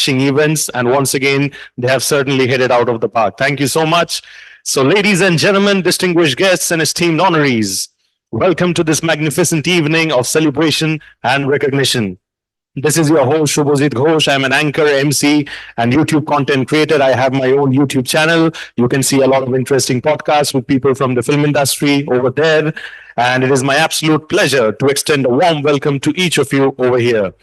eye-catching events. And once again, they have certainly hit it out of the park. Thank you so much. So, ladies and gentlemen, distinguished guests and esteemed honorees, welcome to this magnificent evening of celebration and recognition. This is your host, Shubhajit Ghosh. I'm an anchor, MC, and YouTube content creator. I have my own YouTube channel. You can see a lot of interesting podcasts with people from the film industry over there. And it is my absolute pleasure to extend a warm welcome to each of you over here.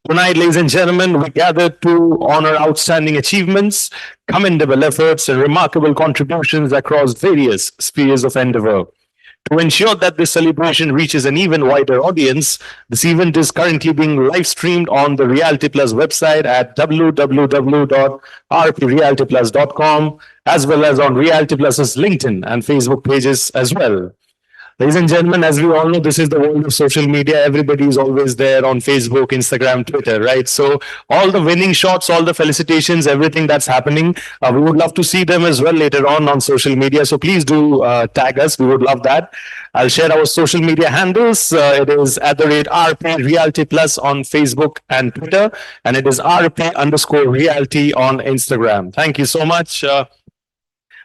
Tonight, ladies and gentlemen, we gathered to honor outstanding achievements, commendable efforts, and remarkable contributions across various spheres of endeavor. To ensure that this celebration reaches an even wider audience, this event is currently being live streamed on the Realty Plus website at www.rprealtyplus.com, as well as on Realty Plus's LinkedIn and Facebook pages as well. Ladies and gentlemen, as we all know, this is the world of social media. Everybody is always there on Facebook, Instagram, Twitter, right? So all the winning shots, all the felicitations, everything that's happening, we would love to see them as well later on social media. So please do tag us. We would love that. I'll share our social media handles. It is at the rate RP Realty Plus on Facebook and Twitter, and it is RP_Realty on Instagram. Thank you so much.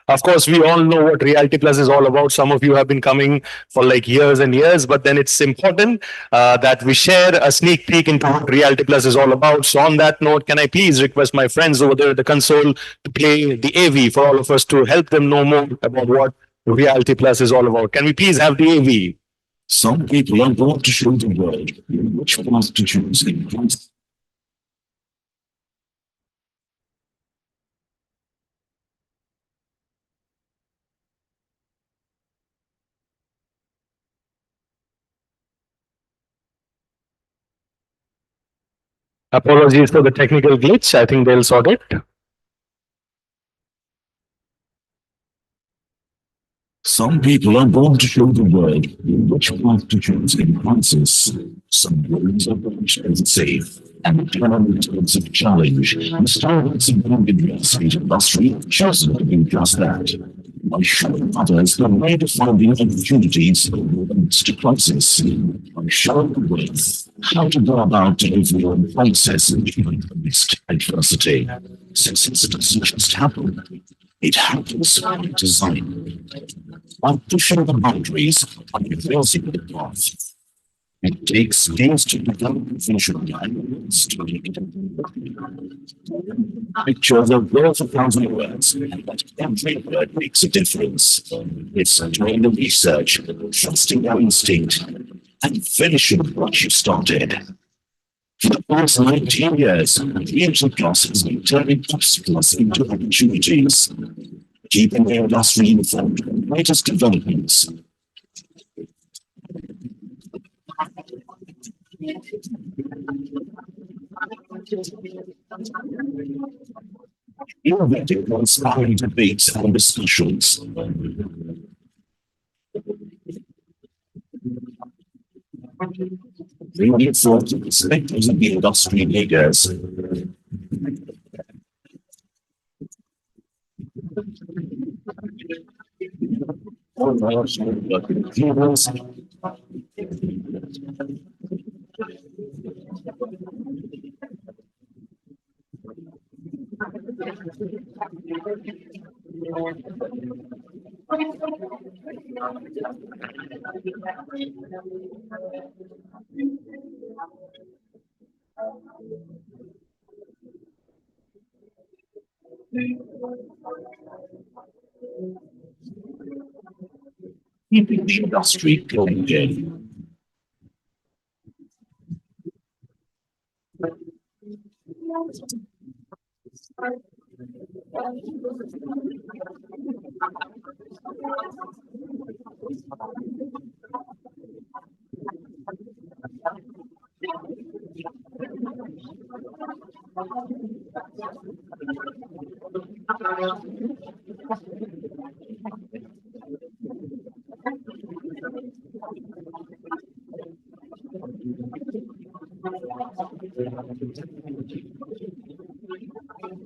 Of course, we all know what Realty Plus is all about. Some of you have been coming for like years and years, but then it's important that we share a sneak peek into what Realty Plus is all about. So on that note, can I please request my friends over there at the console to play the AV for all of us to help them know more about what Realty Plus is all about? Can we please have the AV? Some people are born to show the world which path to choose in place. Apologies for the technical glitch. I think they'll sort it. Some people are born to show the world which path to choose in crisis. Some roads are branched and safe, and determined towards a challenge. The startups of the real estate industry have chosen to do just that. By showing others the way to find the opportunities amidst a crisis. By showing the way how to go about delivery on process amidst adversity. Success doesn't just happen. It happens by design. By pushing the boundaries and reversing the path. It takes days to develop visual lines to make it. Pictures are worth 1,000 words, but every word makes a difference. It's doing the research, trusting your instinct, and finishing what you started. For the past 19 years, Realty Plus has been turning obstacles into opportunities, keeping the industry informed of the latest developments. Innovative and inspiring debates and discussions. Bringing forth the perspectives of the industry leaders. Keeping the industry going in.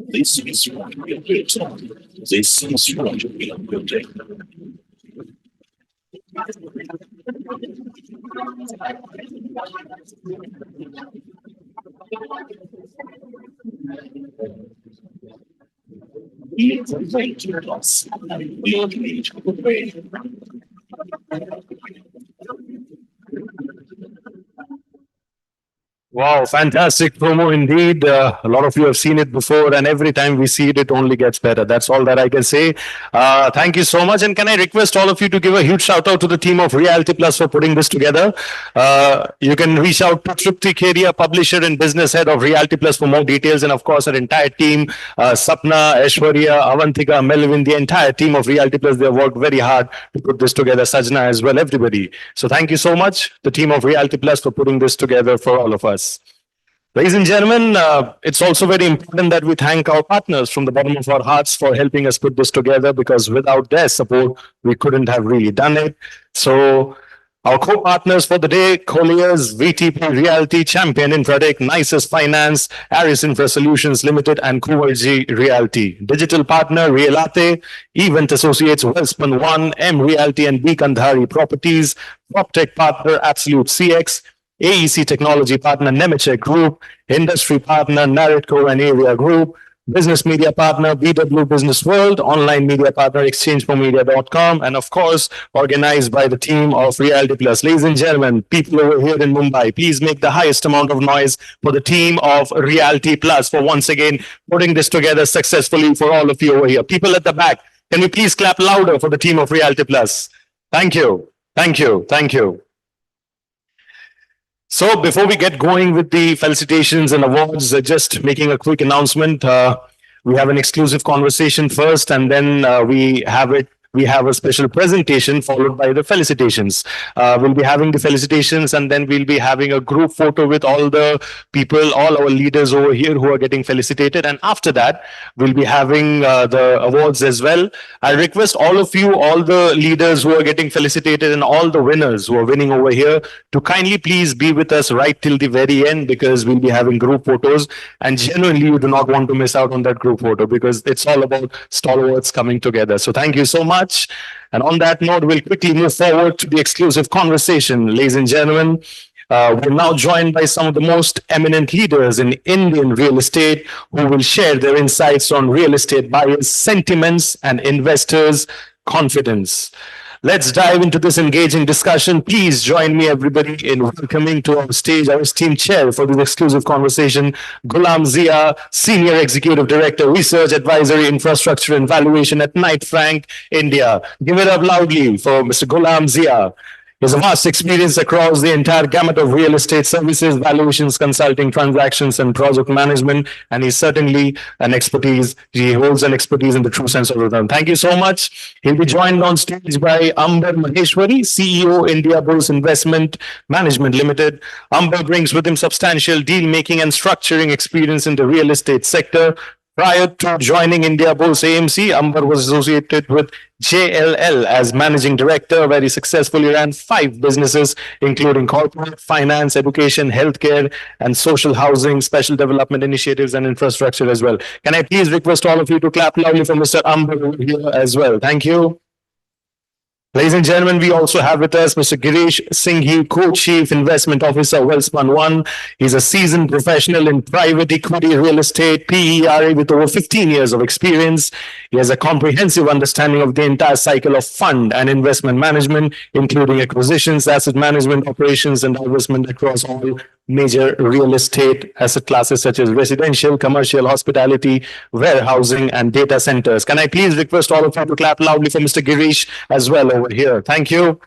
This is what we are building. This is what we are building. Wow, fantastic promo indeed. A lot of you have seen it before, and every time we see it, it only gets better. That's all that I can say. Thank you so much. And can I request all of you to give a huge shout out to the team of Reality Plus for putting this together? You can reach out to Trupti Kedia, publisher and business head of Reality Plus for more details. And of course, our entire team, Sapna, Aishwarya, Avantika, Melvin, the entire team of Reality Plus, they have worked very hard to put this together. Sajna as well, everybody. So thank you so much, the team of Reality Plus, for putting this together for all of us. Ladies and gentlemen, it's also very important that we thank our partners from the bottom of our hearts for helping us put this together, because without their support, we couldn't have really done it. So our co-partners for the day: Colliers, VTP Realty, Champion Infratech, Nicest Finance, Aris Infra Solutions Limited, and Kuwaji Realty. Digital partner, Realate, Event Associates, Wellspun One, M Realty, and B Kandhari Properties. PropTech partner, Absolute CX. AEC Technology partner, Nemetschek Group. Industry partner, Naritco and Area Group. Business media partner, BW Business World. Online media partner, exchangeformedia.com. And of course, organized by the team of Reality Plus. Ladies and gentlemen, people over here in Mumbai, please make the highest amount of noise for the team of Reality Plus for once again putting this together successfully for all of you over here. People at the back, can you please clap louder for the team of Reality Plus? Thank you. Thank you. Thank you. So before we get going with the felicitations and awards, just making a quick announcement. We have an exclusive conversation first, and then we have a special presentation followed by the felicitations. We'll be having the felicitations, and then we'll be having a group photo with all the people, all our leaders over here who are getting felicitated. And after that, we'll be having the awards as well. I request all of you, all the leaders who are getting felicitated and all the winners who are winning over here, to kindly please be with us right till the very end, because we'll be having group photos. And genuinely, you do not want to miss out on that group photo, because it's all about stalwarts coming together. So thank you so much. And on that note, we'll quickly move forward to the exclusive conversation. Ladies and gentlemen, we're now joined by some of the most eminent leaders in Indian real estate, who will share their insights on real estate buyers' sentiments and investors' confidence. Let's dive into this engaging discussion. Please join me, everybody, in welcoming to our stage our esteemed chair for this exclusive conversation, Ghulam Zia, Senior Executive Director, Research Advisory, Infrastructure and Valuation at Knight Frank, India. Give it up loudly for Mr. Ghulam Zia. He has a vast experience across the entire gamut of real estate services, valuations, consulting, transactions, and project management. And he's certainly an expertise. He holds an expertise in the true sense of the term. Thank you so much. He'll be joined on stage by Amber Maheshwari, CEO, India Bulls Investment Management Limited. Amber brings with him substantial deal making and structuring experience in the real estate sector. Prior to joining India Bulls AMC, Amber was associated with JLL as managing director, where he successfully ran 5 businesses, including corporate, finance, education, healthcare, and social housing, special development initiatives, and infrastructure as well. Can I please request all of you to clap loudly for Mr. Amber over here as well? Thank you. Ladies and gentlemen, we also have with us Mr. Girish Singhi, Co-Chief Investment Officer, Wellspun One. He's a seasoned professional in private equity, real estate, PERA, with over 15 years of experience. He has a comprehensive understanding of the entire cycle of fund and investment management, including acquisitions, asset management, operations, and investment across all major real estate asset classes such as residential, commercial, hospitality, warehousing, and data centers. Can I please request all of you to clap loudly for Mr. Girish as well over here? Thank you.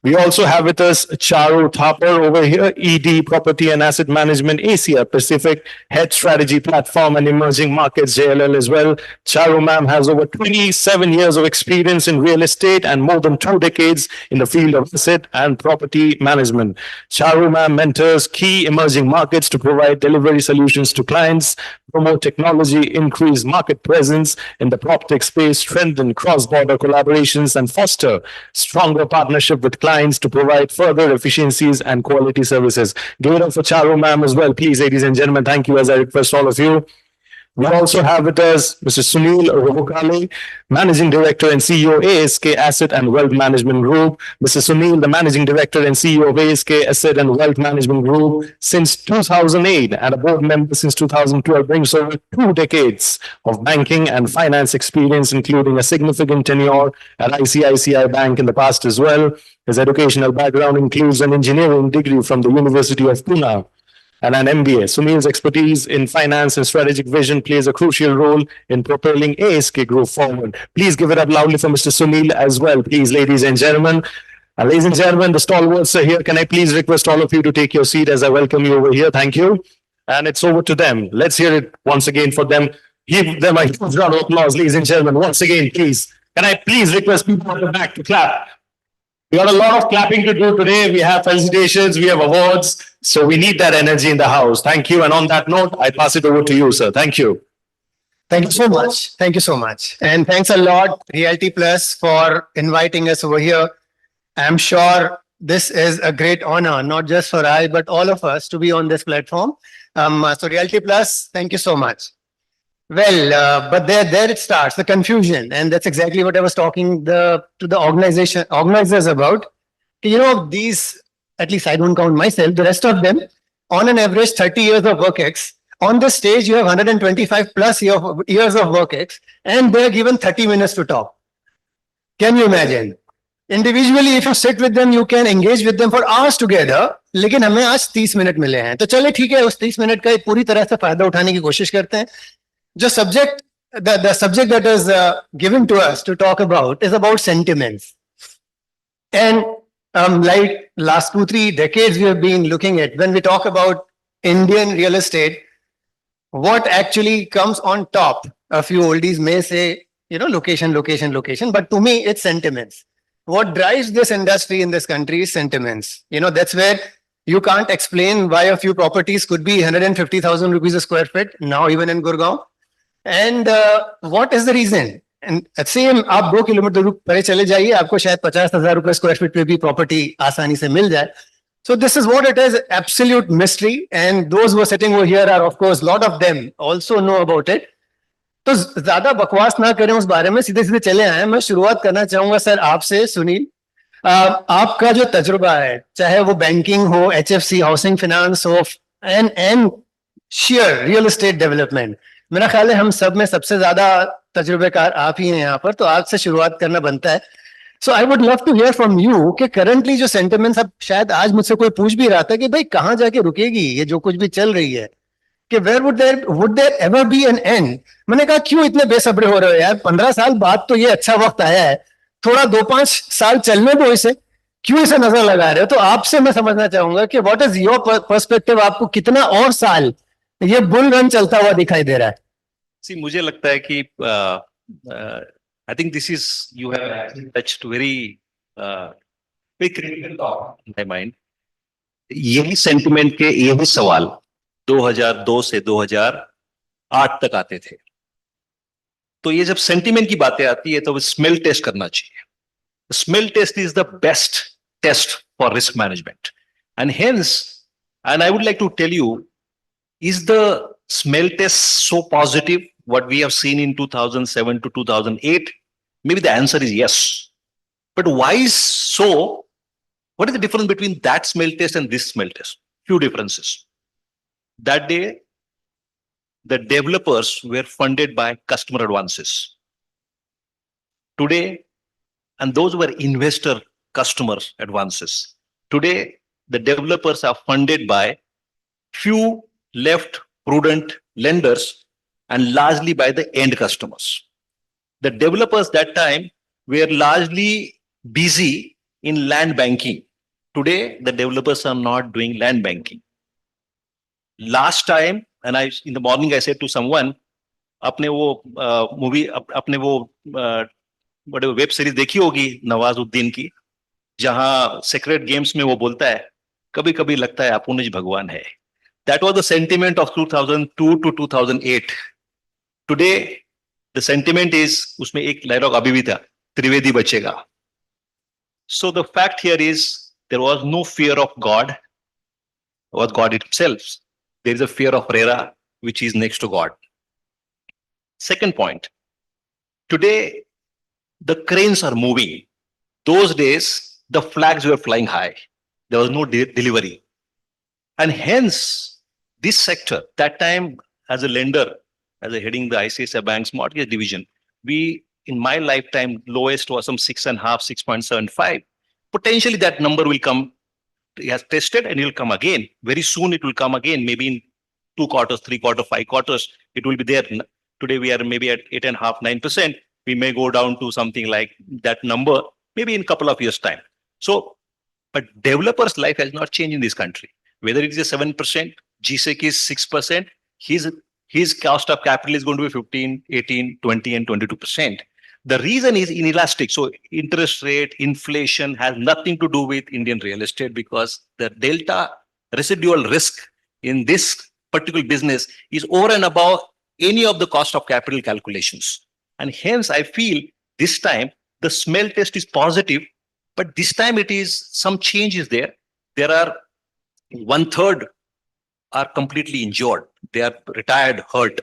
We also have with us Charu Thapar over here, ED Property and Asset Management, Asia Pacific, Head Strategy Platform and Emerging Markets, JLL as well. Charu ma'am has over 27 years of experience in real estate and more than 2 decades in the field of asset and property management. Charu ma'am mentors key emerging markets to provide delivery solutions to clients, promote technology, increase market presence in the PropTech space, strengthen cross-border collaborations, and foster stronger partnership with clients to provide further efficiencies and quality services. Give it up for Charu ma'am as well, please, ladies and gentlemen. Thank you, as I request all of you. We also have with us Mr. Sunil Robokale, Managing Director and CEO, ASK Asset and Wealth Management Group. Mr. Sunil, the Managing Director and CEO of ASK Asset and Wealth Management Group since 2008 and a board member since 2012, brings over 2 decades of banking and finance experience, including a significant tenure at ICICI Bank in the past as well. His educational background includes an engineering degree from the University of Pune and an MBA. Sunil's expertise in finance and strategic vision plays a crucial role in propelling ASK Group forward. Please give it up loudly for Mr. Sunil as well, please, ladies and gentlemen. Ladies and gentlemen, the stalwarts are here. Can I please request all of you to take your seat as I welcome you over here? Thank you. And it's over to them. Let's hear it once again for them. Give them a huge round of applause, ladies and gentlemen. Once again, please. Can I please request people at the back to clap? We got a lot of clapping to do today. We have felicitations, we have awards. So we need that energy in the house. Thank you. And on that note, I pass it over to you, sir. Thank you. Thank you so much. Thank you so much. And thanks a lot, Realty Plus, for inviting us over here. I'm sure this is a great honor, not just for I, but all of us to be on this platform. So Realty Plus, thank you so much. Well, but there it starts, the confusion. And that's exactly what I was talking to the organizers about. You know, these, at least I don't count myself, the rest of them, on an average 30 years of work ex. On the stage, you have 125 plus years of work ex, and they're given 30 minutes to talk. Can you imagine? Individually, if you sit with them, you can engage with them for hours together. लेकिन हमें आज 30 minute मिले हैं तो चले ठीक है उस 30 मिनट का पूरी तरह से फायदा उठाने की कोशिश करते हैं जो the subject that is given to us to talk about is about sentiments. And like last 2-3 decades we have been looking at when we talk about Indian real estate, what actually comes on top. A few oldies may say, you know, location, but to me it's sentiments. What drives this industry in this country is sentiments. You know, that's where you can't explain why a few properties could be 150,000 rupees a square feet now even in Gurgaon. And what is the reason? And same, आप 2 kilometre परे चले जाइए, आपको शायद 50,000 रुपए square feet पे भी property आसानी से मिल जाए. So this is what it is, absolute mystery. And those who are sitting over here are, of course, lot of them also know about it. तो ज्यादा बकवास ना करें उस बारे में, सीधे सीधे चले आए. मैं शुरुआत करना चाहूंगा सर आपसे, सुनील. आपका जो तजुर्बा है, चाहे वो बैंकिंग हो, HFC, हाउसिंग फाइनेंस हो, and share real estate development, मेरा ख्याल है हम सब में सबसे ज्यादा तजुर्बेकार आप ही हैं यहाँ पर, तो आपसे शुरुआत करना बनता है. So I would love to hear from you कि करंटली जो सेंटिमेंट्स, अब शायद आज मुझसे कोई पूछ भी रहा था कि भाई कहाँ जाके रुकेगी ये जो कुछ भी चल रही है, कि where would there ever be an end. मैंने कहा क्यों इतने बेसब्रे हो रहे हो यार, 15 साल बाद तो ये अच्छा वक्त आया है, थोड़ा 2-5 साल चलने दो इसे, क्यों इसे नजर लगा रहे हो. तो आपसे मैं समझना चाहूंगा कि व्हाट इज योर पर्सपेक्टिव, आपको कितना और साल ये बुल रन चलता हुआ दिखाई दे रहा है. See, मुझे लगता है कि I think this is you have touched very critical thought in my mind. यही सेंटिमेंट के यही सवाल 2002 से 2008 तक आते थे. तो ये जब सेंटिमेंट की बातें आती है तो स्मेल टेस्ट करना चाहिए. Smell test is the best test for risk management and hence and I would like to tell you, is the smell test so positive what we have seen in 2007 to 2008? Maybe the answer is yes. But why so? What is the difference between that smell test and this smell test? Few differences. That day, the developers were funded by customer advances. Today, and those were investor customer advances. Today, the developers are funded by few left prudent lenders and largely by the end customers. The developers that time were largely busy in land banking. Today, the developers are not doing land banking. Last time, and in the morning I said to someone, अपने वो movie अपने वो बड़े web series देखी होगी नवाजुद्दीन की, जहां secret games में वो बोलता है कभी कभी लगता है अपुन भगवान है. That was the sentiment of 2002 to 2008. Today, the sentiment is, उसमें एक डायलॉग अभी भी था, त्रिवेदी बचेगा. So the fact here is there was no fear of God, or God itself. There is a fear of RERA, which is next to God. Second point, today the cranes are moving. Those days, the flags were flying high. There was no delivery. And hence, this sector, that time as a lender, as a heading the ICICI Bank's mortgage division, we, in my lifetime, lowest was some 6.5, 6.75. Potentially that number will come, it has tested and it will come again. Very soon it will come again, maybe in 2 quarters, 3 quarters, 5 quarters, it will be there. Today we are maybe at 8.5, 9%. We may go down to something like that number, maybe in a couple of years' time. So, but developer's life has not changed in this country. Whether it is a 7%, GSEC is 6%, his cost of capital is going to be 15, 18, 20, and 22%. The reason is inelastic. So interest rate, inflation has nothing to do with Indian real estate, because the delta residual risk in this particular business is over and above any of the cost of capital calculations. And hence I feel this time the smell test is positive, but this time it is some changes there. There are 1/3 are completely injured. They are retired, hurt.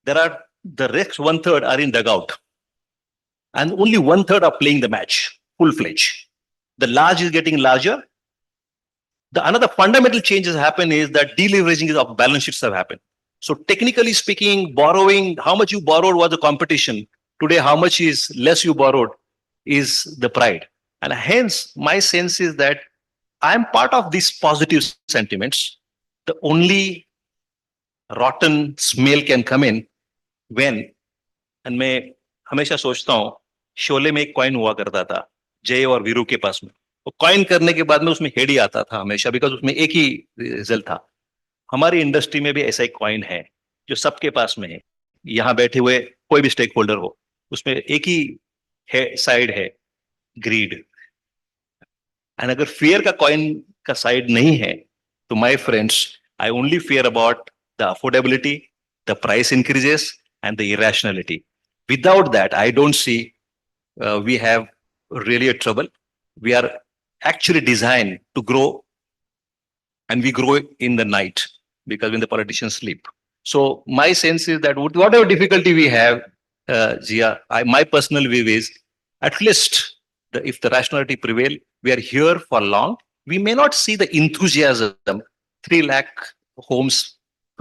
There are the rest 1/3 are in dugout. And only 1/3 are playing the match, full-fledged. The large is getting larger. The another fundamental changes happen is that deleveraging of balance sheets have happened. So technically speaking, borrowing, how much you borrowed was a competition. Today, how much is less you borrowed is the pride. And hence, my sense is that I'm part of these positive sentiments. The only rotten smell can come in when, and मैं हमेशा सोचता हूँ, शोले में एक coin हुआ करता था जय और वीरू के पास में. वो कॉइन करने के बाद में उसमें हेड ही आता था हमेशा, बिकॉज उसमें एक ही रिजल्ट था. हमारी इंडस्ट्री में भी ऐसा एक कॉइन है जो सबके पास में है. यहाँ बैठे हुए कोई भी स्टेक होल्डर हो, उसमें एक ही है, साइड है, ग्रीड. एंड अगर फियर का कॉइन का साइड नहीं है, तो my friends, I only fear about the affordability, the price increases and the irrationality. Without that, I don't see we have really a trouble. We are actually designed to grow, and we grow in the night because when the politicians sleep. So my sense is that whatever difficulty we have, Zia, my personal view is at least if the rationality prevail, we are here for long. We may not see the enthusiasm. 3 lakh homes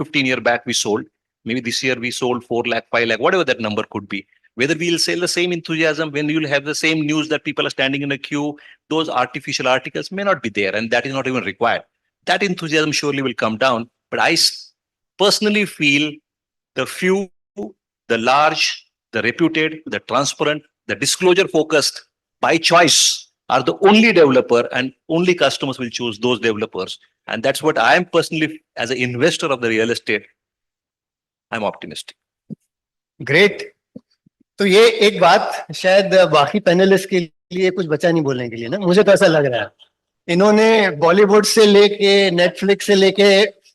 15 years back we sold. Maybe this year we sold 4 lakh, 5 lakh, whatever that number could be. Whether we'll sell the same enthusiasm when you'll have the same news that people are standing in a queue, those artificial articles may not be there, and that is not even required. That enthusiasm surely will come down. But I personally feel the few, the large, the reputed, the transparent, the disclosure focused by choice are the only developer, and only customers will choose those developers. And that's what I am personally, as an investor of the real estate, I'm optimistic. Great. तो ये एक बात शायद बाकी panelist के लिए कुछ बचा नहीं बोलने के लिए ना, मुझे तो ऐसा लग रहा है. इन्होंने बॉलीवुड से लेके नेटफ्लिक्स से लेके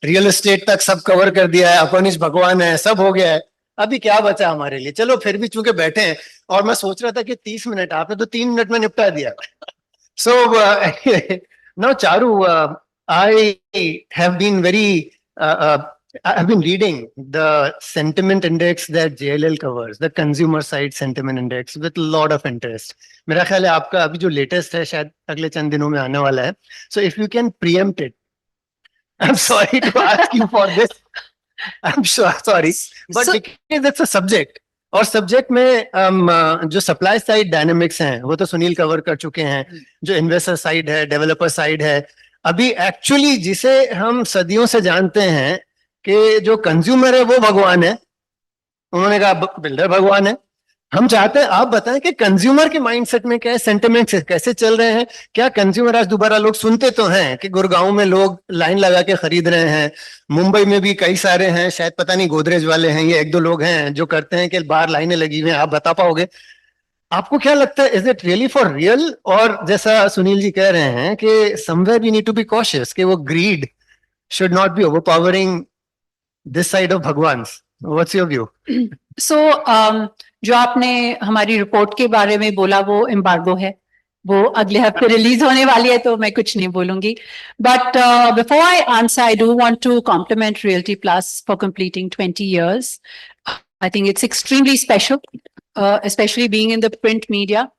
रियल एस्टेट तक सब कवर कर दिया है. अपनिश भगवान है, सब हो गया है. अभी क्या बचा हमारे लिए? चलो फिर भी चूंकि बैठे हैं, और मैं सोच रहा था कि 30 मिनट, आपने तो 3 मिनट में निपटा दिया. So now Charu, I have been very I've been reading the sentiment index that JLL covers, the consumer side sentiment index, with a lot of interest. मेरा ख्याल है आपका अभी जो latest है शायद अगले चंद दिनों में आने वाला है. So if you can preempt it, I'm sorry to ask you for this. I'm sure, sorry, but So- because it's a subject. और सब्जेक्ट में जो सप्लाई साइड डायनेमिक्स हैं वो तो सुनील कवर कर चुके हैं. जो इन्वेस्टर साइड है, डेवलपर साइड है, अभी एक्चुअली जिसे हम सदियों से जानते हैं कि जो कंज्यूमर है वो भगवान है. उन्होंने कहा बिल्डर भगवान है. हम चाहते हैं आप बताएं कि कंज्यूमर के माइंडसेट में क्या है, सेंटिमेंट्स कैसे चल रहे हैं. क्या कंज्यूमर, आज दोबारा लोग सुनते तो हैं कि गुड़गांव में लोग लाइन लगा के खरीद रहे हैं, मुंबई में भी कई सारे हैं, शायद पता नहीं गोदरेज वाले हैं, ये 1-2 लोग हैं जो करते हैं कि बाहर लाइनें लगी हुई हैं. आप बता पाओगे आपको क्या लगता है, is it really for real? और जैसा सुनील जी कह रहे हैं कि somewhere we need to be cautious कि वो greed should not be overpowering this side of Bhagwan. What's your view? So जो आपने हमारी रिपोर्ट के बारे में बोला वो एम्बार्गो है, वो अगले हफ्ते रिलीज होने वाली है, तो मैं कुछ नहीं बोलूंगी. But before I answer, I do want to compliment Realty Plus for completing 20 years. I think it's extremely special, especially being in the print media.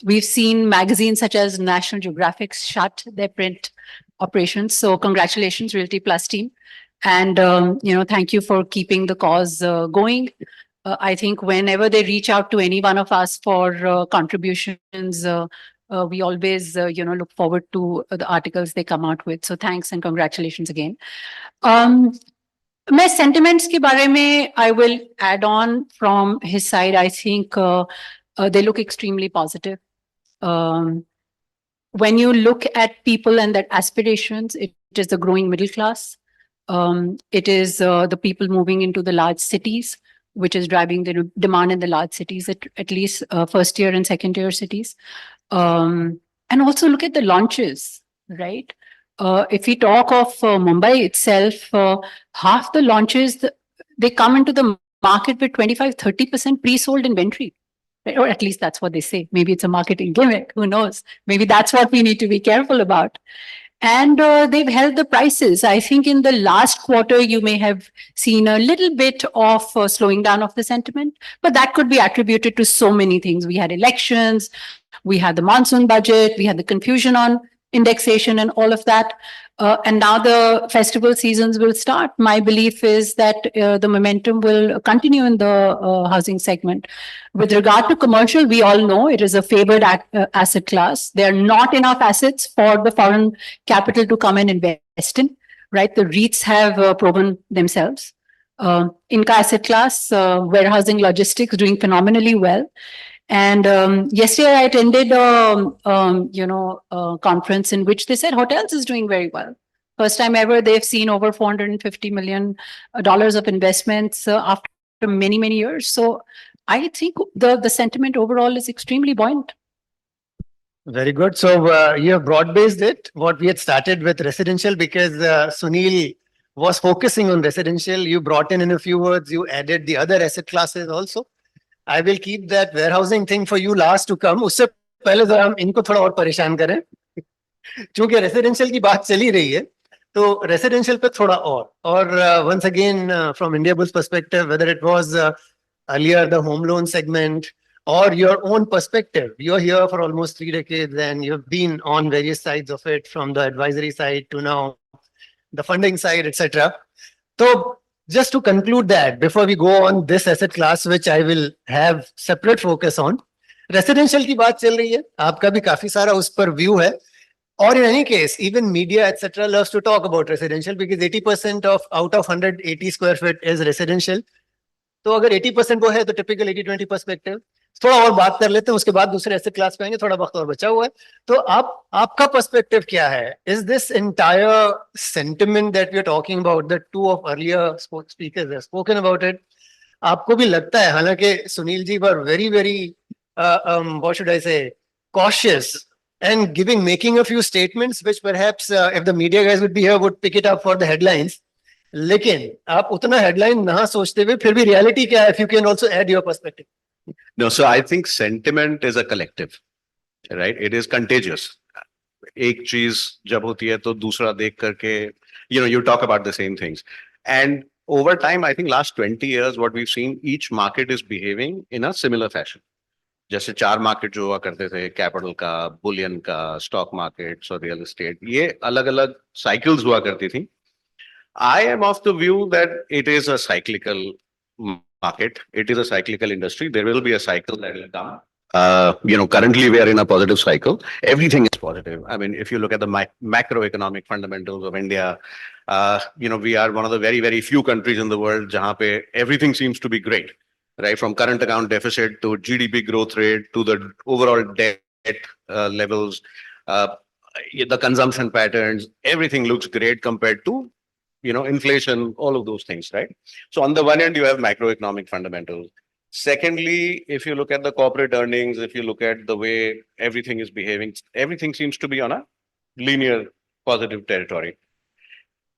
We've seen magazines such as National Geographic shut their print operations. So congratulations, Realty Plus team. And, thank you for keeping the cause going. I think whenever they reach out to any one of us for contributions, we always, look forward to the articles they come out with. So thanks and congratulations again. मैं sentiments के बारे में I will add on from his side. I think they look extremely positive. When you look at people and their aspirations, it is the growing middle class. It is the people moving into the large cities, which is driving the demand in the large cities, at least first tier and second tier cities. And also look at the launches, right? If we talk of Mumbai itself, half the launches, they come into the market with 25-30% pre-sold inventory. Right? Or at least that's what they say. Maybe it's a marketing gimmick. Who knows? Maybe that's what we need to be careful about. And they've held the prices. I think in the last quarter, you may have seen a little bit of slowing down of the sentiment, but that could be attributed to so many things. We had elections, we had the monsoon budget, we had the confusion on indexation and all of that. And now the festival seasons will start. My belief is that the momentum will continue in the housing segment. With regard to commercial, we all know it is a favored asset class. There are not enough assets for the foreign capital to come and invest in, right? The REITs have proven themselves. Inka asset class, warehousing logistics doing phenomenally well. And yesterday I attended a conference in which they said hotels is doing very well. First time ever, they've seen over $450 million of investments after many, many years. So I think the sentiment overall is extremely buoyant. Very good. So you have broad-based it, what we had started with residential, because Sunil was focusing on residential. You brought in a few words, you added the other asset classes also. I will keep that warehousing thing for you last to come. उससे पहले जरा हम इनको थोड़ा और परेशान करें क्योंकि रेसिडेंशियल की बात चली रही है तो रेसिडेंशियल पे थोड़ा और once again from India Bull's perspective, whether it was earlier the home loan segment or your own perspective, you're here for almost 3 decades and you've been on various sides of it, from the advisory side to now the funding side, etc. So just to conclude that, before we go on this asset class, which I will have separate focus on, residential की बात चल रही है, आपका भी काफी सारा उस पर view है. Or in any case, even media, etc., loves to talk about residential because 80% of out of 180 square feet is residential. तो अगर 80% वो है तो typical 80-20 perspective. थोड़ा और बात कर लेते हैं, उसके बाद दूसरे asset class पे आएंगे, थोड़ा वक्त और बचा हुआ है. तो आपका perspective क्या है? Is this entire sentiment that we are talking about, the two of earlier speakers have spoken about it, आपको भी लगता है, हालांकि Sunil ji were very what should I say, cautious and making a few statements which perhaps if the media guys would be here would pick it up for the headlines. लेकिन आप उतना headline ना सोचते हुए फिर भी reality क्या है? If you can also add your perspective. No, so I think sentiment is a collective, right? It is contagious. एक चीज जब होती है तो दूसरा देख करके, you talk about the same things. And over time, I think last 20 years, what we've seen, each market is behaving in a similar fashion. जैसे 4 मार्केट जो हुआ करते थे, कैपिटल का, बुलियन का, स्टॉक मार्केट्स और रियल एस्टेट, ये अलग अलग साइकिल्स हुआ करती थी. I am of the view that it is a cyclical market. It is a cyclical industry. There will be a cycle that will come. Currently we are in a positive cycle. Everything is positive. I mean, if you look at the macroeconomic fundamentals of India, we are one of the very, very few countries in the world जहाँ पे everything seems to be great, right? From current account deficit to GDP growth rate to the overall debt levels, the consumption patterns, everything looks great compared to inflation, all of those things, right? So on the one end, you have macroeconomic fundamentals. Secondly, if you look at the corporate earnings, if you look at the way everything is behaving, everything seems to be on a linear positive territory.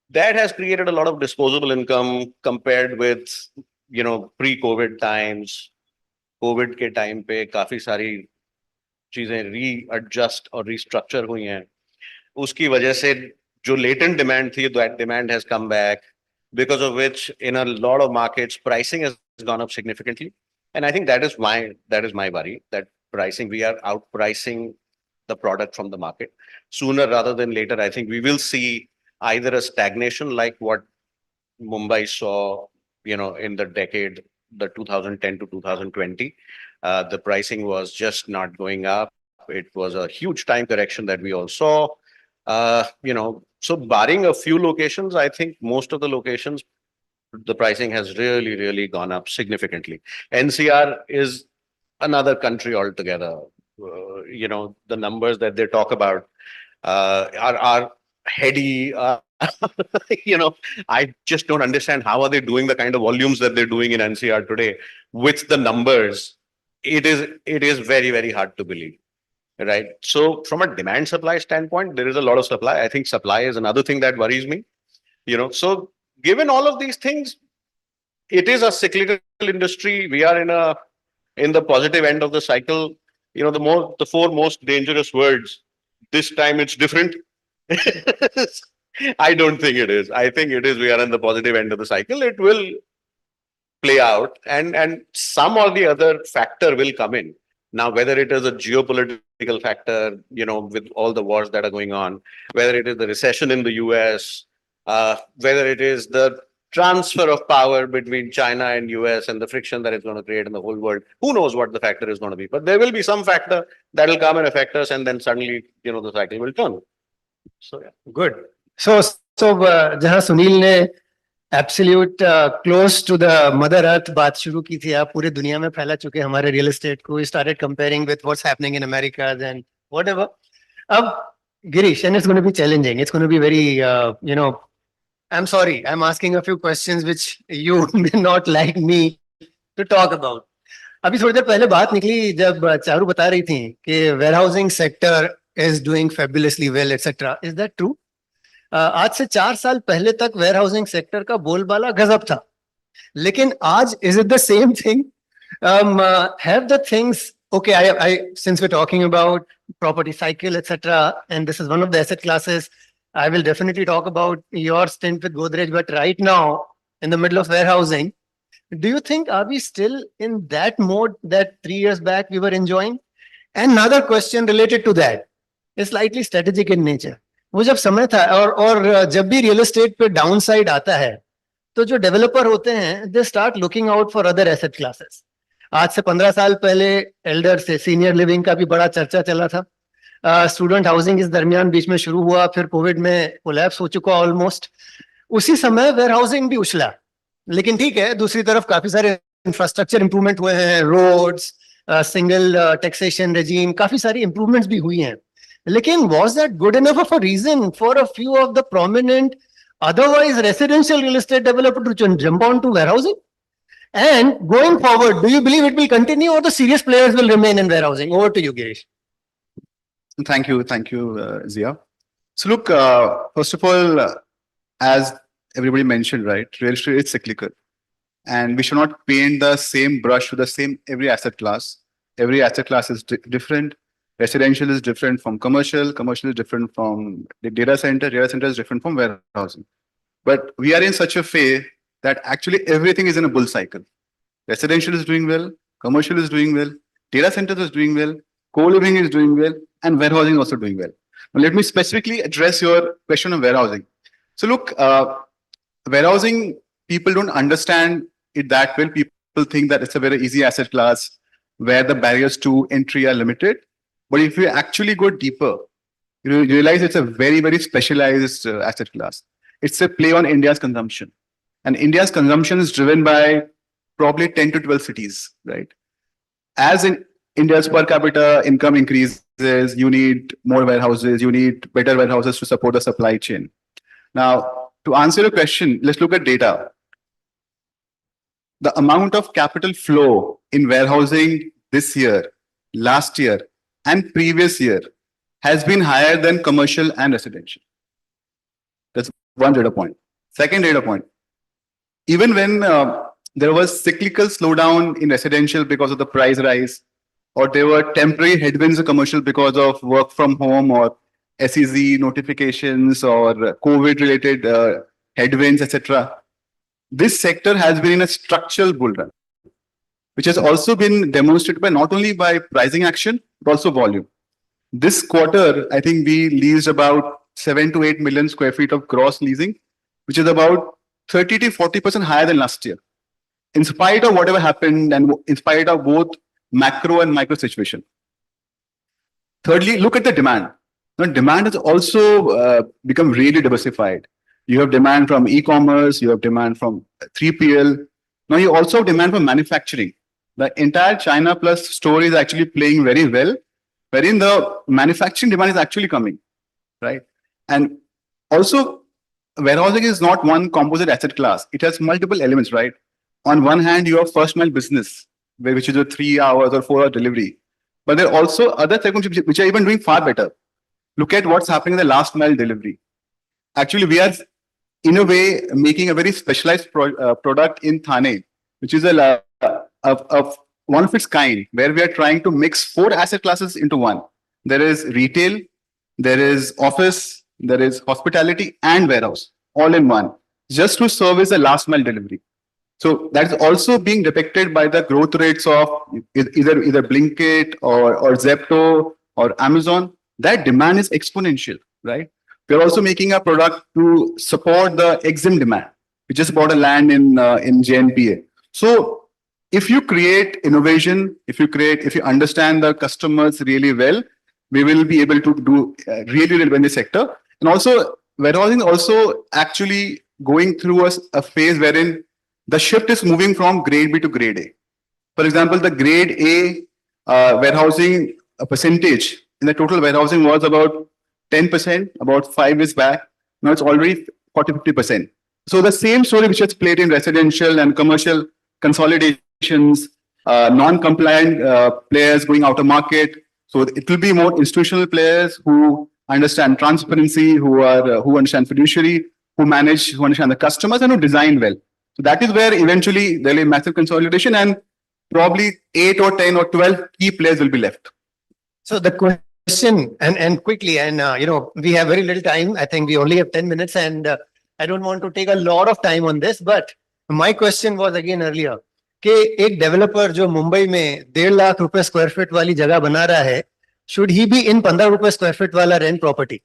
That has created a lot of disposable income compared with, pre-COVID times. COVID के time पे काफी सारी चीजें readjust और restructure हुई हैं. उसकी वजह से जो latent demand थी, that demand has come back. because of which in a lot of markets, pricing has gone up significantly. And I think that is my worry, that pricing, we are outpricing the product from the market. Sooner rather than later, I think we will see either a stagnation like what Mumbai saw, in the decade, the 2010 to 2020. The pricing was just not going up. It was a huge time correction that we all saw. So barring a few locations, I think most of the locations, the pricing has really, really gone up significantly. NCR is another country altogether. The numbers that they talk about are heady. I just don't understand how are they doing the kind of volumes that they're doing in NCR today with the numbers. It is very, very hard to believe. Right. So from a demand supply standpoint, there is a lot of supply. I think supply is another thing that worries me. So given all of these things, it is a cyclical industry. We are in the positive end of the cycle. The four most dangerous words. This time it's different. I don't think it is. I think it is. We are in the positive end of the cycle. It will play out, and some or the other factor will come in. Now, whether it is a geopolitical factor, with all the wars that are going on, whether it is the recession in the US, whether it is the transfer of power between China and US and the friction that it's going to create in the whole world, who knows what the factor is going to be? But there will be some factor that will come and affect us, and then suddenly, the cycle will turn. So, yeah. Good. So जहाँ सुनील ने absolute close to the mother earth बात शुरू की थी, आप पूरे दुनिया में फैला चुके हमारे रियल एस्टेट को. We started comparing with what's happening in America and whatever. अब Girish, and it's going to be challenging, it's going to be very I'm sorry, I'm asking a few questions which you may not like me to talk about. अभी थोड़ी देर पहले बात निकली जब चारू बता रही थी कि warehousing sector is doing fabulously well, etc. Is that true? आज से 4 साल पहले तक वेयरहाउसिंग सेक्टर का बोलबाला गजब था, लेकिन आज is it the same thing? Have the things, okay, I since we're talking about property cycle, etc., and this is one of the asset classes, I will definitely talk about your stint with Godrej, but right now, in the middle of warehousing, do you think, are we still in that mode that 3 years back we were enjoying? And another question related to that is slightly strategic in nature. वो जब समय था और जब भी real estate पे down side आता है, तो जो डेवलपर होते हैं, they start looking out for other asset classes. आज से 15 साल पहले एल्डर से सीनियर लिविंग का भी बड़ा चर्चा चला था. स्टूडेंट हाउसिंग इस दरमियान बीच में शुरू हुआ, फिर कोविड में कोलैप्स हो चुका ऑलमोस्ट. उसी समय वेयर हाउसिंग भी उछला, लेकिन ठीक है, दूसरी तरफ काफी सारे इंफ्रास्ट्रक्चर इंप्रूवमेंट हुए हैं, रोड्स, सिंगल टैक्सेशन रेजीम, काफी सारी इंप्रूवमेंट्स भी हुई हैं. लेकिन was that good enough of a reason for a few of the prominent otherwise residential real estate developers to jump on to warehousing? And going forward, do you believe it will continue or the serious players will remain in warehousing? Over to you, Girish. Thank you, Zia. So look, first of all, as everybody mentioned, right, real estate is cyclical, and we should not paint the same brush with the same every asset class. Every asset class is different. Residential is different from commercial. Commercial is different from the data center. Data center is different from warehousing. But we are in such a phase that actually everything is in a bull cycle. Residential is doing well. Commercial is doing well. Data centers is doing well. Co-living is doing well. And warehousing is also doing well. Now, let me specifically address your question of warehousing. So look, warehousing, people don't understand it that well. People think that it's a very easy asset class where the barriers to entry are limited. But if you actually go deeper, you realize it's a very, very specialized asset class. It's a play on India's consumption. And India's consumption is driven by probably 10 to 12 cities, right? As in India's per capita income increases, you need more warehouses, you need better warehouses to support the supply chain. Now, to answer your question, let's look at data. The amount of capital flow in warehousing this year, last year, and previous year has been higher than commercial and residential. That's one data point. Second data point, even when there was cyclical slowdown in residential because of the price rise, or there were temporary headwinds in commercial because of work from home or SEZ notifications or COVID related headwinds, etc. this sector has been in a structural bull run, which has also been demonstrated by not only by pricing action, but also volume. This quarter, I think we leased about 7 to 8 million square feet of gross leasing, which is about 30 to 40% higher than last year. In spite of whatever happened and in spite of both macro and micro situation. Thirdly, look at the demand. Now, demand has also become really diversified. You have demand from e-commerce, you have demand from 3PL. Now you also have demand from manufacturing. The entire China Plus story is actually playing very well, wherein the manufacturing demand is actually coming, right? And also, warehousing is not one composite asset class. It has multiple elements, right? On one hand, you have first mile business, which is a 3 hours or 4 hour delivery. But there are also other segments which are even doing far better. Look at what's happening in the last mile delivery. Actually, we are in a way making a very specialized product in Thane, which is a one of its kind, where we are trying to mix 4 asset classes into one. There is retail, there is office, there is hospitality and warehouse, all in one, just to service the last mile delivery. So that is also being depicted by the growth rates of either Blinkit or Zepto or Amazon. That demand is exponential, right? We're also making a product to support the EXIM demand. We just bought a land in JNPA. So if you create innovation, if you understand the customers really well, we will be able to do really well in the sector. And also, warehousing also actually going through a phase wherein the shift is moving from grade B to grade A. For example, the grade A warehousing percentage in the total warehousing was about 10% about 5 years back. Now it's already 40-50%. So the same story which has played in residential and commercial consolidations, non-compliant players going out of market. So it will be more institutional players who understand transparency, who understand fiduciary, who understand the customers and who design well. So that is where eventually there will be massive consolidation and probably 8 or 10 or 12 key players will be left. So the question and quickly, and we have very little time. I think we only have 10 minutes and I don't want to take a lot of time on this, but my question was again earlier, कि एक developer जो मुंबई में 1.5 लाख रुपए square feet वाली जगह बना रहा है, should he be in 15 रुपए square feet वाला rent property?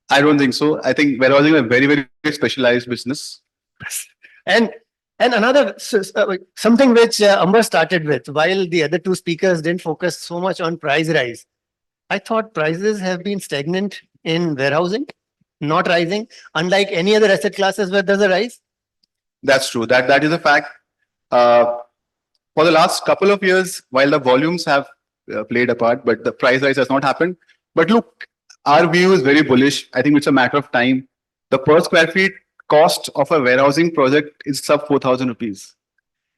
I don't think so. I think warehousing is a very, very specialized business. And another something which Amber started with, while the other two speakers didn't focus so much on price rise, I thought prices have been stagnant in warehousing, not rising, unlike any other asset classes where there's a rise. That's true. That is a fact. For the last couple of years, while the volumes have played a part, but the price rise has not happened. But look, our view is very bullish. I think it's a matter of time. The per square feet cost of a warehousing project is sub 4,000 rupees.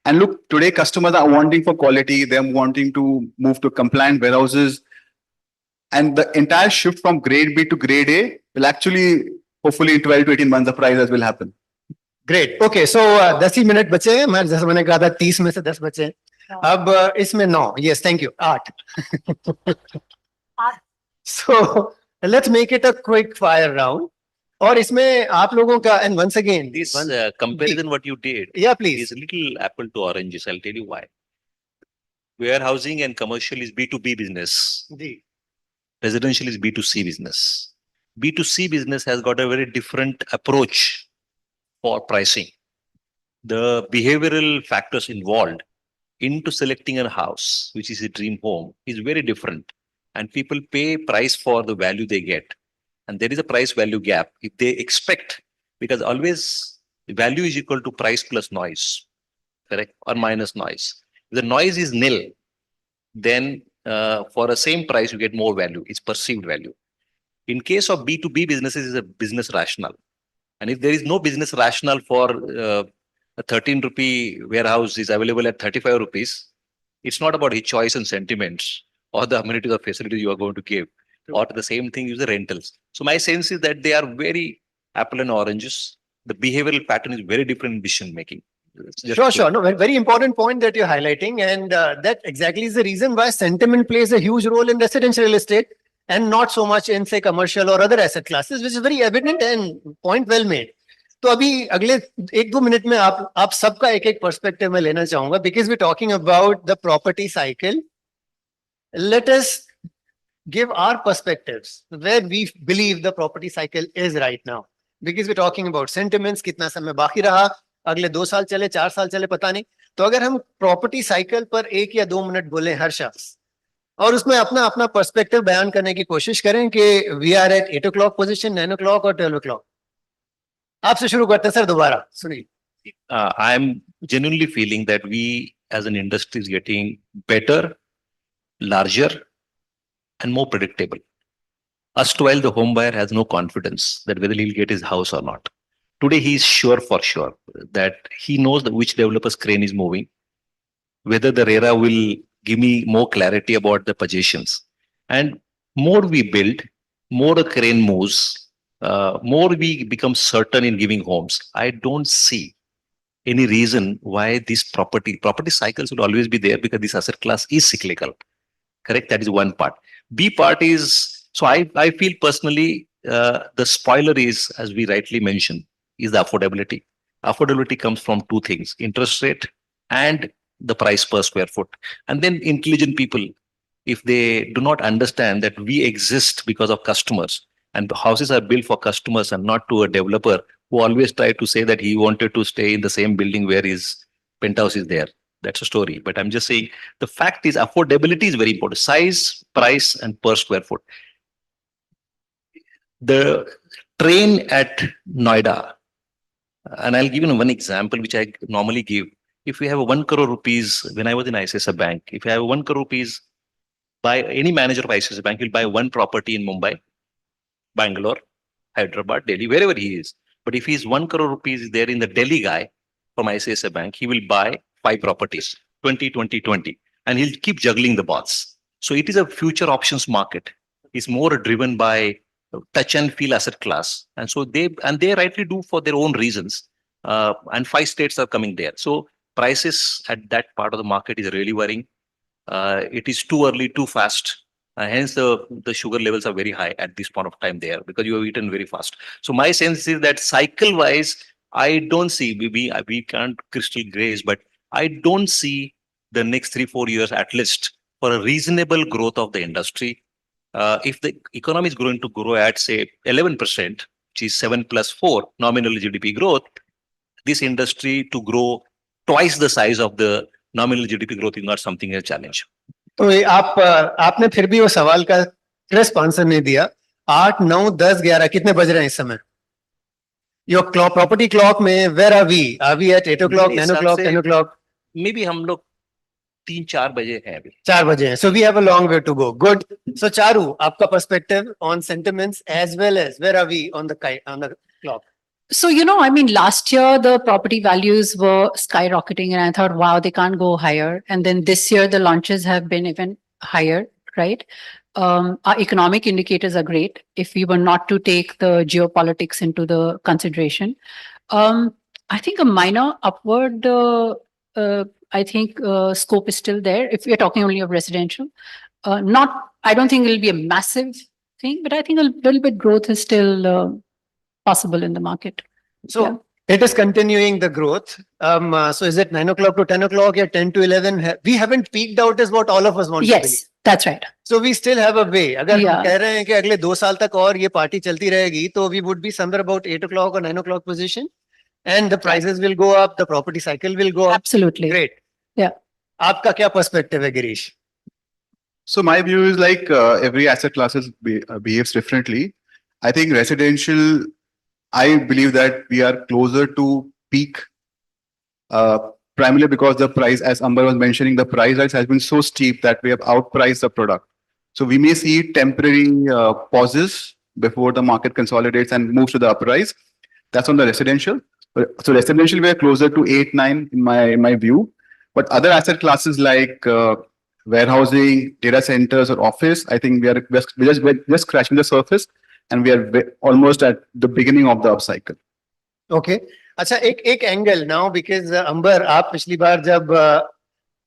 And look, today customers are wanting for quality. They're wanting to move to compliant warehouses. And the entire shift from grade B to grade A will actually, hopefully in 12 to 18 months, the prices will happen. Great. Okay. So 10 he minute बचे हैं. मैं जैसे मैंने कहा था 30 में से 10 बचे हैं. अब इसमें 9. Yes, thank you. 8. So let's make it a quick fire round. और इसमें आप लोगों का, and once again, This comparison what you did yeah, please. is a little apple to oranges. I'll tell you why. Warehousing and commercial is B2B business. Ji. Residential is B2C business. B2C business has got a very different approach for pricing. The behavioral factors involved into selecting a house, which is a dream home, is very different. And people pay price for the value they get. And there is a price value gap. If they expect, because always the value is equal to price plus noise, correct? Or minus noise. If the noise is nil, then for the same price, you get more value. It's perceived value. In case of B2B businesses, is a business rationale. And if there is no business rationale for a 13 rupee warehouse is available at 35 rupees, it's not about his choice and sentiments or the amenities or facilities you are going to give. Or the same thing is the rentals. So my sense is that they are very apple and oranges. The behavioral pattern is very different in decision making. Sure. No, very important point that you're highlighting. And that exactly is the reason why sentiment plays a huge role in residential real estate and not so much in, say, commercial or other asset classes, which is very evident and point well made. तो अभी अगले 1-2 minute में आप सबका एक एक perspective में लेना चाहूंगा, because we talking about the property cycle. Let us give our perspectives where we believe the property cycle is right now, because we're talking about sentiments, कितना समय बाकी रहा, अगले 2 साल चले, 4 साल चले, पता नहीं. तो अगर हम प्रॉपर्टी साइकिल पर 1 या 2 मिनट बोले हर शख्स, और उसमें अपना अपना पर्सपेक्टिव बयान करने की कोशिश करें कि we are eight 8 o'clock position, 9 o'clock और 12 o'clock. आपसे शुरू करते हैं सर, दोबारा सुनिए. I'm genuinely feeling that we as an industry is getting better, larger, and more predictable. Erstwhile, the home buyer has no confidence that whether he'll get his house or not. Today, he is sure for sure that he knows that which developer's crane is moving, whether the RERA will give me more clarity about the possessions. And more we build, more the crane moves, more we become certain in giving homes. I don't see any reason why this property cycles will always be there, because this asset class is cyclical. Correct? That is one part. B part is, so I feel personally, the spoiler is, as we rightly mentioned, is the affordability. Affordability comes from two things: interest rate and the price per square foot. And then intelligent people, if they do not understand that we exist because of customers, and the houses are built for customers and not to a developer who always tried to say that he wanted to stay in the same building where his penthouse is there. That's a story. But I'm just saying the fact is affordability is very important. Size, price, and per square foot. The train at Noida, and I'll give you one example which I normally give. If we have 1 crore rupees, when I was in ICICI Bank, if you have 1 crore rupees, by any manager of ICICI Bank, will buy one property in Mumbai, Bangalore, Hyderabad, Delhi, wherever he is. But if he's 1 crore rupees there in the Delhi guy from ICICI Bank, he will buy 5 properties, 20, 20, 20, and he'll keep juggling the balls. So it is a future options market. It's more driven by touch and feel asset class. And so they rightly do for their own reasons. And 5 states are coming there. So prices at that part of the market is really worrying. It is too early, too fast. Hence, the sugar levels are very high at this point of time there, because you have eaten very fast. So my sense is that cycle-wise, I don't see, we can't crystal gaze, but I don't see the next 3-4 years at least for a reasonable growth of the industry. If the economy is going to grow at, say, 11%, which is 7 plus 4 nominal GDP growth, this industry to grow twice the size of the nominal GDP growth is not something a challenge. तो ये आपने फिर भी वो सवाल का crisp answer नहीं दिया. 8, 9, 10, 11 कितने बज रहे हैं इस समय? योर क्लॉक, प्रॉपर्टी क्लॉक में where are we? Are we at 8 o'clock, 9 o'clock, 10 o'clock? Maybe हम लोग 3-4 बजे हैं अभी. 4 बजे हैं. So we have a long way to go. Good. So Charu, आपका perspective on sentiments as well as where are we on the clock? So, I mean, last year the property values were skyrocketing and I thought, wow, they can't go higher. And then this year the launches have been even higher, right? Our economic indicators are great if we were not to take the geopolitics into the consideration. I think a minor upward, scope is still there if we are talking only of residential. I don't think it'll be a massive thing, but I think a little bit growth is still possible in the market. So it is continuing the growth. So is it 9 o'clock to 10 o'clock or 10 to 11? We haven't peaked out is what all of us want to believe. Yes, that's right. So we still have a way. अगर Yeah. हम कह रहे हैं कि अगले 2 साल तक और ये पार्टी चलती रहेगी, तो we would be somewhere about 8 o'clock or 9 o'clock position, and the prices will go up, the property cycle will go up. Absolutely. Great. Yeah. आपका क्या perspective है, Girish? So my view is like every asset classes behaves differently. I think residential, I believe that we are closer to peak, primarily because the price, as Amber was mentioning, the price rise has been so steep that we have outpriced the product. So we may see temporary pauses before the market consolidates and moves to the uprise. That's on the residential. So residential, we are closer to 8, 9 in my view. But other asset classes like warehousing, data centers, or office, I think we're just scratching the surface, and we are almost at the beginning of the upcycle. Okay. अच्छा, एक angle now, because अंबर, आप पिछली बार जब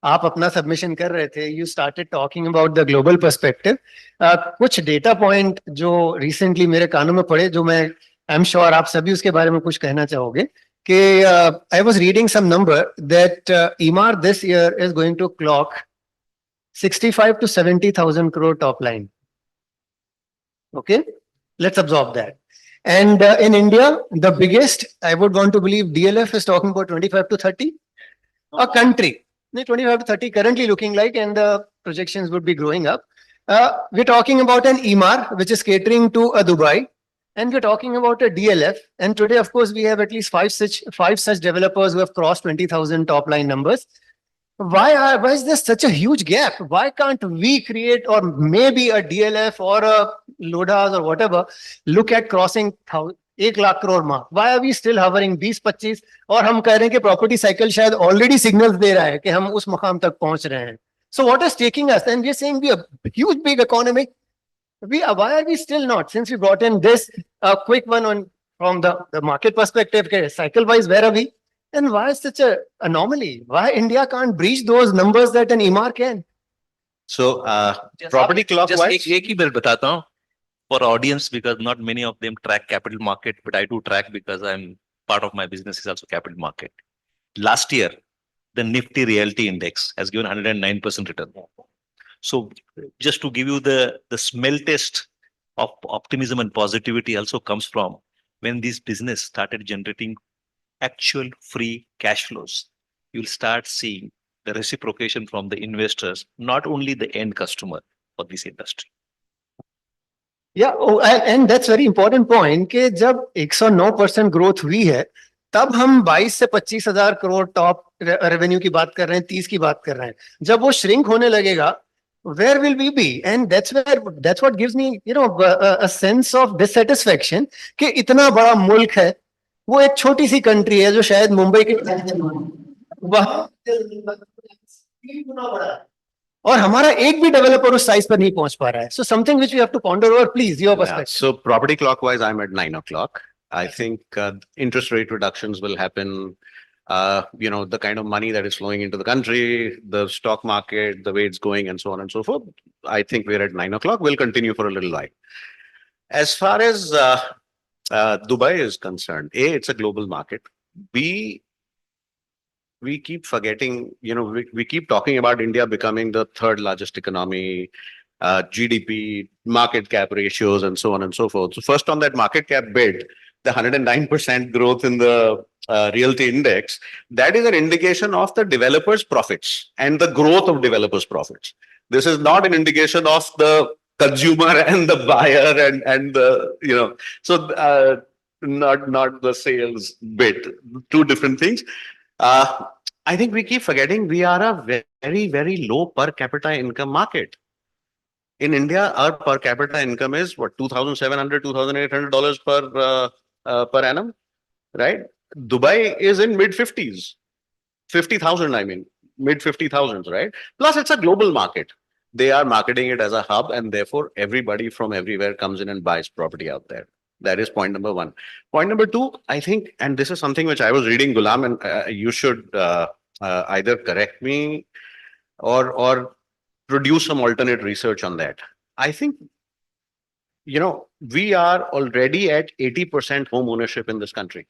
आप अपना submission कर रहे थे, you started talking about the global perspective. कुछ डेटा पॉइंट जो रिसेंटली मेरे कानों में पड़े, जो मैं I'm sure आप सभी उसके बारे में कुछ कहना चाहोगे कि I was reading some number that EMAR this year is going to clock 65 to 70,000 crore top line. Okay, let's absorb that. And in India, the biggest, I would want to believe DLF is talking about 25 to 30. A country, 25 to 30 currently looking like, and the projections would be growing up. We're talking about an EMAR, which is catering to a Dubai, and we're talking about a DLF. And today, of course, we have at least five such developers who have crossed 20,000 top line numbers. Why is there such a huge gap? Why can't we create, or maybe a DLF or a Lodas or whatever, look at crossing 1 lakh crore mark? Why are we still hovering 20-25 और हम कह रहे हैं कि property cycle शायद already signals दे रहा है कि हम उस मुकाम तक पहुंच रहे हैं. So what is taking us? And we're saying we are a huge big economy. Why are we still not? Since we brought in this quick one on from the market perspective, okay, cycle wise, where are we? And why is such a anomaly? Why India can't breach those numbers that an EMAR can? So, property Just clockwise. एक ही बार बताता हूँ for audience, because not many of them track capital market, but I do track because I'm part of my business is also capital market. Last year, the Nifty Realty Index has given 109% return. So just to give you the smell test of optimism and positivity also comes from when this business started generating actual free cash flows. You'll start seeing the reciprocation from the investors, not only the end customer for this industry. Yeah, and that's very important point कि जब 109% growth हुई है तब हम 22 से 25,000 crore top revenue की बात कर रहे हैं, 30 की बात कर रहे हैं. जब वो श्रिंक होने लगेगा, where will we be? And that's what gives me, a sense of dissatisfaction कि इतना बड़ा मुल्क है, वो एक छोटी सी कंट्री है जो शायद मुंबई के वहां और हमारा एक भी डेवलपर उस साइज पर नहीं पहुंच पा रहा है. So something which we have to ponder over, please, your Yeah, perspective. so property clockwise, I'm at 9 o'clock. I think interest rate reductions will happen. The kind of money that is flowing into the country, the stock market, the way it's going, and so on and so forth. I think we're at 9 o'clock. We'll continue for a little while. As far as Dubai is concerned, A, it's a global market. B, we keep forgetting, we keep talking about India becoming the third largest economy, GDP, market cap ratios, and so on and so forth. So first on that market cap bid, the 109% growth in the realty index, that is an indication of the developers' profits and the growth of developers' profits. This is not an indication of the consumer and the buyer and the, so not the sales bit, two different things. I think we keep forgetting we are a very, very low per capita income market. In India, our per capita income is what, $2,700, $2,800 per annum, right? Dubai is in mid 50s, 50,000, I mean, mid 50,000s, right? Plus, it's a global market. They are marketing it as a hub, and therefore everybody from everywhere comes in and buys property out there. That is point number one. Point number two, I think, and this is something which I was reading, Gulam, and you should either correct me or produce some alternate research on that. I think, we are already at 80% home ownership in this country.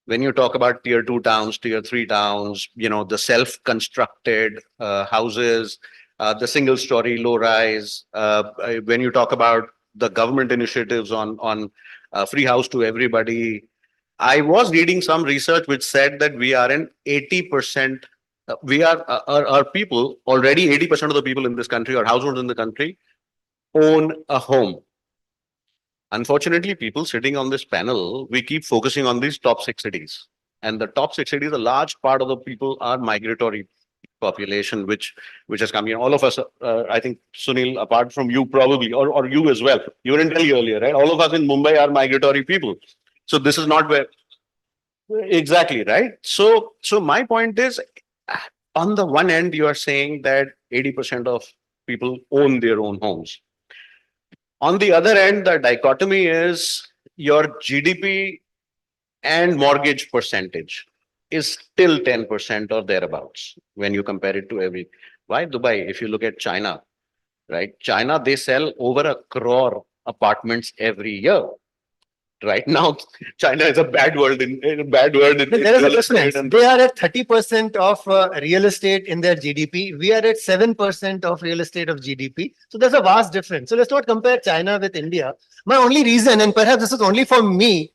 When you talk about tier 2 towns, tier 3 towns, the self-constructed houses, the single story low rise, when you talk about the government initiatives on free house to everybody, I was reading some research which said that we are in 80%, our people, already 80% of the people in this country or households in the country own a home. Unfortunately, people sitting on this panel, we keep focusing on these top 6 cities. And the top 6 cities, a large part of the people are migratory population, which has come. All of us, I think, Sunil, apart from you probably, or you as well, you were in Delhi earlier, right? All of us in Mumbai are migratory people. So this is not where, exactly, right? So my point is, on the one end, you are saying that 80% of people own their own homes. On the other end, the dichotomy is your GDP and mortgage percentage is still 10% or thereabouts when you compare it to every. Why Dubai? If you look at China, right? China, they sell over 1 crore apartments every year. Right now, China is a bad word in a bad word in There is a real estate difference. and- They are at 30% of real estate in their GDP. We are at 7% of real estate of GDP. So there's a vast difference. So let's not compare China with India. My only reason, and perhaps this is only for me,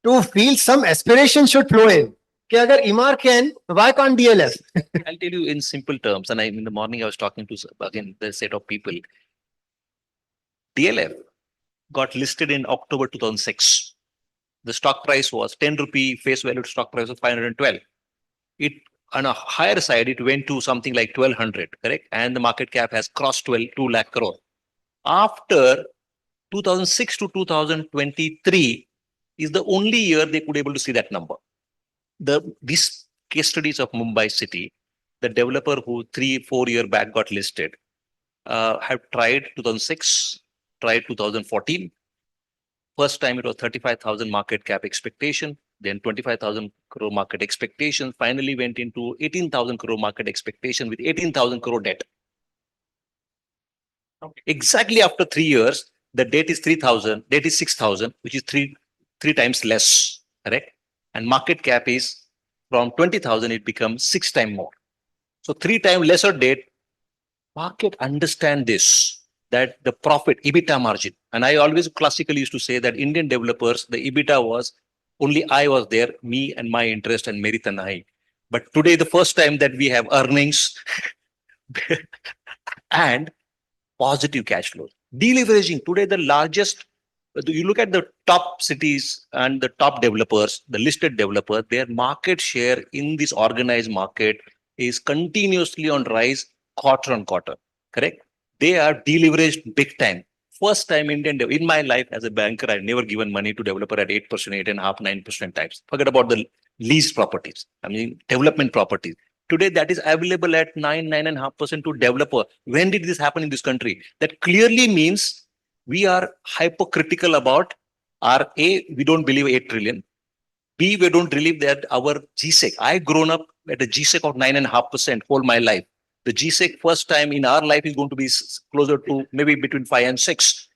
to feel some aspiration should flow in. कि अगर Emaar can, why can't DLF? I'll tell you in simple terms. And in the morning, I was talking to again the set of people. DLF got listed in October 2006. The stock price was 10 rupee, face value stock price was 512. It on a higher side, it went to something like 1200, correct? And the market cap has crossed 2 lakh crore. After 2006 to 2023 is the only year they could able to see that number. These case studies of Mumbai city, the developer who 3-4 year back got listed, have tried 2006, tried 2014. First time it was 35,000 market cap expectation, then 25,000 crore market expectation, finally went into 18,000 crore market expectation with 18,000 crore debt. Exactly after 3 years, the debt is 3,000, debt is 6,000, which is three times less, correct? And market cap is from 20,000, it becomes 6 times more. So 3 times lesser debt. Market understand this, that the profit, EBITDA margin. And I always classically used to say that Indian developers, the EBITDA was only I was there, me and my interest and Mary Tanai. But today, the first time that we have earnings and positive cash flows. Deleveraging today, the largest, you look at the top cities and the top developers, the listed developers, their market share in this organized market is continuously on rise quarter on quarter, correct? They are deleveraged big time. First time in my life as a banker, I've never given money to developer at 8%, 8.5%, 9% types. Forget about the lease properties. I mean, development properties. Today, that is available at 9.5% to developer. When did this happen in this country? That clearly means we are hypocritical about our A, we don't believe 8 trillion. B, we don't believe that our GSEC. I grown up at a GSEC of 9.5% all my life. The GSEC first time in our life is going to be closer to maybe between 5 and 6.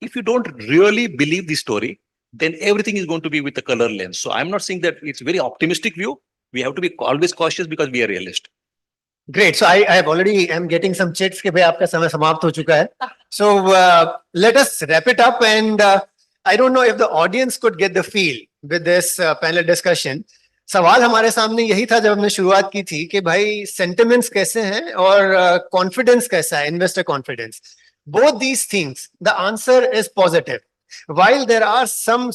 If you don't really believe this story, then everything is going to be with the color lens. So I'm not saying that it's very optimistic view. We have to be always cautious because we are realist. Great. So I have already am getting some chits कि भाई आपका समय समाप्त हो चुका है. So let us wrap it up, and I don't know if the audience could get the feel with this panel discussion. सवाल हमारे सामने यही था जब हमने शुरुआत की थी कि भाई sentiments कैसे हैं और confidence कैसा है, investor confidence. Both these things, the answer is positive. While there are some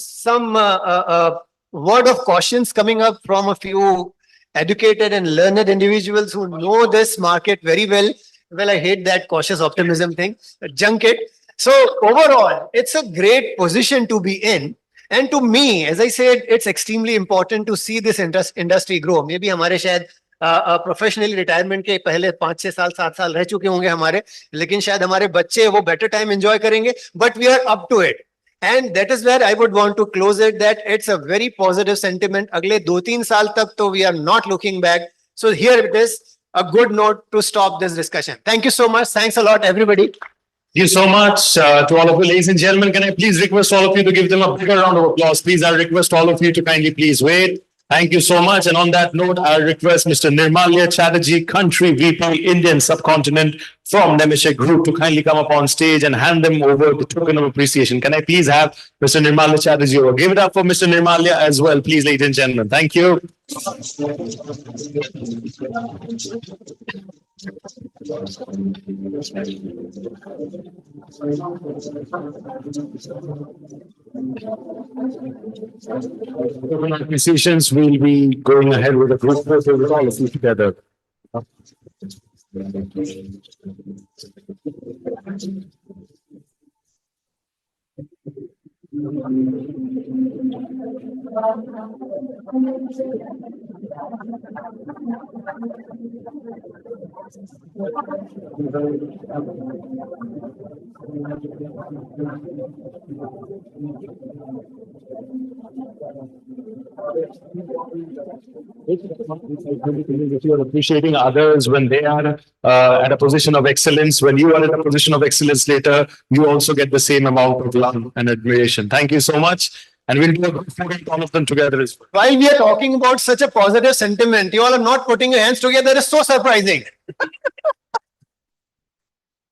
word of cautions coming up from a few educated and learned individuals who know this market very well. Well, I hate that cautious optimism thing. Junk it. So overall, it's a great position to be in. And to me, as I said, it's extremely important to see this industry grow. Maybe हमारे शायद professionally retirement के पहले 5-6 साल 7 साल रह चुके होंगे हमारे, लेकिन शायद हमारे बच्चे वो बेटर टाइम एंजॉय करेंगे. But we are up to it. And that is where I would want to close it, that it's a very positive sentiment. अगले 2-3 साल तक तो we are not looking back. So here it is, a good note to stop this discussion. Thank you so much. Thanks a lot, everybody. Thank you so much to all of you, ladies and gentlemen. Can I please request all of you to give them a bigger round of applause? Please, I request all of you to kindly please wait. Thank you so much. And on that note, I request Mr. Nirmalya Chatterjee, Country VP, Indian Subcontinent from Nemeshek Group, to kindly come up on stage and hand them over the token of appreciation. Can I please have Mr. Nirmalya Chatterjee over? Give it up for Mr. Nirmalya as well, please, ladies and gentlemen. Thank you. Appreciations, we'll be going ahead with a group photo with all of you together. If you are appreciating others when they are at a position of excellence, when you are in a position of excellence later, you also get the same amount of love and admiration. Thank you so much. And we'll do a group photo with all of them together as well. While we are talking about such a positive sentiment, you all are not putting your hands together. It's so surprising.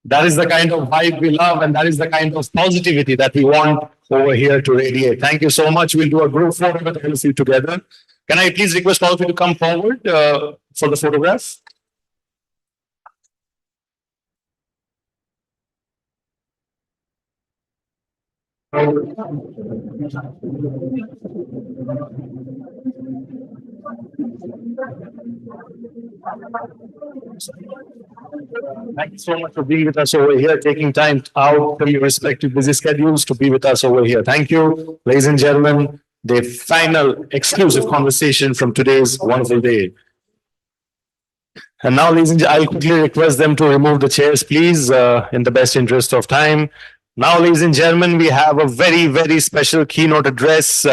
That is the kind of vibe we love, and that is the kind of positivity that we want over here to radiate. Thank you so much. We'll do a group photo with all of you together. Can I please request all of you to come forward for the photograph? Thank you so much for being with us over here, taking time out from your respective busy schedules to be with us over here. Thank you, ladies and gentlemen. The final exclusive conversation from today's wonderful day. And now, ladies and gentlemen, I'll quickly request them to remove the chairs, please, in the best interest of time. Now, ladies and gentlemen, we have a very, very special keynote address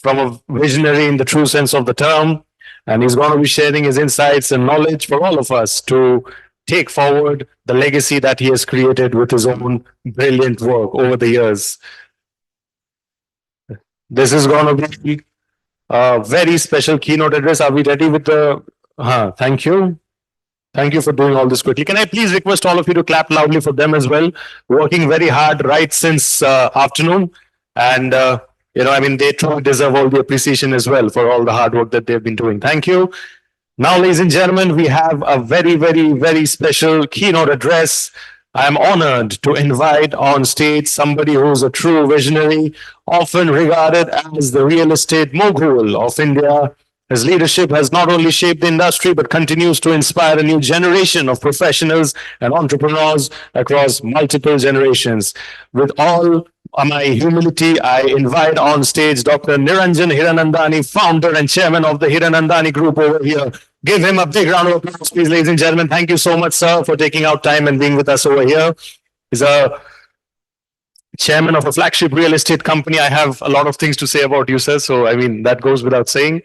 from a visionary in the true sense of the term. And he's going to be sharing his insights and knowledge for all of us to take forward the legacy that he has created with his own brilliant work over the years. This is going to be a very special keynote address. Are we ready with the... thank you. Thank you for doing all this quickly. Can I please request all of you to clap loudly for them as well? Working very hard right since afternoon. And, they truly deserve all the appreciation as well for all the hard work that they've been doing. Thank you. Now, ladies and gentlemen, we have a very, very, very special keynote address. I am honored to invite on stage somebody who's a true visionary, often regarded as the real estate mogul of India. His leadership has not only shaped the industry, but continues to inspire a new generation of professionals and entrepreneurs across multiple generations. With all my humility, I invite on stage Dr. Niranjan Hiranandani, founder and chairman of the Hiranandani Group over here. Give him a big round of applause, please, ladies and gentlemen. Thank you so much, sir, for taking out time and being with us over here. He's a chairman of a flagship real estate company. I have a lot of things to say about you, sir. So, that goes without saying.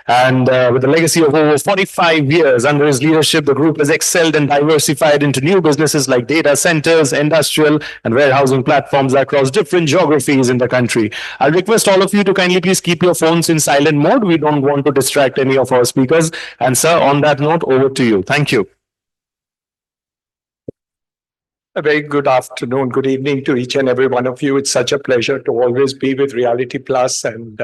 And with a legacy of over 45 years under his leadership, the group has excelled and diversified into new businesses like data centers, industrial and warehousing platforms across different geographies in the country. I request all of you to kindly please keep your phones in silent mode. We don't want to distract any of our speakers. And sir, on that note, over to you. Thank you. A very good afternoon, good evening to each and every one of you. It's such a pleasure to always be with Reality Plus, and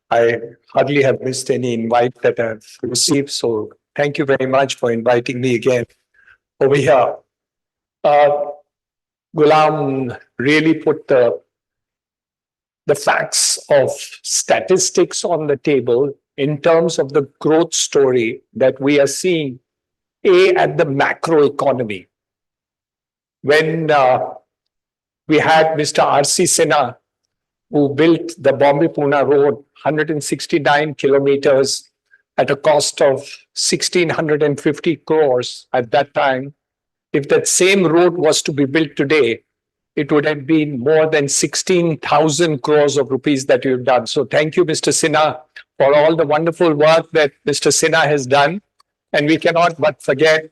I hardly have missed any invite that I've received. So thank you very much for inviting me again over here. Ghulam really put the facts of statistics on the table in terms of the growth story that we are seeing at the macro economy. When we had Mr. R.C. Sinha, who built the Bombay-Pune road, 169 kilometers at a cost of 1,650 crores at that time. If that same road was to be built today, it would have been more than 16,000 crores of rupees that you've done. So thank you, Mr. Sinha, for all the wonderful work that Mr. Sinha has done. And we cannot but forget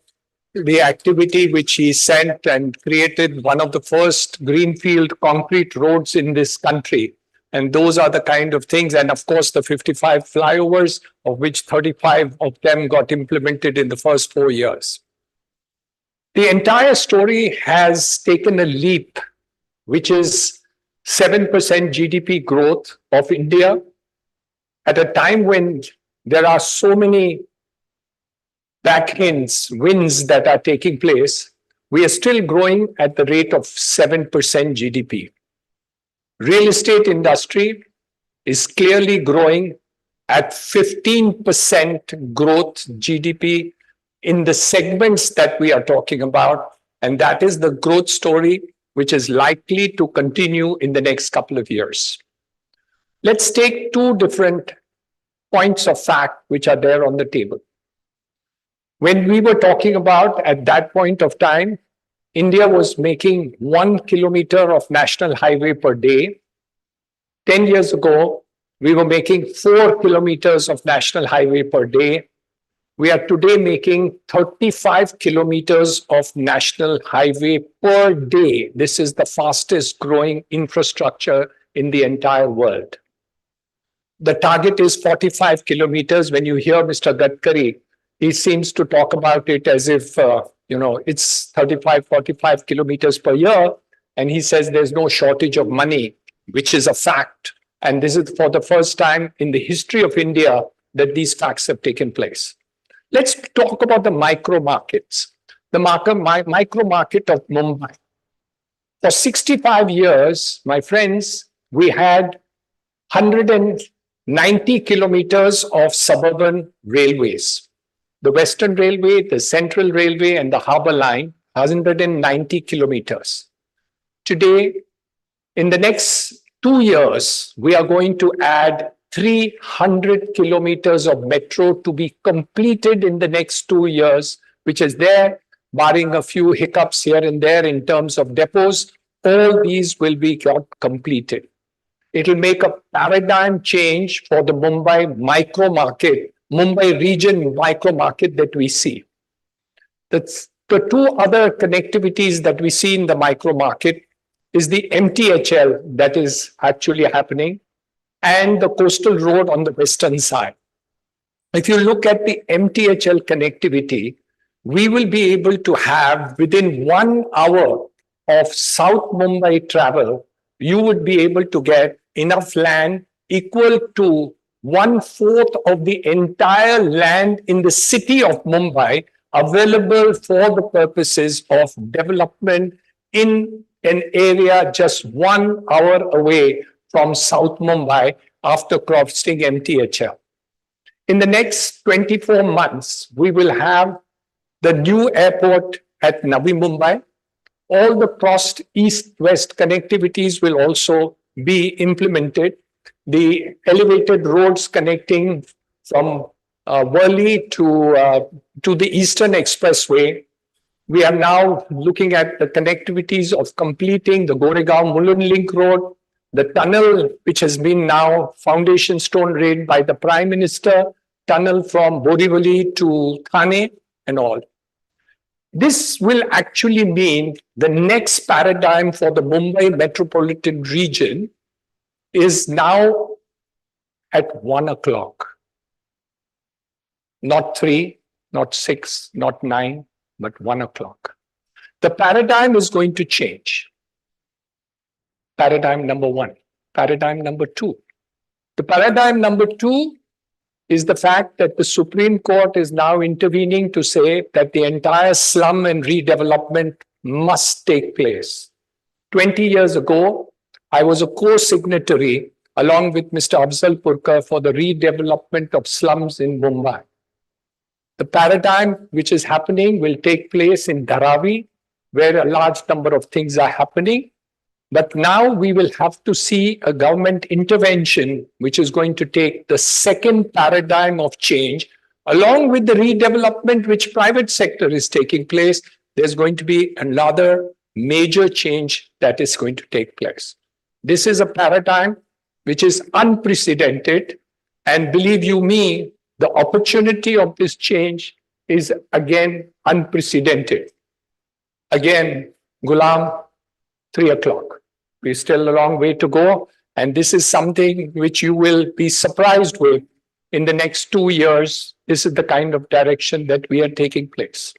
the activity which he sent and created one of the first greenfield concrete roads in this country. And those are the kind of things. And of course, the 55 flyovers, of which 35 of them got implemented in the first 4 years. The entire story has taken a leap, which is 7% GDP growth of India at a time when there are so many winds that are taking place. We are still growing at the rate of 7% GDP. Real estate industry is clearly growing at 15% growth GDP in the segments that we are talking about. And that is the growth story which is likely to continue in the next couple of years. Let's take two different points of fact which are there on the table. When we were talking about at that point of time, India was making 1 kilometer of national highway per day. 10 years ago, we were making 4 kilometers of national highway per day. We are today making 35 kilometers of national highway per day. This is the fastest growing infrastructure in the entire world. The target is 45 kilometers. When you hear Mr. Gadkari, he seems to talk about it as if, it's 35, 45 kilometers per year. And he says there's no shortage of money, which is a fact. And this is for the first time in the history of India that these facts have taken place. Let's talk about the micro markets. The micro market of Mumbai. For 65 years, my friends, we had 190 kilometers of suburban railways. The Western Railway, the Central Railway, and the Harbour Line, 190 kilometers. Today, in the next 2 years, we are going to add 300 kilometers of metro to be completed in the next 2 years, which is there, barring a few hiccups here and there in terms of depots. All these will be completed. It will make a paradigm change for the Mumbai micro market, Mumbai region micro market that we see. The two other connectivities that we see in the micro market is the MTHL that is actually happening and the coastal road on the western side. If you look at the MTHL connectivity, we will be able to have within 1 hour of South Mumbai travel, you would be able to get enough land equal to 1/4 of the entire land in the city of Mumbai available for the purposes of development in an area just 1 hour away from South Mumbai after crossing MTHL. In the next 24 months, we will have the new airport at Navi Mumbai. All the crossed east-west connectivities will also be implemented. The elevated roads connecting from Worli to the Eastern Expressway. We are now looking at the connectivities of completing the Goregaon Mulund Link Road, the tunnel, which has been now foundation stone laid by the Prime Minister, tunnel from Borivali to Thane and all. This will actually mean the next paradigm for the Mumbai metropolitan region is now at 1 o'clock. Not 3, not 6, not 9, but 1 o'clock. The paradigm is going to change. Paradigm number 1. Paradigm number 2. The paradigm number 2 is the fact that the Supreme Court is now intervening to say that the entire slum and redevelopment must take place. 20 years ago, I was a co-signatory along with Mr. Afzal Purkar for the redevelopment of slums in Mumbai. The paradigm which is happening will take place in Dharavi, where a large number of things are happening. But now we will have to see a government intervention, which is going to take the second paradigm of change, along with the redevelopment which private sector is taking place. There's going to be another major change that is going to take place. This is a paradigm which is unprecedented. And believe you me, the opportunity of this change is again unprecedented. Again, Ghulam, 3 o'clock. We're still a long way to go. And this is something which you will be surprised with in the next 2 years. This is the kind of direction that we are taking place.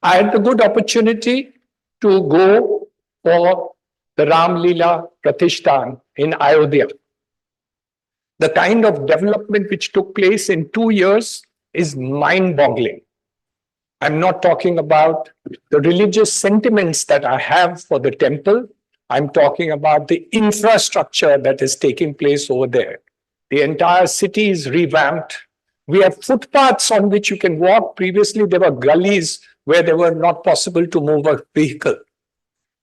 I had the good opportunity to go for the Ram Leela Pratishthan in Ayodhya. The kind of development which took place in 2 years is mind-boggling. I'm not talking about the religious sentiments that I have for the temple. I'm talking about the infrastructure that is taking place over there. The entire city is revamped. We have footpaths on which you can walk. Previously, there were gullies where they were not possible to move a vehicle.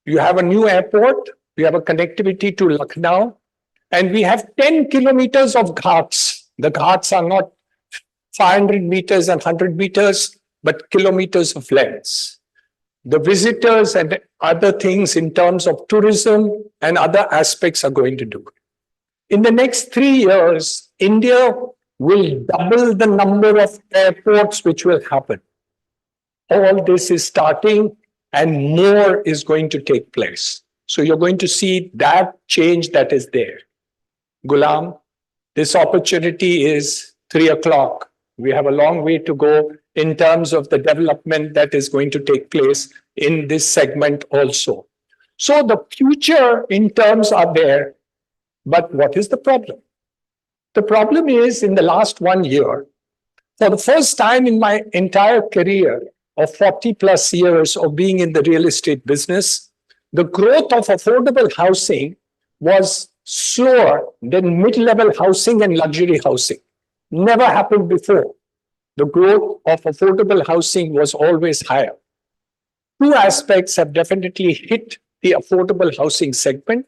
You have a new airport. We have a connectivity to Lucknow. And we have 10 kilometers of ghats. The ghats are not 500 meters and 100 meters, but kilometers of lengths. The visitors and other things in terms of tourism and other aspects are going to do. In the next 3 years, India will double the number of airports which will happen. All this is starting and more is going to take place. So you're going to see that change that is there. Ghulam, This opportunity is 3 o'clock. We have a long way to go in terms of the development that is going to take place in this segment also. So the future in terms are there, but what is the problem? The problem is in the last 1 year, for the first time in my entire career of 40 plus years of being in the real estate business, the growth of affordable housing was slower than mid-level housing and luxury housing. Never happened before. The growth of affordable housing was always higher. Two aspects have definitely hit the affordable housing segment.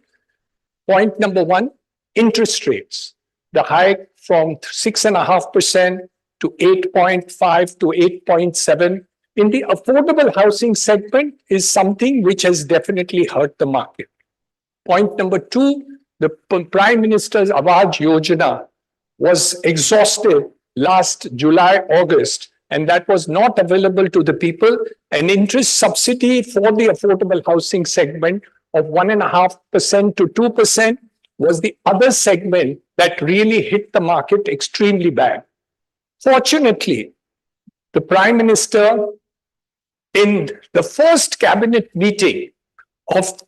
Point number one, interest rates. The hike from 6.5% to 8.5 to 8.7 in the affordable housing segment is something which has definitely hurt the market. Point number two, the Prime Minister's Awards Yojana was exhausted last July, August, and that was not available to the people. An interest subsidy for the affordable housing segment of 1.5% to 2% was the other segment that really hit the market extremely bad. Fortunately, the Prime Minister, in the first cabinet meeting of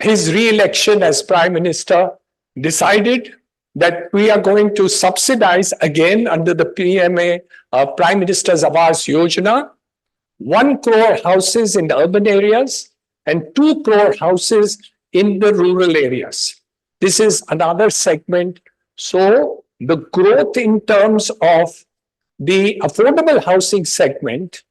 his re-election as Prime Minister, decided that we are going to subsidize again under the PMA, Prime Minister's Awas Yojana, 1 crore houses in the urban areas and 2 crore houses in the rural areas. This is another segment. So the growth in terms of the affordable housing segment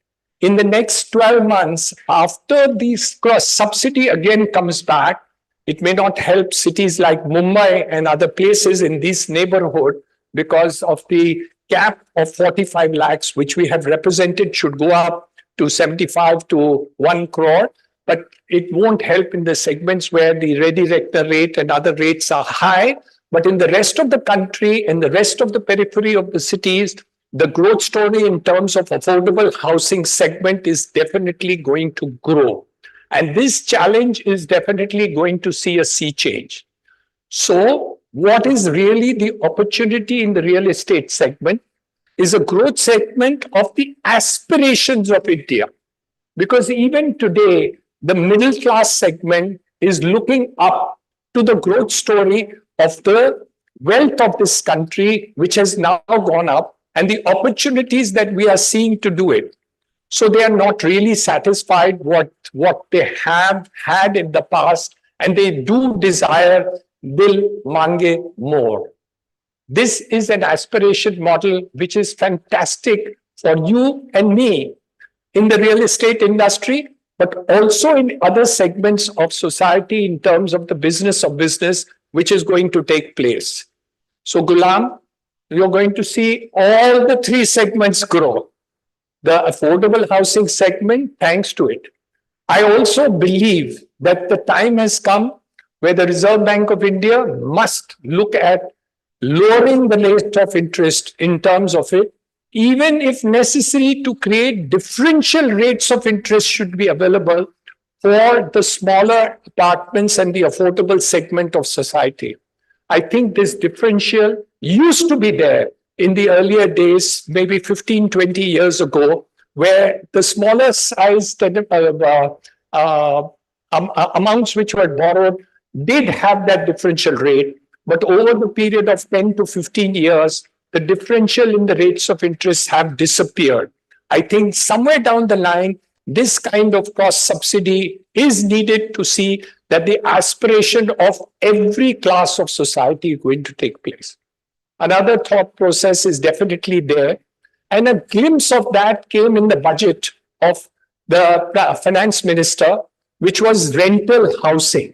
in the next 12 months, after this subsidy again comes back, it may not help cities like Mumbai and other places in this neighborhood because of the cap of 45 lakhs, which we have represented should go up to 75 to 1 crore. But it won't help in the segments where the ready-rector rate and other rates are high. But in the rest of the country and the rest of the periphery of the cities, the growth story in terms of affordable housing segment is definitely going to grow. And this challenge is definitely going to see a sea change. So what is really the opportunity in the real estate segment is a growth segment of the aspirations of India. Because even today, the middle class segment is looking up to the growth story of the wealth of this country, which has now gone up, and the opportunities that we are seeing to do it. So they are not really satisfied what they have had in the past, and they do desire dil mange more. This is an aspiration model which is fantastic for you and me in the real estate industry, but also in other segments of society in terms of the business of business, which is going to take place. So Gulam, you're going to see all the three segments grow. The affordable housing segment, thanks to it. I also believe that the time has come where the Reserve Bank of India must look at lowering the rate of interest in terms of it, even if necessary to create differential rates of interest should be available for the smaller apartments and the affordable segment of society. I think this differential used to be there in the earlier days, maybe 15, 20 years ago, where the smaller size amounts which were borrowed did have that differential rate. But over the period of 10 to 15 years, the differential in the rates of interest have disappeared. I think somewhere down the line, this kind of cost subsidy is needed to see that the aspiration of every class of society is going to take place. Another thought process is definitely there. And a glimpse of that came in the budget of the finance minister, which was rental housing.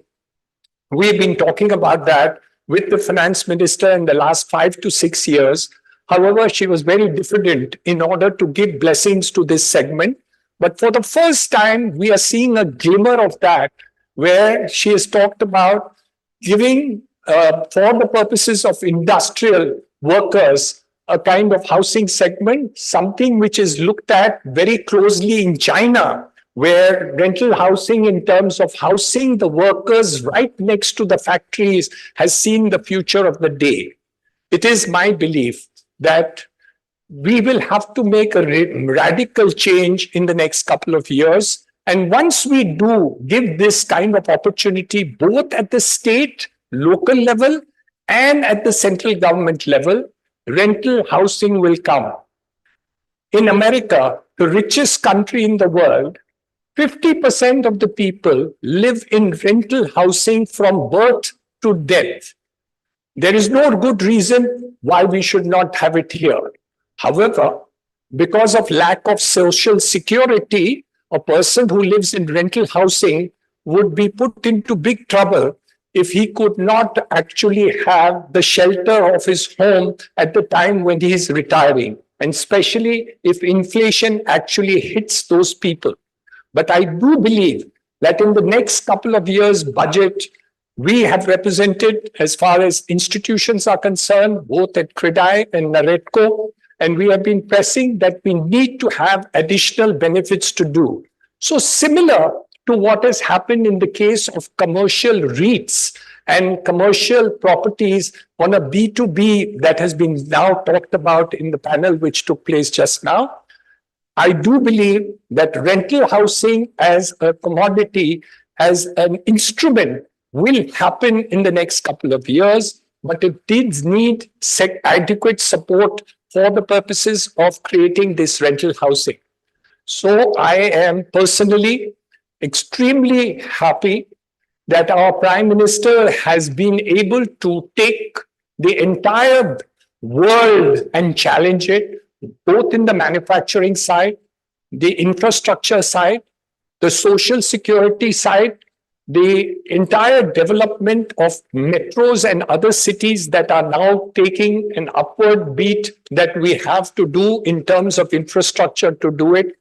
We've been talking about that with the finance minister in the last 5 to 6 years. However, she was very diffident in order to give blessings to this segment. But for the first time, we are seeing a glimmer of that, where she has talked about giving, for the purposes of industrial workers, a kind of housing segment, something which is looked at very closely in China, where rental housing in terms of housing the workers right next to the factories has seen the future of the day. it is my belief that we will have to make a radical change in the next couple of years. And once we do give this kind of opportunity, both at the state, local level, and at the central government level, rental housing will come. In America, the richest country in the world, 50% of the people live in rental housing from birth to death. There is no good reason why we should not have it here. However, because of lack of social security, a person who lives in rental housing would be put into big trouble if he could not actually have the shelter of his home at the time when he is retiring, and especially if inflation actually hits those people. But I do believe that in the next couple of years' budget, we have represented, as far as institutions are concerned, both at CREDAI and NAREDCO, and we have been pressing that we need to have additional benefits to do. So similar to what has happened in the case of commercial REITs and commercial properties on a B2B that has been now talked about in the panel which took place just now, I do believe that rental housing as a commodity, as an instrument, will happen in the next couple of years, but it does need adequate support for the purposes of creating this rental housing. So I am personally extremely happy that our Prime Minister has been able to take the entire world and challenge it, both in the manufacturing side, the infrastructure side, the social security side, the entire development of metros and other cities that are now taking an upward beat that we have to do in terms of infrastructure to do it.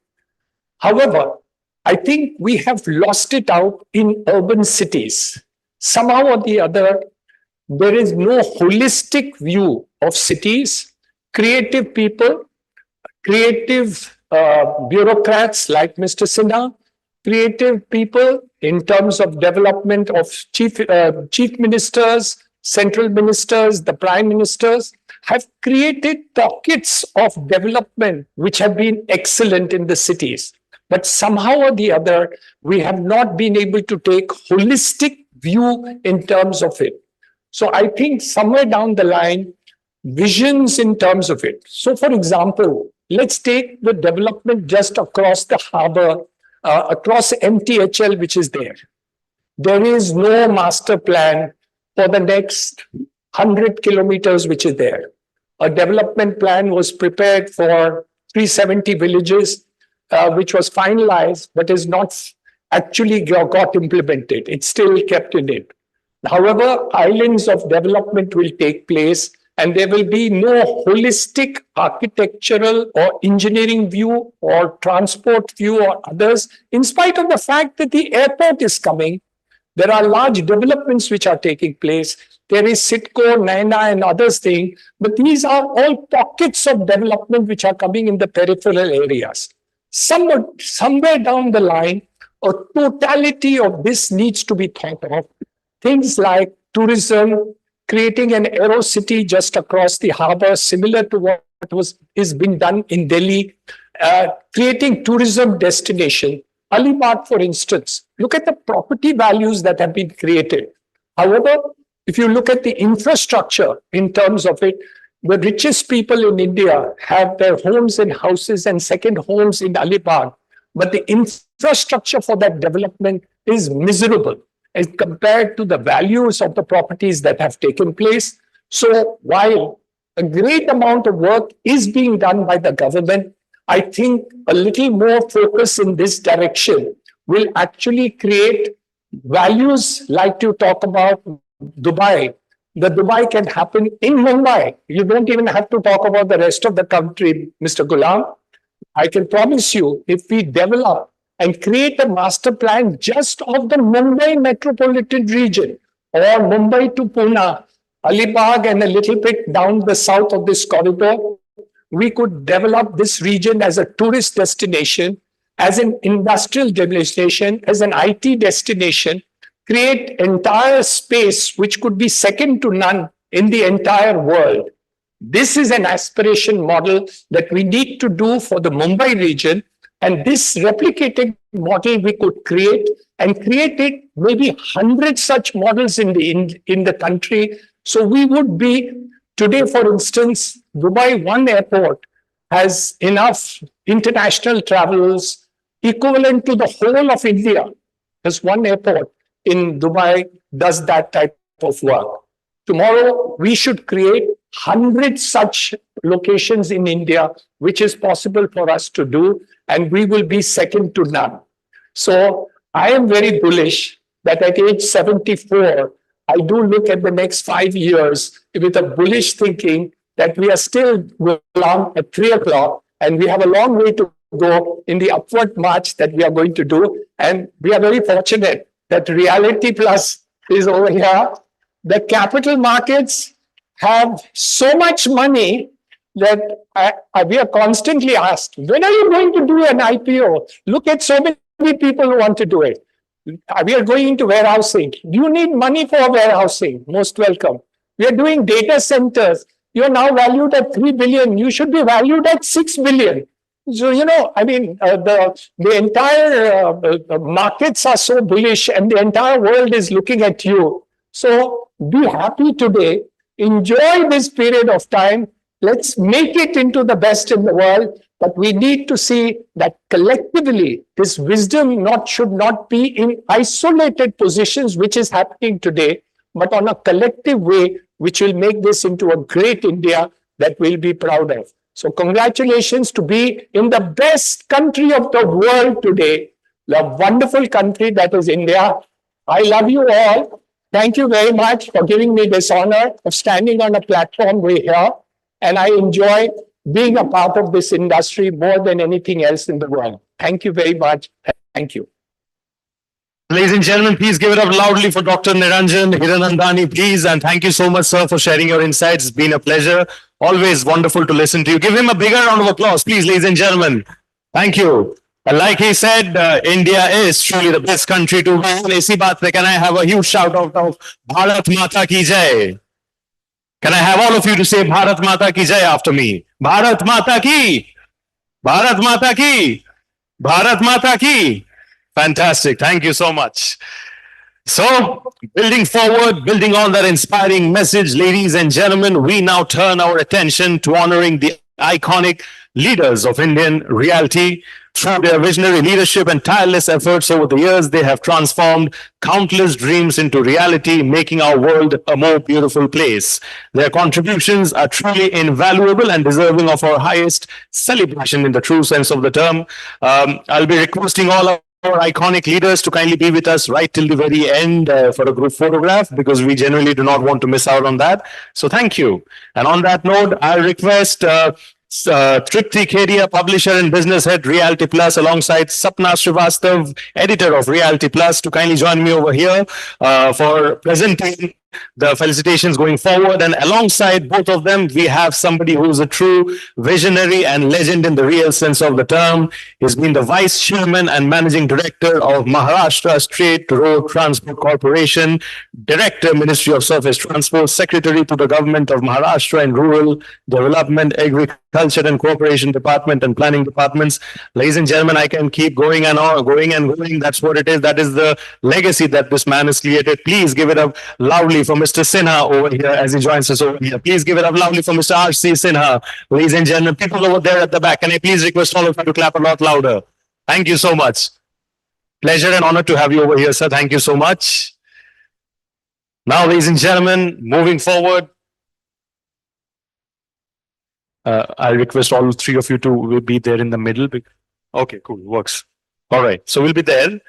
However, I think we have lost it out in urban cities. Somehow or the other, there is no holistic view of cities. Creative people, creative bureaucrats like Mr. Sinha, creative people in terms of development of chief ministers, central ministers, the prime ministers, have created pockets of development which have been excellent in the cities. But somehow or the other, we have not been able to take holistic view in terms of it. So I think somewhere down the line, visions in terms of it. So for example, let's take the development just across the harbor, across MTHL, which is there. There is no master plan for the next 100 kilometers, which is there. A development plan was prepared for 370 villages, which was finalized, but is not actually got implemented. It's still kept in it. However, islands of development will take place, and there will be no holistic architectural or engineering view or transport view or others, in spite of the fact that the airport is coming. There are large developments which are taking place. There is Sitco, Naina, and others thing, but these are all pockets of development which are coming in the peripheral areas. Somewhere down the line, a totality of this needs to be thought of. Things like tourism, creating an aero city just across the harbor, similar to what is being done in Delhi, creating tourism destination. Alibag, for instance, look at the property values that have been created. However, if you look at the infrastructure in terms of it, the richest people in India have their homes and houses and second homes in Alibag, but the infrastructure for that development is miserable as compared to the values of the properties that have taken place. So while a great amount of work is being done by the government, I think a little more focus in this direction will actually create values like you talk about Dubai. The Dubai can happen in Mumbai. You don't even have to talk about the rest of the country, Mr. Ghulam. I can promise you, if we develop and create a master plan just of the Mumbai metropolitan region or Mumbai to Pune, Alibag and a little bit down the south of this corridor, we could develop this region as a tourist destination, as an industrial destination, as an IT destination, create entire space which could be second to none in the entire world. This is an aspiration model that we need to do for the Mumbai region. And this replicating model we could create and create it maybe 100 such models in the country. So we would be today, for instance, Dubai One Airport has enough international travelers equivalent to the whole of India. There's one airport in Dubai does that type of work. Tomorrow, we should create 100 such locations in India, which is possible for us to do, and we will be second to none. So I am very bullish that at age 74, I do look at the next 5 years with a bullish thinking that we are still along at 3 o'clock, and we have a long way to go in the upward march that we are going to do. And we are very fortunate that Reality Plus is over here. The capital markets have so much money that we are constantly asked, when are you going to do an IPO? Look at so many people who want to do it. We are going into warehousing. Do you need money for warehousing? Most welcome. We are doing data centers. You are now valued at 3 billion. You should be valued at 6 billion. So, the entire markets are so bullish and the entire world is looking at you. So be happy today. Enjoy this period of time. Let's make it into the best in the world. But we need to see that collectively, this wisdom should not be in isolated positions, which is happening today, but on a collective way, which will make this into a great India that we'll be proud of. So congratulations to be in the best country of the world today, the wonderful country that is India. I love you all. Thank you very much for giving me this honor of standing on a platform way here. And I enjoy being a part of this industry more than anything else in the world. Thank you very much. Thank you. Ladies and gentlemen, please give it up loudly for Dr. Niranjan Hiranandani, please. And thank you so much, sir, for sharing your insights. It's been a pleasure. Always wonderful to listen to you. Give him a bigger round of applause, please, ladies and gentlemen. Thank you. And like he said, India is truly the best country to be in. Isi baat pe, can I have a huge shout out of Bharat Mata Ki Jai? Can I have all of you to say Bharat Mata Ki Jai after me? Bharat Mata Ki! Bharat Mata Ki! Bharat Mata Ki! Fantastic. Thank you so much. So, building forward, building on that inspiring message, ladies and gentlemen, we now turn our attention to honoring the iconic leaders of Indian reality. Through their visionary leadership and tireless efforts over the years, they have transformed countless dreams into reality, making our world a more beautiful place. Their contributions are truly invaluable and deserving of our highest celebration in the true sense of the term. I'll be requesting all our iconic leaders to kindly be with us right till the very end for a group photograph, because we generally do not want to miss out on that. So thank you. And on that note, I'll request Tripti Kedia, publisher and business head, Realty Plus, alongside Sapna Srivastav, editor of Realty Plus, to kindly join me over here for presenting the felicitations going forward. And alongside both of them, we have somebody who's a true visionary and legend in the real sense of the term. He's been the vice chairman and managing director of Maharashtra State Road Transport Corporation, director, Ministry of Surface Transport, secretary to the government of Maharashtra in Rural Development, Agriculture and Cooperation Department and Planning Departments. Ladies and gentlemen, I can keep going and on, going and going. That's what it is. That is the legacy that this man has created. Please give it up loudly for Mr. Sinha over here as he joins us over here. Please give it up loudly for Mr. R.C. Sinha. Ladies and gentlemen, people over there at the back, can I please request all of you to clap a lot louder? Thank you so much. Pleasure and honor to have you over here, sir. Thank you so much. Now, ladies and gentlemen, moving forward, I request all three of you to be there in the middle. Okay, cool, works. All right, so we'll be there.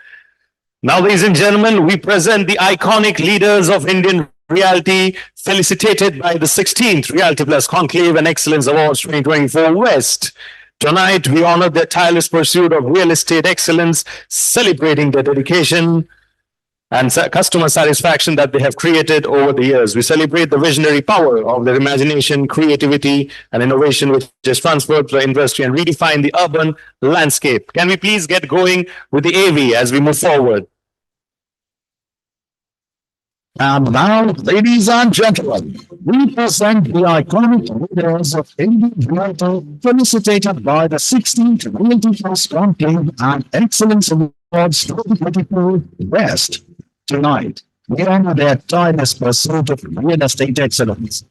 Now, ladies and gentlemen, we present the iconic leaders of Indian reality, felicitated by the 16th Realty Plus Conclave and Excellence Awards 2024 West. Tonight, we honor their tireless pursuit of real estate excellence, celebrating their dedication and customer satisfaction that they have created over the years. We celebrate the visionary power of their imagination, creativity, and innovation, which has transferred to the industry and redefined the urban landscape. Can we please get going with the AV as we move forward? And now, ladies and gentlemen, we present the iconic leaders of Indian realty, felicitated by the 16th Realty Plus Conclave and Excellence Awards 2024 WEST. Tonight, we honor their tireless pursuit of real estate excellence,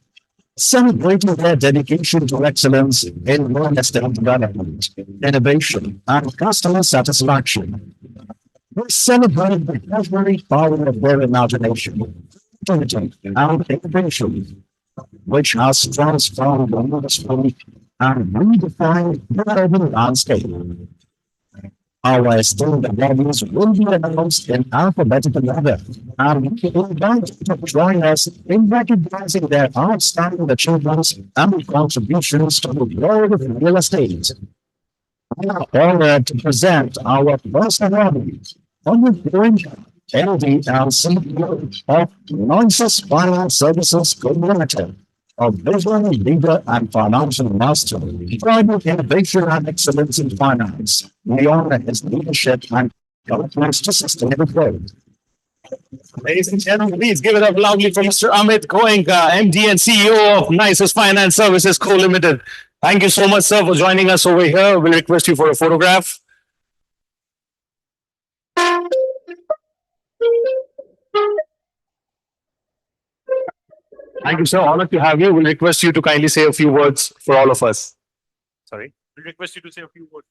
celebrating their dedication to excellence in real estate development, innovation, and customer satisfaction. We celebrate the every power of their imagination, creativity, and innovation, which has transformed the industry and redefined the urban landscape. Our esteemed values will be announced in alphabetical order, and we invite you to join us in recognizing their outstanding achievements and contributions to the world of real estate. We are honored to present our first award, honoring MD and CEO of Noises Finance Services Limited, a visionary leader and financial master, driving innovation and excellence in finance. We honor his leadership and commitments to sustainable growth. Ladies and gentlemen, please give it up loudly for Mr. Amit Goenka, MD and CEO of Nices Finance Services Co. Limited. Thank you so much, sir, for joining us over here. We'll request you for a photograph. Thank you, sir. Honored to have you. We'll request you to kindly say a few words for all of us. Sorry. We'll request you to say a few words.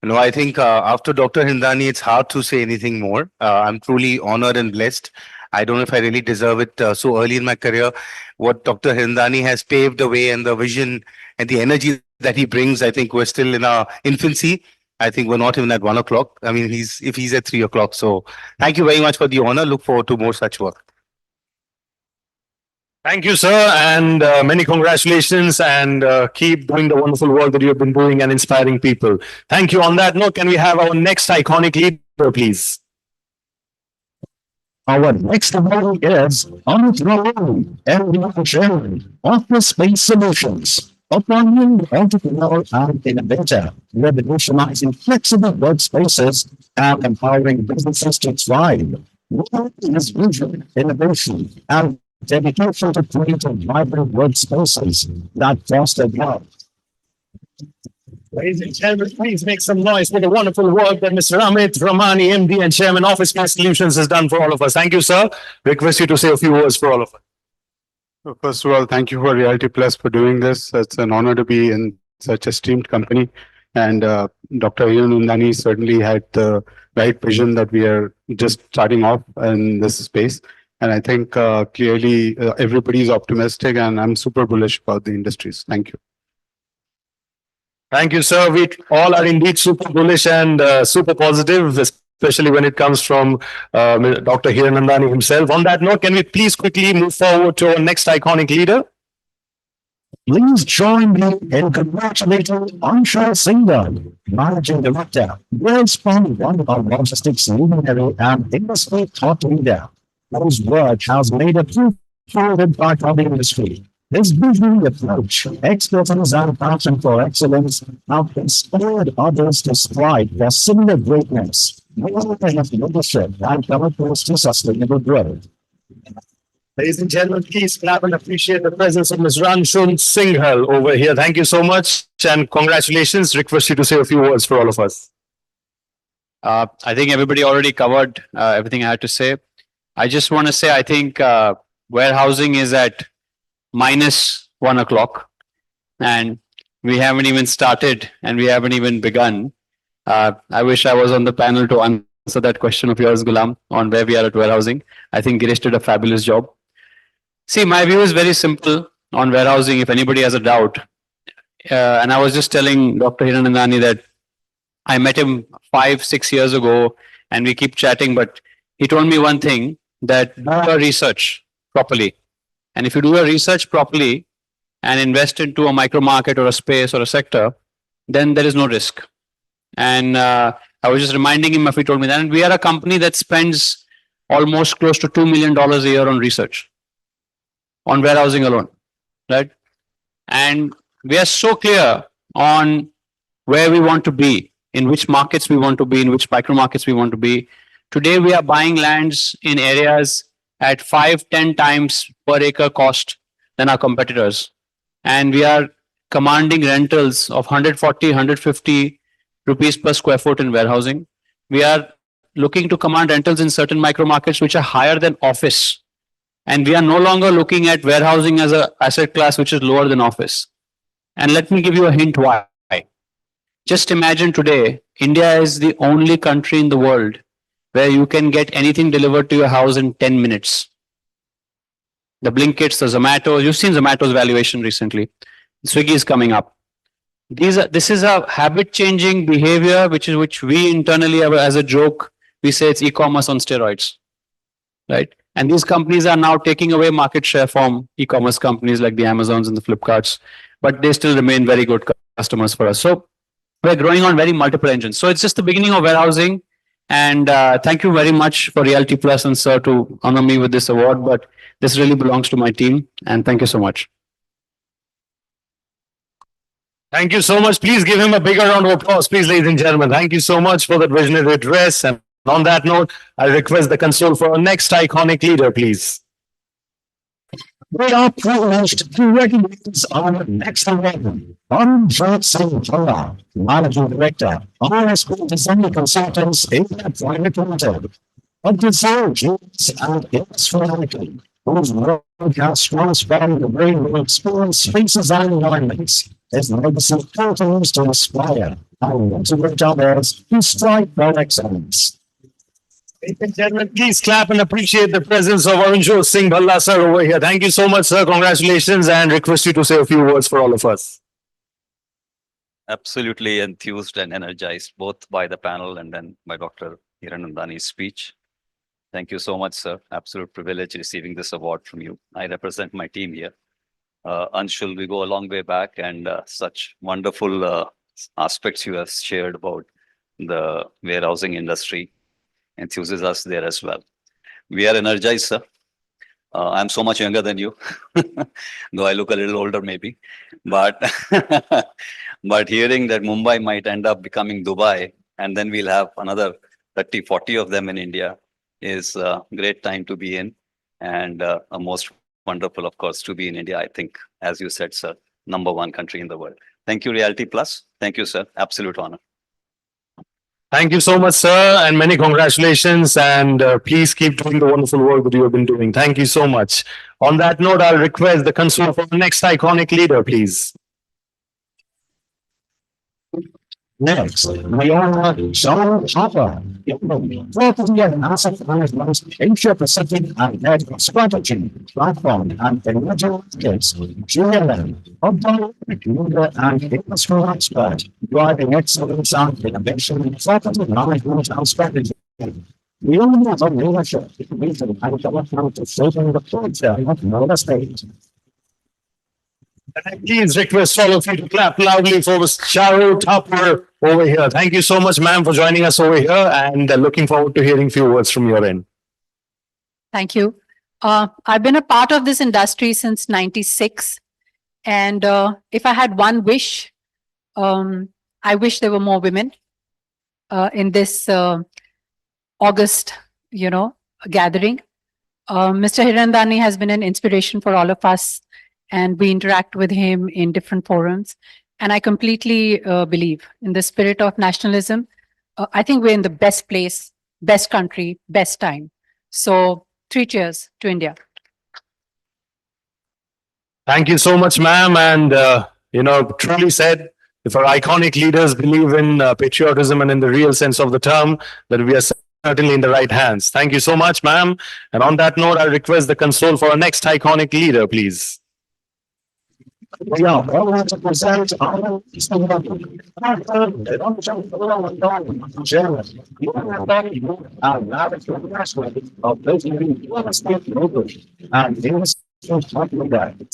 No, I think after Dr. Hindani, it's hard to say anything more. I'm truly honored and blessed. I don't know if I really deserve it so early in my career. What Dr. Hindani has paved the way and the vision and the energy that he brings, I think we're still in our infancy. I think we're not even at 1 o'clock. I mean, if he's at 3 o'clock. So thank you very much for the honor. Look forward to more such work. Thank you, sir, and many congratulations, and keep doing the wonderful work that you have been doing and inspiring people. Thank you. On that note, can we have our next iconic leader, please? Our next award is Amit Rawal, MD and Chairman, Office Space Solutions, a pioneering entrepreneur and innovator, revolutionizing flexible workspaces and empowering businesses to thrive. His vision, innovation, and dedication to creating vibrant workspaces that foster growth. Ladies and gentlemen, please make some noise for the wonderful work that Mr. Amit Ramani, MD and Chairman, Office Space Solutions, has done for all of us. Thank you, sir. Request you to say a few words for all of us. First of all, thank you for Realty Plus for doing this. It's an honor to be in such a esteemed company. And Dr. Nandani certainly had the right vision that we are just starting off in this space. And I think clearly everybody is optimistic, and I'm super bullish about the industries. Thank you. Thank you, sir. We all are indeed super bullish and super positive, especially when it comes from Dr. Hiranandani himself. On that note, can we please quickly move forward to our next iconic leader? Please join me in congratulating Anshul Singhal, Managing Director, WellSpan, one of logistics luminary and industry thought leader, whose work has made a profound impact on the industry. His visionary approach, expertise, and passion for excellence have inspired others to strive for similar greatness. We honor his leadership and commitments to sustainable growth. Ladies and gentlemen, please clap and appreciate the presence of Ms. Anshul Singhal over here. Thank you so much and congratulations. Request you to say a few words for all of us. I think everybody already covered everything I had to say. I just want to say, I think warehousing is at -1 o'clock and we haven't even started and we haven't even begun. I wish I was on the panel to answer that question of yours, Gulam, on where we are at warehousing. I think Girish did a fabulous job. See, my view is very simple on warehousing, if anybody has a doubt. And I was just telling Dr. Hiranandani that I met him 5-6 years ago and we keep chatting, but he told me one thing, that do your research properly. And if you do your research properly and invest into a micro market or a space or a sector, then there is no risk. And I was just reminding him if he told me that. And we are a company that spends almost close to $2 million a year on research, on warehousing alone, right? And we are so clear on where we want to be, in which markets we want to be, in which micro markets we want to be. Today, we are buying lands in areas at 5-10 times per acre cost than our competitors. And we are commanding rentals of 140, 150 rupees per square foot in warehousing. We are looking to command rentals in certain micro markets which are higher than office. And we are no longer looking at warehousing as an asset class which is lower than office. And let me give you a hint why. Just imagine today, India is the only country in the world where you can get anything delivered to your house in 10 minutes. The Blinkits, the Zomato, you've seen Zomato's valuation recently. Swiggy is coming up. This is a habit-changing behavior, which we internally have as a joke, we say it's e-commerce on steroids, right? And these companies are now taking away market share from e-commerce companies like the Amazons and the Flipkarts, but they still remain very good customers for us. So we're growing on very multiple engines. So it's just the beginning of warehousing. And thank you very much for Realty Plus and sir to honor me with this award. But this really belongs to my team. And thank you so much. Thank you so much. Please give him a bigger round of applause, please, ladies and gentlemen. Thank you so much for that visionary address. And on that note, I request the console for our next iconic leader, please. We are privileged to recognize our next award, Anjot Singh Bhalla, Managing Director, RSP Design Consultants India Private Limited. A design genius and instrumental, whose broadcast runs span the rainbow experience spaces and alignments. His legacy continues to inspire and motivate others to strive for excellence. Ladies and gentlemen, please clap and appreciate the presence of Anjot Singh Bhalla, sir, over here. Thank you so much, sir. Congratulations, and request you to say a few words for all of us. Absolutely enthused and energized, both by the panel and then by Dr. Hiranandani's speech. Thank you so much, sir. Absolute privilege receiving this award from you. I represent my team here. Anshul, we go a long way back, and such wonderful aspects you have shared about the warehousing industry enthuses us there as well. We are energized, sir. I'm so much younger than you, though I look a little older maybe. But but hearing that Mumbai might end up becoming Dubai, and then we'll have another 30, 40 of them in India is a great time to be in, and a most wonderful, of course, to be in India. I think, as you said, sir, #1 country in the world. Thank you, Realty Plus. Thank you, sir. Absolute honor. Thank you so much, sir, and many congratulations. And please keep doing the wonderful work that you have been doing. Thank you so much. On that note, I'll request the console for the next iconic leader, please. Next, we are Sean Chopper, Property and Asset Management, Asia Pacific and Net Strategy, Platform and Emerging Markets, GLM, a direct leader and industry expert, driving excellence and innovation in property management and strategy. We only have a leadership vision and commitment to shaping the future of real estate. And I please request all of you to clap loudly for Ms. Charu Thapar over here. Thank you so much, ma'am, for joining us over here, and looking forward to hearing few words from your end. Thank you. I've been a part of this industry since '96. And if I had one wish, I wish there were more women in this August, gathering. Mr. Hirandani has been an inspiration for all of us, and we interact with him in different forums. And I completely believe in the spirit of nationalism. I think we're in the best place, best country, best time. So 3 cheers to India. Thank you so much, ma'am. And, truly said, if our iconic leaders believe in patriotism and in the real sense of the term, then we are certainly in the right hands. Thank you so much, ma'am. And on that note, I request the console for our next iconic leader, please. We are proud to present our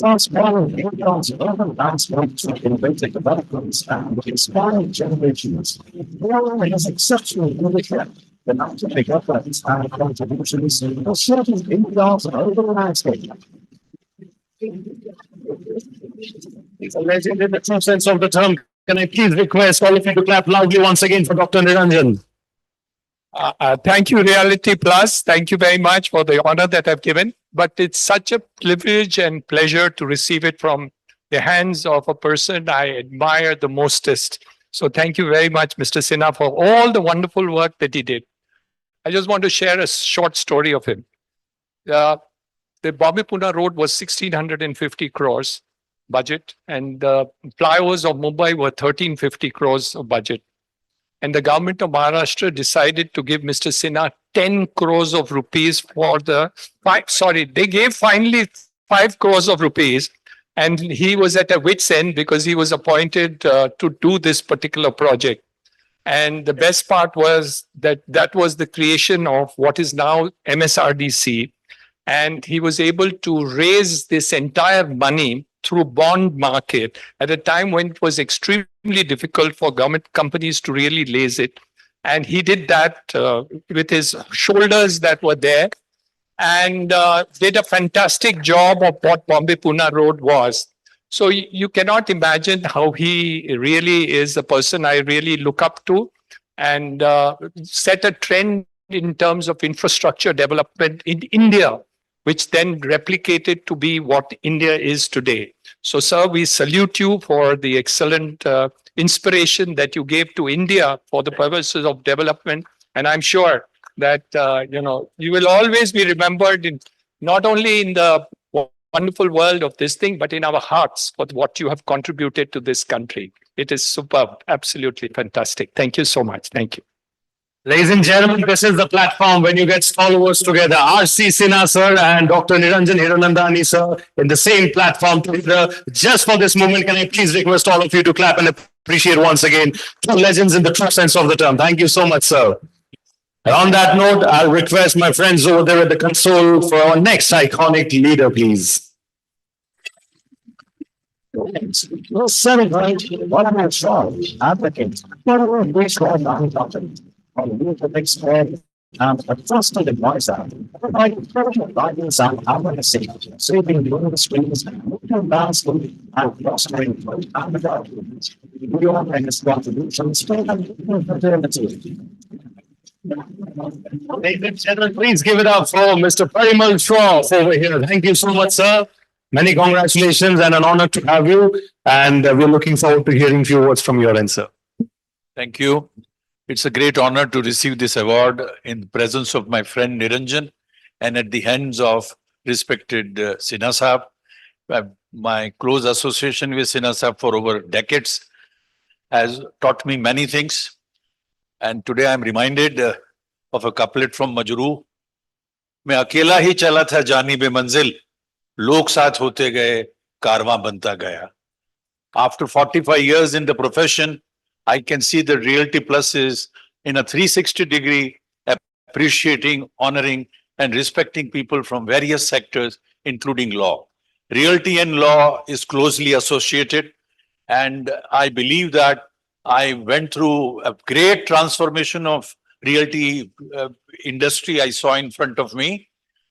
transforming India's urban landscape to innovative developments and inspiring generations. While it is exceptionally leadership, the scientific efforts and contributions to shaping India's urban landscape. He's a legend in the true sense of the term. Can I please request all of you to clap loudly once again for Dr. Niranjan? Thank you, Reality Plus. Thank you very much for the honor that I've given. But it's such a privilege and pleasure to receive it from the hands of a person I admire the mostest. So thank you very much, Mr. Sinha, for all the wonderful work that he did. I just want to share a short story of him. The Bombay Pune road was 1,650 crores budget, and the flyovers of Mumbai were 1,350 crores of budget. And the government of Maharashtra decided to give Mr. Sinha 10 crores of rupees for they gave finally 5 crores of rupees. And he was at a wit's end because he was appointed to do this particular project. And the best part was that was the creation of what is now MSRDC. And he was able to raise this entire money through bond market at a time when it was extremely difficult for government companies to really raise it. And he did that with his shoulders that were there, and did a fantastic job of what Bombay Pune Road was. So you cannot imagine how he really is a person I really look up to, and set a trend in terms of infrastructure development in India, which then replicated to be what India is today. So, sir, we salute you for the excellent inspiration that you gave to India for the purposes of development. And I'm sure that, you will always be remembered not only in the wonderful world of this thing, but in our hearts for what you have contributed to this country. It is superb, absolutely fantastic. Thank you so much. Thank you. Ladies and gentlemen, this is the platform when you get followers together. R.C. Sinha, sir, and Dr. Niranjan Hiranandani, sir, in the same platform together. Just for this moment, can I please request all of you to clap and appreciate once again two legends in the true sense of the term. Thank you so much, sir. And on that note, I'll request my friends over there at the console for our next iconic leader, please. Well, celebrate what I'm not sure. Advocate. What are we going on talking? On the next spread. But first to the noise out. Provide incredible guidance on advocacy, saving the screens, moving vastly, and fostering documents. We all make a contribution, strengthening fraternity. Ladies and gentlemen, please give it up for Mr. Parimal Shroff over here. Thank you so much, sir. Many congratulations and an honor to have you. And we're looking forward to hearing few words from your end, sir. Thank you. It's a great honor to receive this award in the presence of my friend Niranjan and at the hands of respected Sinha Sahab. My close association with Sinha Sahab for over decades has taught me many things. And today I'm reminded of a couplet from Majroo. मैं अकेला ही चला था जानिबे मंजिल, लोग साथ होते गए, कारवां बनता गया. After 45 years in the profession, I can see that Realty Plus is in a 360-degree appreciating, honoring, and respecting people from various sectors, including law. Realty and law is closely associated, and I believe that I went through a great transformation of realty industry I saw in front of me,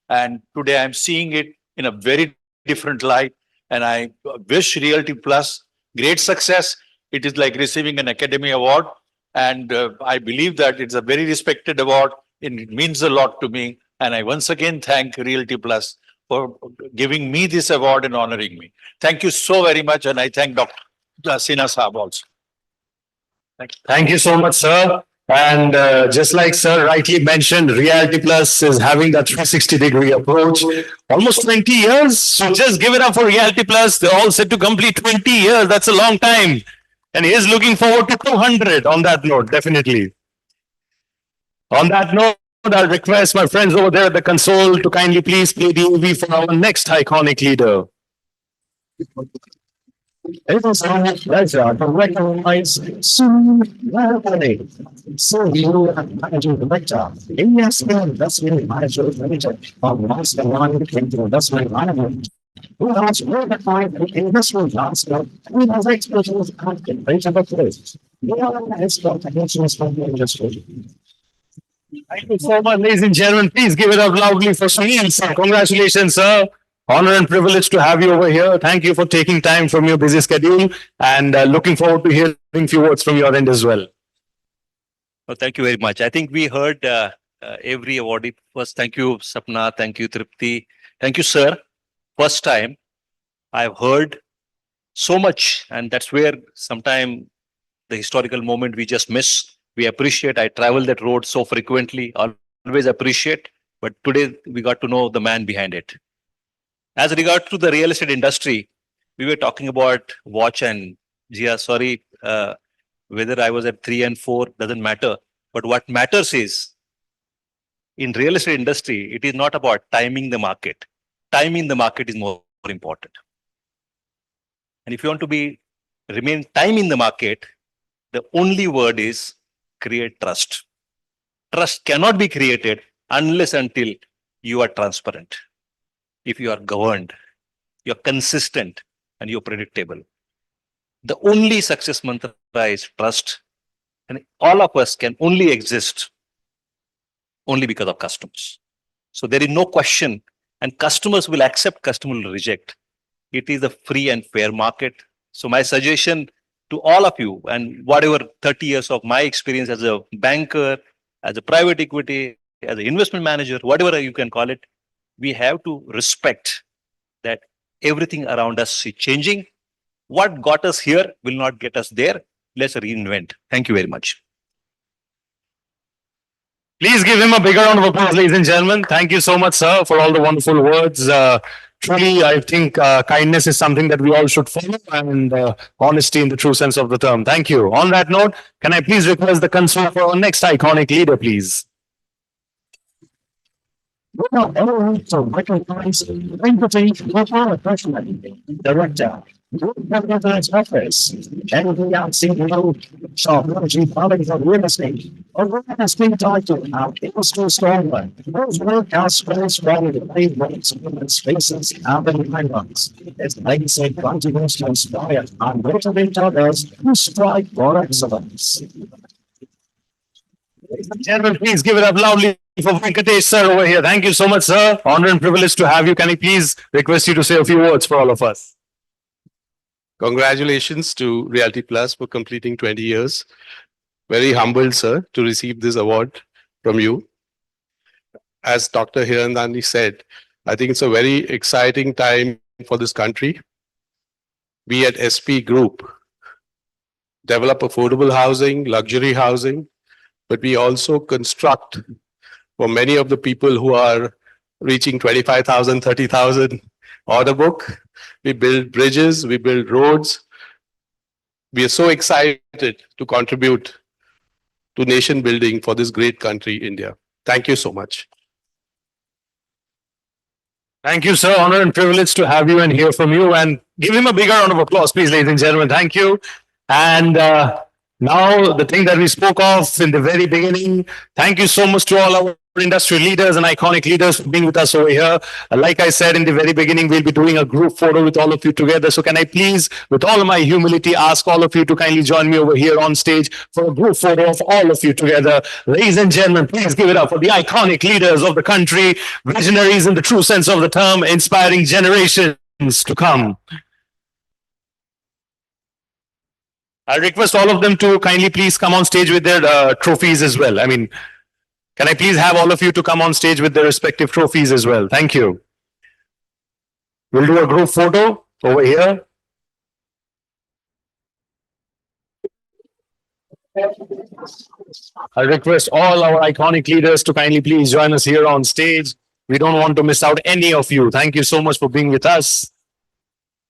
and today I'm seeing it in a very different light, and I wish Realty Plus great success. It is like receiving an Academy Award, and I believe that it's a very respected award. It means a lot to me, and I once again thank Realty Plus for giving me this award and honoring me. Thank you so very much, and I thank Dr. Sinha Sahab also. Thank you so much, sir. And just like sir rightly mentioned, Realty Plus is having that 360-degree approach. Almost 20 years. So just give it up for Realty Plus. They're all set to complete 20 years. That's a long time. And he is looking forward to 200 on that note, definitely. On that note, I'll request my friends over there at the console to kindly please play the AV for our next iconic leader. It is our pleasure to recognize Sue Lavalley, CEO and Managing Director, Investment Manager Manager of Master One into Investment Management, who has verified the investment master who has expertise and innovative place. We are expert connections from the industry. Thank you so much, ladies and gentlemen. Please give it up loudly for Sunil, sir. Congratulations, sir. Honor and privilege to have you over here. Thank you for taking time from your busy schedule, and looking forward to hearing few words from your end as well. Well, thank you very much. I think we heard every awardee. First, thank you, Sapna. Thank you, Tripti. Thank you, sir. First time I've heard so much, and that's where sometime the historical moment we just miss. We appreciate. I travel that road so frequently, always appreciate. But today we got to know the man behind it. As regard to the real estate industry, we were talking about watch and Jia. Sorry, whether I was at 3 and 4 doesn't matter. But what matters is in real estate industry, it is not about timing the market. Timing the market is more important. And if you want to remain time in the market, the only word is create trust. Trust cannot be created unless until you are transparent. If you are governed, you're consistent and you're predictable. The only success mantra is trust. And all of us can only exist only because of customers. So there is no question, and customers will accept, customers will reject. It is a free and fair market. So my suggestion to all of you, and whatever 30 years of my experience as a banker, as a private equity, as an investment manager, whatever you can call it, we have to respect that everything around us is changing. What got us here will not get us there. Let's reinvent. Thank you very much. Please give him a bigger round of applause, ladies and gentlemen. Thank you so much, sir, for all the wonderful words. Truly, I think kindness is something that we all should follow, and honesty in the true sense of the term. Thank you. On that note, can I please request the console for our next iconic leader, please? To recognize the invitation of our freshman director, Government Office, and the CEO, Psychology Following for Real Estate, or has been titled Our Industry Stronger, those workouts space ready to play roles in spaces and in islands. Its legacy continues to inspire and motivate others who strive for excellence. Ladies and gentlemen, please give it up loudly for Venkatesh, sir, over here. Thank you so much, sir. Honor and privilege to have you. Can I please request you to say a few words for all of us? Congratulations to Realty Plus for completing 20 years. Very humbled, sir, to receive this award from you. As Dr. Hirandani said, I think it's a very exciting time for this country. We at SP Group develop affordable housing, luxury housing, but we also construct for many of the people who are reaching 25,000, 30,000 order book. We build bridges, we build roads. We are so excited to contribute to nation building for this great country, India. Thank you so much. Thank you, sir. Honor and privilege to have you and hear from you. And give him a bigger round of applause, please, ladies and gentlemen. Thank you. And now, the thing that we spoke of in the very beginning, thank you so much to all our industry leaders and iconic leaders for being with us over here. Like I said in the very beginning, we'll be doing a group photo with all of you together. So can I please, with all of my humility, ask all of you to kindly join me over here on stage for a group photo of all of you together. Ladies and gentlemen, please give it up for the iconic leaders of the country, visionaries in the true sense of the term, inspiring generations to come. I request all of them to kindly please come on stage with their trophies as well. I mean, can I please have all of you to come on stage with their respective trophies as well? Thank you. We'll do a group photo over here. I request all our iconic leaders to kindly please join us here on stage. We don't want to miss out any of you. Thank you so much for being with us.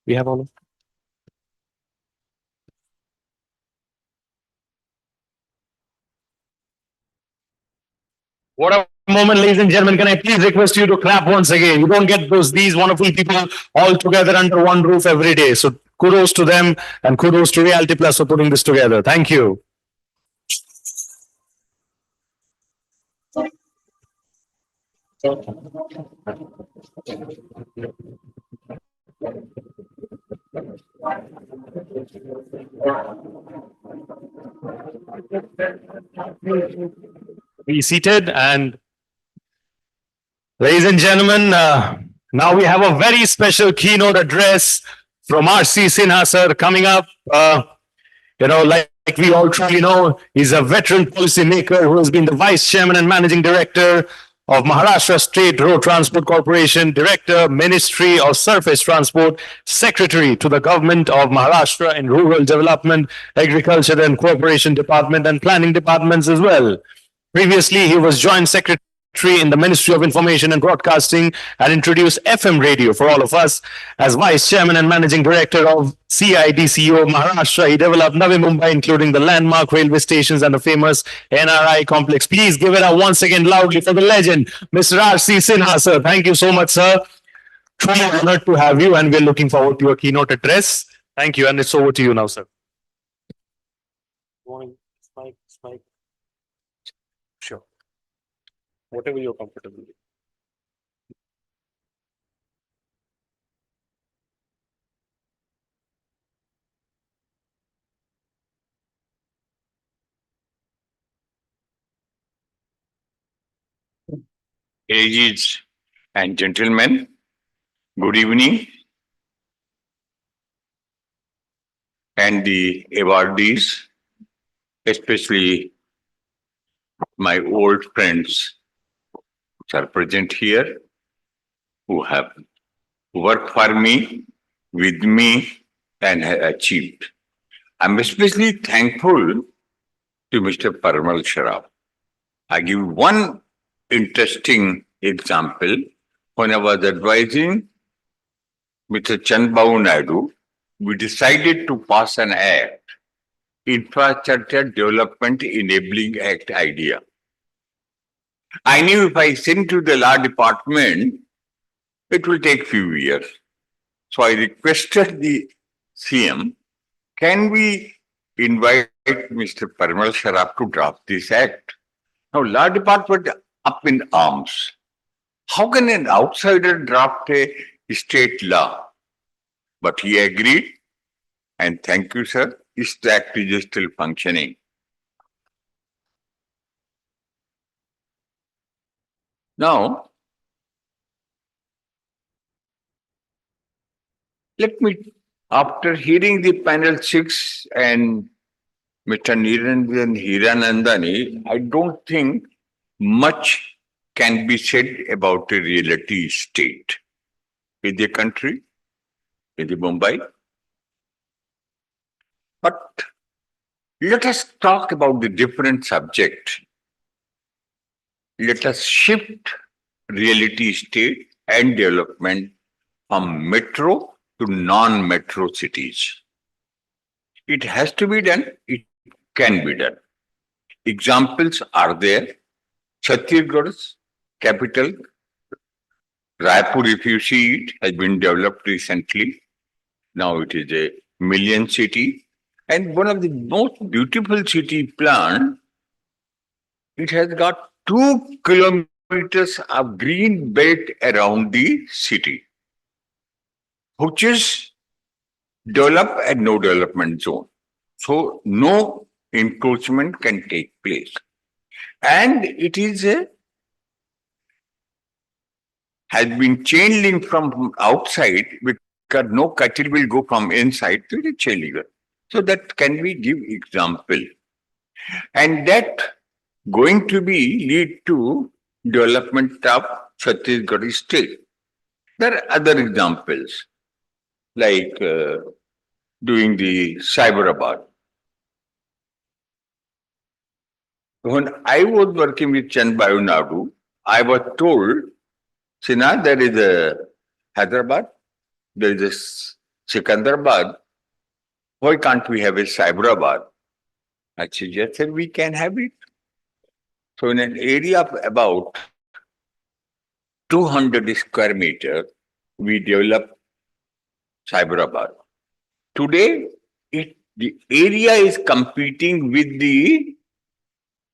We have all of What a moment, ladies and gentlemen. Can I please request you to clap once again? You don't get these wonderful people all together under one roof every day. So kudos to them and kudos to Realty Plus for putting this together. Thank you. Be seated, and ladies and gentlemen, now we have a very special keynote address from R.C. Sinha sir coming up. Like Like we all truly know, he's a veteran policymaker who has been the vice chairman and managing director of Maharashtra State Road Transport Corporation, director, Ministry of Surface Transport, secretary to the government of Maharashtra in Rural Development, Agriculture and Cooperation Department and Planning Departments as well. Previously, he was joint secretary in the Ministry of Information and Broadcasting and introduced FM radio for all of us. As Vice Chairman and Managing Director of CIDCO Maharashtra, he developed Navi Mumbai, including the landmark railway stations and the famous NRI complex. Please give it up once again loudly for the legend, Mr. R.C. Sinha, sir. Thank you so much, sir. Truly honored to have you, and we're looking forward to your keynote address. Thank you, and it's over to you now, sir. Sure. Whatever you're comfortable with. Ladies and gentlemen, good evening. And the awardees, especially my old friends which are present here, who have worked for me, with me, and have achieved. I'm especially thankful to Mr. Parmal Sharaf. I give one interesting example. When I was advising Mr. Chandrababu Naidu, we decided to pass an act, Infrastructure Development Enabling Act idea. I knew if I send to the law department, it will take few years. So I requested the CM, can we invite Mr. Parmal Sharaf to draft this act? Now, law department up in arms. How can an outsider draft a state law? But he agreed, and thank you, sir. This act is still functioning. Now, let me, after hearing the panel 6 and Mr. Niranjan Hiranandani, I don't think much can be said about a realty state in the country, in the Mumbai. But let us talk about the different subject. Let us shift realty state and development from metro to non-metro cities. It has to be done, it can be done. Examples are there. Chhattisgarh's capital, Raipur, if you see it, has been developed recently. Now it is a million city. And one of the most beautiful city plan, it has got 2 kilometers of green belt around the city, which is developed and no development zone. So no encroachment can take place. And it is has been chain linked from outside because no cattle will go from inside to the chain link. So that can we give example. And that going to be lead to development of Chhattisgarh state. There are other examples like doing the Cyberabad. When I was working with Chandrababu Naidu, I was told, Sinha, there is a Hyderabad, there is a Sikandrabad. Why can't we have a Cyberabad? I suggested we can have it. So in an area of about 200 square meter, we developed Cyberabad. Today, the area is competing with the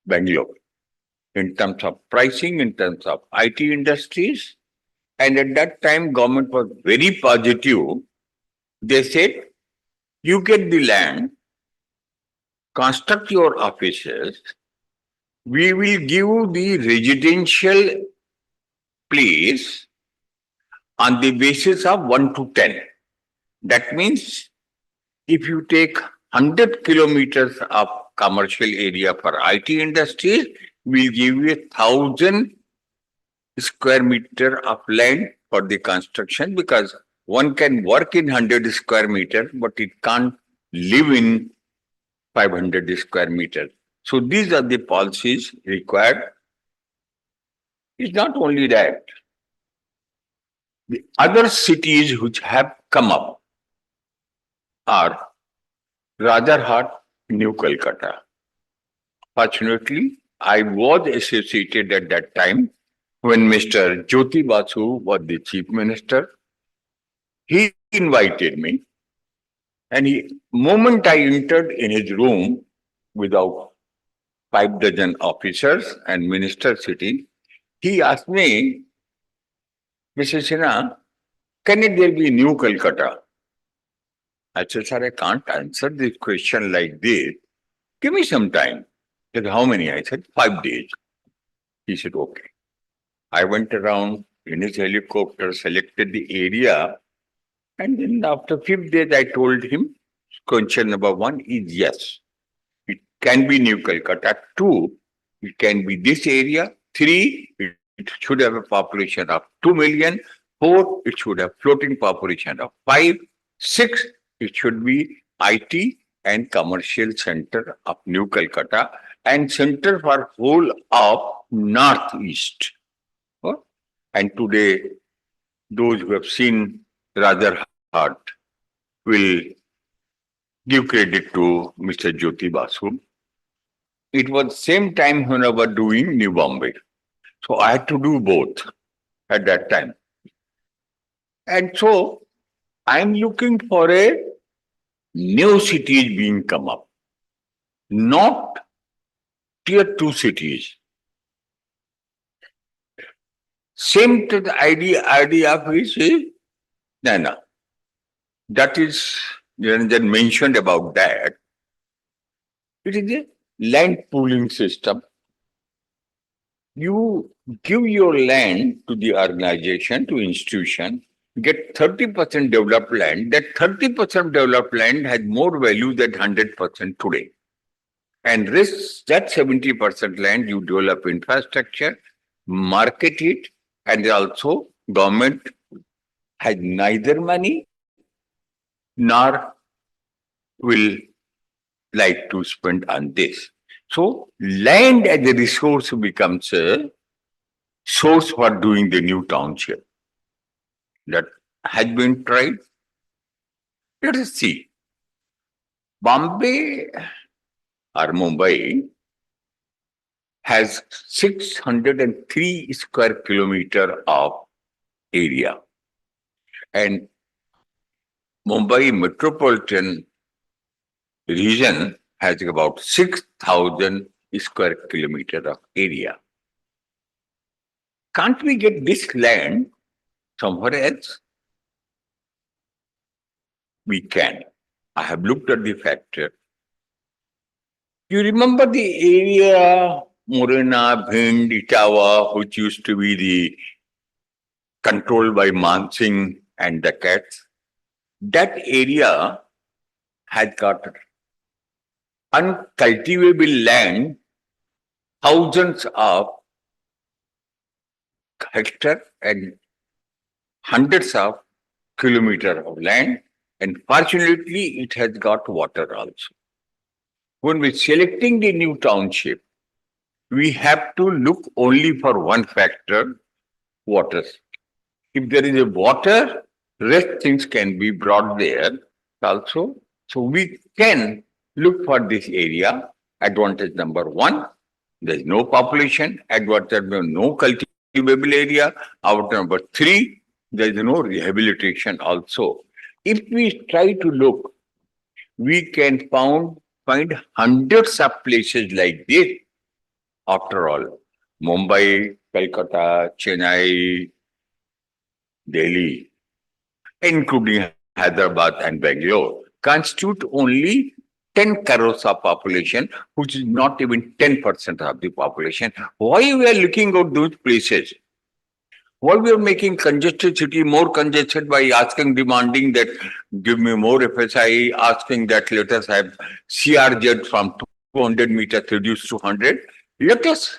Bangalore in terms of pricing, in terms of IT industries. And at that time, government was very positive. They said, you get the land, construct your offices, we will give you the residential place on the basis of 1 to 10. That means if you take 100 kilometers of commercial area for IT industries, we'll give you 1,000 square meter of land for the construction, because one can work in 100 square meter, but it can't live in 500 square meter. So these are the policies required. It's not only that. The other cities which have come up are Rajarhat, New Calcutta. Fortunately, I was associated at that time when Mr. Jyoti Basu was the chief minister. He invited me, and moment I entered in his room without 5 dozen officers and minister sitting, he asked me, Mr. Sinha, can there be New Calcutta? I said, sir, I can't answer this question like this. Give me some time. He said, how many? I said, 5 days. He said, okay. I went around in his helicopter, selected the area, and then after 5 days, I told him, question number 1 is yes. It can be New Calcutta. 2, it can be this area. 3, it should have a population of 2 million. 4, it should have floating population of 5. 6, it should be IT and commercial center of New Calcutta and center for whole of Northeast. And today, those who have seen Rajarhat will give credit to Mr. Jyoti Basu. It was same time when I was doing New Bombay. So I had to do both at that time. And so I'm looking for a new cities being come up, not tier 2 cities. Same to the idea of which is, no. That is, Niranjan mentioned about that. It is a land pooling system. You give your land to the organization, to institution, get 30% developed land. That 30% developed land has more value than 100% today. And rest, that 70% land, you develop infrastructure, market it, and also government has neither money nor will like to spend on this. So land as a resource becomes a source for doing the new township. That has been tried. Let us see. Bombay or Mumbai has 603 square kilometer of area. And Mumbai metropolitan region has about 6,000 square kilometer of area. Can't we get this land somewhere else? We can. I have looked at the factor. You remember the area Morena, Bhind, Itawa, which used to be the controlled by Mansingh and the cats? That area has got uncultivable land, thousands of hectares and hundreds of kilometers of land, and fortunately it has got water also. When we're selecting the new township, we have to look only for one factor, water. If there is a water, rest things can be brought there also. So we can look for this area. Advantage number 1, there is no population. Advantage number no cultivable area. Advantage number 3, there is no rehabilitation also. If we try to look, we can find hundreds of places like this. After all, Mumbai, Calcutta, Chennai, Delhi, including Hyderabad and Bangalore, constitute only 10 crores of population, which is not even 10% of the population. Why we are looking at those places? Why we are making congested city more congested by demanding that give me more FSI, asking that let us have CRZ from 200 meters reduced to 100. Let us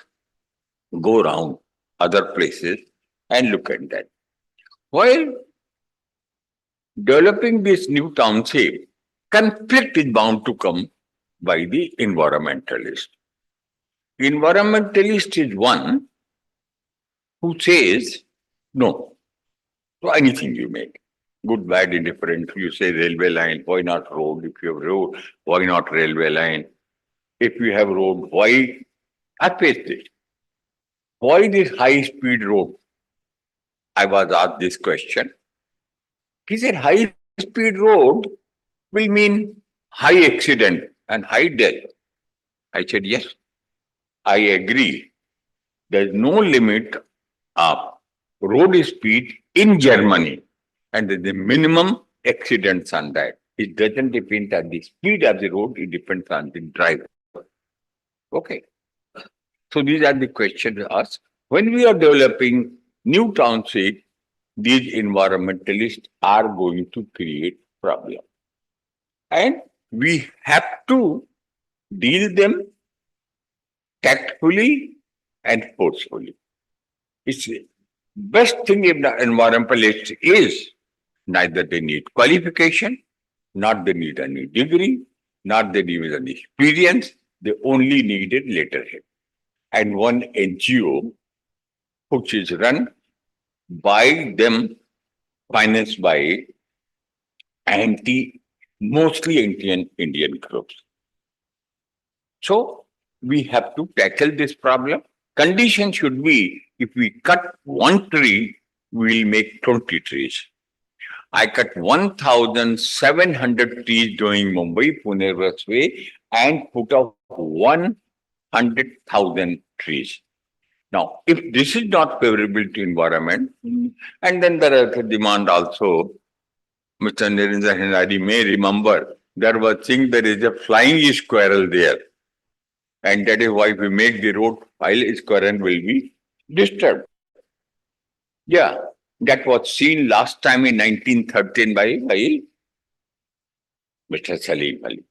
go around other places and look at that. While developing this new township, conflict is bound to come by the environmentalist. Environmentalist is one who says no to anything you make. Good, bad, indifferent. You say railway line, why not road? If you have road, why not railway line? If you have road, why? I faced this. Why this high speed road? I was asked this question. He said high speed road will mean high accident and high death. I said, yes, I agree. There is no limit of road speed in Germany, and there's a minimum accidents on that. It doesn't depend on the speed of the road, it depends on the driver. Okay. So these are the questions asked. When we are developing new township, these environmentalists are going to create problem. And we have to deal them tactfully and forcefully. It's the best thing if the environmentalist is neither they need qualification, not they need any degree, not they need any experience, they only needed letterhead. And one NGO which is run by them, financed by mostly Indian groups. So we have to tackle this problem. Condition should be, if we cut one tree, we will make 20 trees. I cut 1,700 trees during Mumbai Pune Expressway and put up 100,000 trees. Now, if this is not favorable to environment, and then there is a demand also, Mr. Niranjan Hendari may remember, there was thing there is a flying squirrel there. And that is why we make the road, while squirrel will be disturbed. Yeah, that was seen last time in 1913 by Mr. Salim Ali.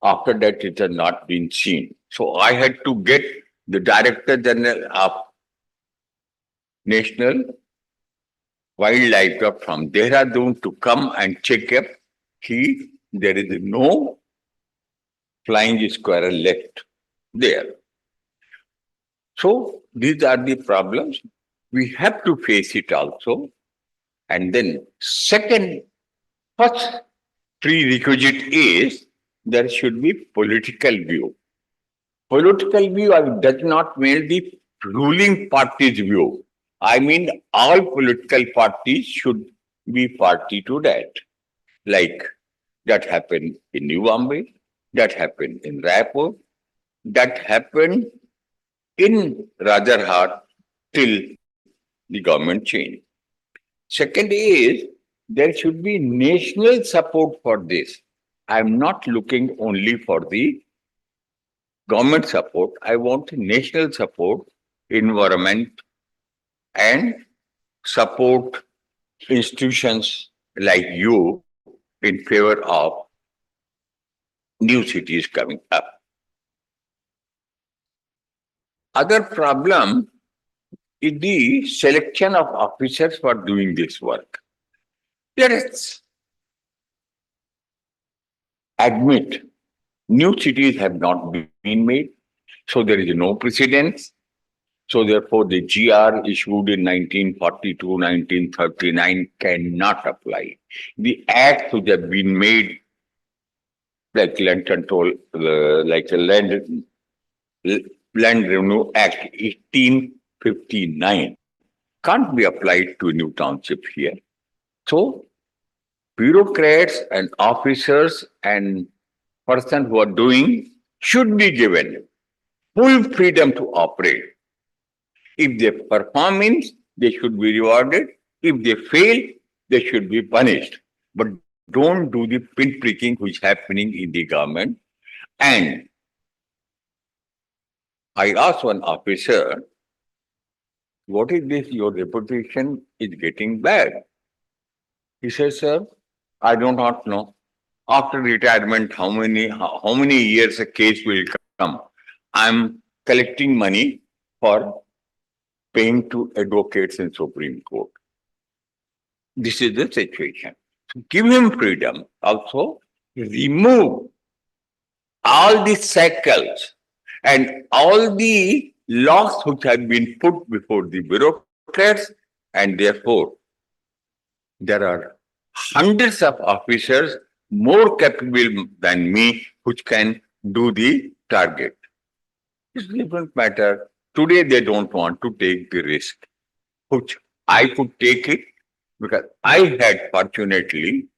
After that, it has not been seen. So I had to get the Director General of National Wildlife from Dehradun to come and check if there is no flying squirrel left there. So these are the problems. We have to face it also. And then first prerequisite is there should be political view. Political view does not mean the ruling party's view. I mean all political parties should be party to that. Like that happened in New Bombay, that happened in Raipur, that happened in Rajarhat till the government change. Second is there should be national support for this. I'm not looking only for the government support. I want national support, environment, and support institutions like you in favor of new cities coming up. Other problem is the selection of officers for doing this work. Let us admit new cities have not been made, so there is no precedence. So therefore, the GR issued in 1942, 1939 cannot apply. The acts which have been made, like land control, like the Land Revenue Act 1859, can't be applied to a new township here. So bureaucrats and officers and persons who are doing should be given full freedom to operate. If they perform means, they should be rewarded. If they fail, they should be punished. But don't do the pinpricking which is happening in the government. And I asked one officer, what is this? Your reputation is getting bad. He says, sir, I do not know. After retirement, how many years a case will come? I'm collecting money for paying to advocates in Supreme Court. This is the situation. So give him freedom. Also, remove all the shackles and all the laws which have been put before the bureaucrats, and therefore there are hundreds of officers more capable than me which can do the target. It's a different matter. Today they don't want to take the risk, which I could take it because I had fortunately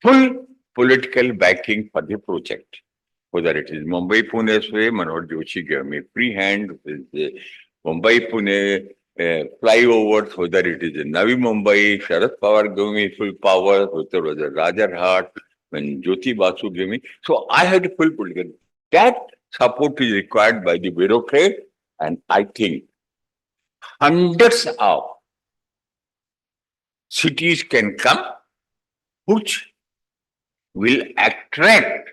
full political backing for the project. Whether it is Mumbai-Pune Way, Manoj Joshi gave me free hand, Mumbai-Pune flyovers, whether it is in Navi Mumbai, Sharad Pawar gave me full power, whether it was a Rajarhat, when Jyoti Basu gave me. So I had full political. That support is required by the bureaucrat, and I think hundreds of cities can come which will attract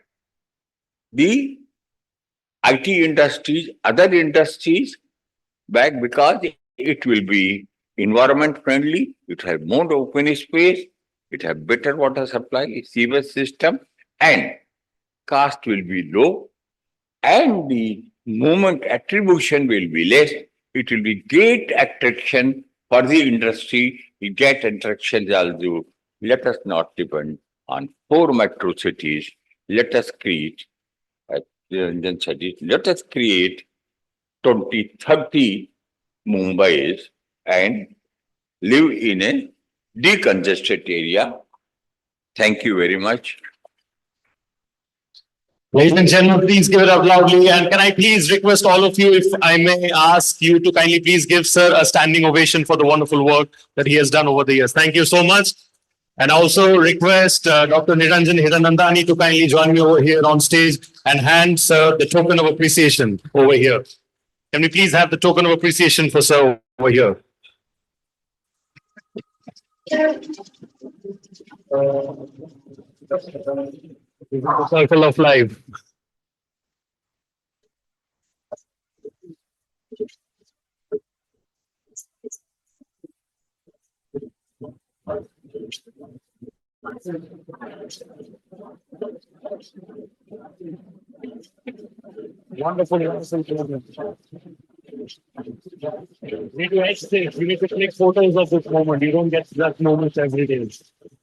the IT industries, other industries back because it will be environment friendly, it has more open space, it has better water supply, sewage system, and cost will be low, and the movement attribution will be less. It will be great attraction for the industry. Get attraction also. Let us not depend on 4 metro cities. Let us create Indian cities. Let us create 20, 30 Mumbais and live in a decongested area. Thank you very much. Ladies and gentlemen, please give it up loudly. And can I please request all of you, if I may ask you to kindly please give sir a standing ovation for the wonderful work that he has done over the years. Thank you so much. And also request Dr. Niranjan Hiranandani to kindly join me over here on stage and hand sir the token of appreciation over here. Can we please have the token of appreciation for sir over here? The circle of life. Wonderful. We do exchange. We need to click photos of this moment. You don't get that moment every day.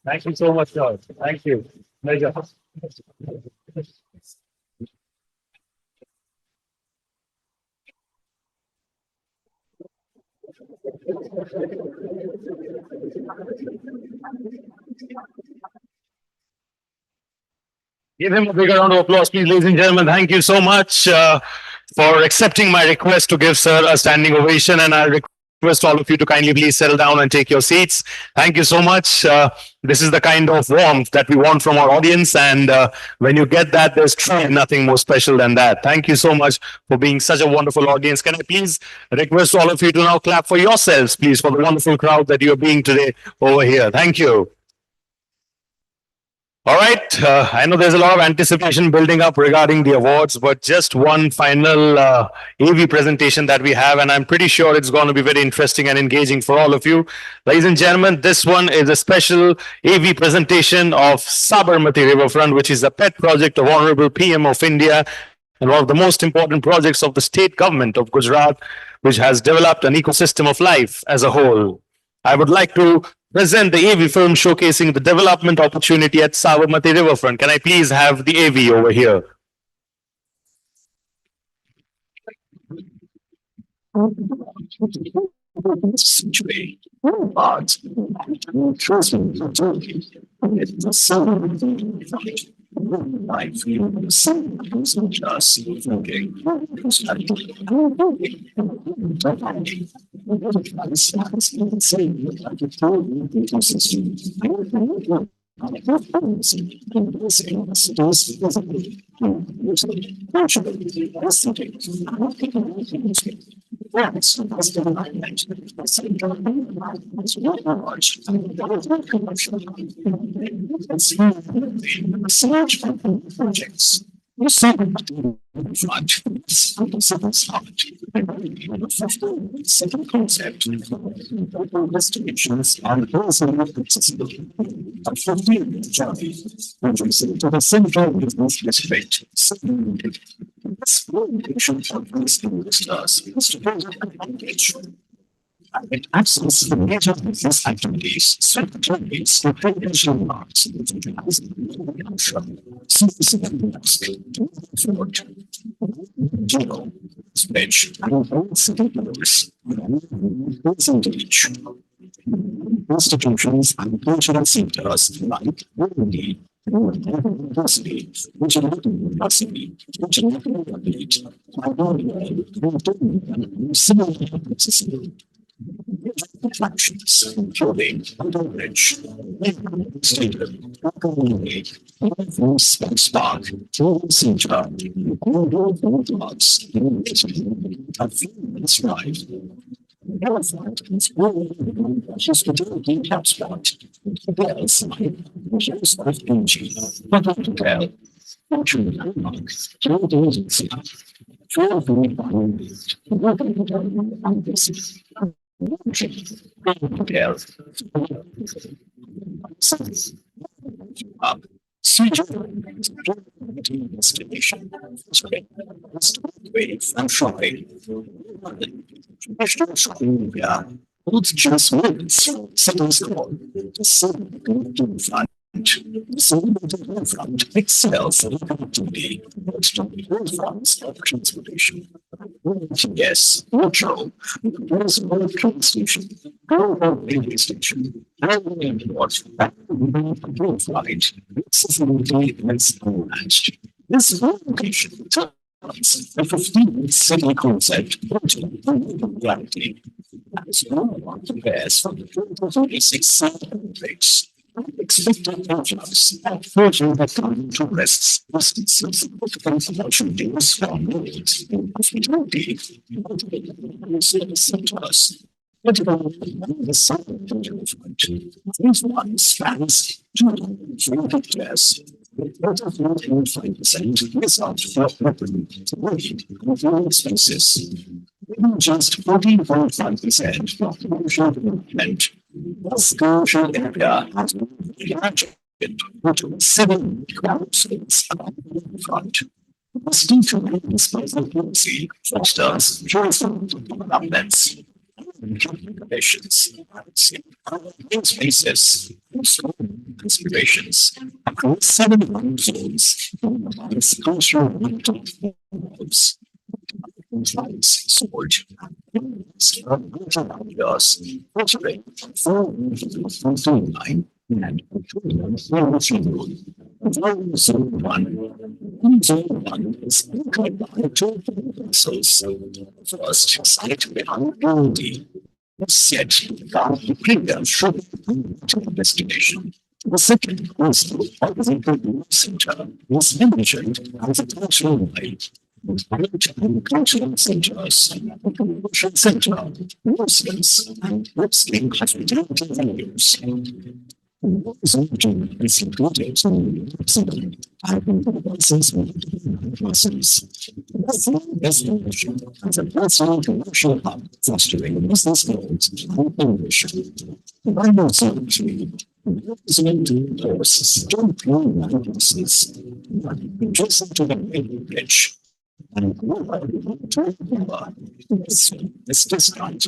Thank you so much, sir. Thank you. Pleasure. Give him a bigger round of applause, please, ladies and gentlemen. Thank you so much for accepting my request to give sir a standing ovation. And I request all of you to kindly please settle down and take your seats. Thank you so much. This is the kind of warmth that we want from our audience. And when you get that, there's truly nothing more special than that. Thank you so much for being such a wonderful audience. Can I please request all of you to now clap for yourselves, please, for the wonderful crowd that you're being today over here. Thank you. All right. I know there's a lot of anticipation building up regarding the awards, but just one final AV presentation that we have, and I'm pretty sure it's going to be very interesting and engaging for all of you. Ladies and gentlemen, this one is a special AV presentation of Sabarmati Riverfront, which is a pet project of Honorable PM of India and one of the most important projects of the state government of Gujarat, which has developed an ecosystem of life as a whole. I would like to present the AV film showcasing the development opportunity at Sabarmati Riverfront. Can I please have the AV over here? Projects. Second concept, investigations and personal accessibility. A 15-minute journey to the central business district. This location offers investors engagement and access to major business activities, secretaries, potential marks, speech, institutions and cultural centers like university, attractions, including underbridge, stadium, sports park, center, parks, a few minutes drive. Hospitality hotspot. Hotels, house of energy, hotel, fortune landmark, trade agency, travel hotels, destination, and shopping. Professional shopping media, not just minutes, seconds call, front. Front excels in connectivity, fronts of transportation. Yes, metro, train station, railway station, and airport, flight, accessibility is unmatched. This location turns a 15-minute city concept into reality. As one compares from the 36 rates. Expected influx and further decline tourists present significant opportunities for growth in hospitality, centers, particularly the southern development. These one spans 2 hectares. With 34.5% result for open spaces. Just 14.5% for commercial development. This commercial area has been enlarged into 7 councils along the front. The state disposal policy fosters joyful developments. Regulations, green spaces, aspirations across 7 zones, cultural sword, years, featuring 4.9 and Zone 1. Zone 1 is combined 2 vessels. First, site availability. Set the premium to the destination. The second was the Horizontal Center was mentioned as a cultural light. Cultural centers, promotion center, Muslims, and wrestling hospitality venues. Zone is included and buses classes. Destination as a personal commercial hub fostering business growth and innovation. Bible Zone 3 Zone 2 courses don't plan buses, adjacent to the main bridge. And this discount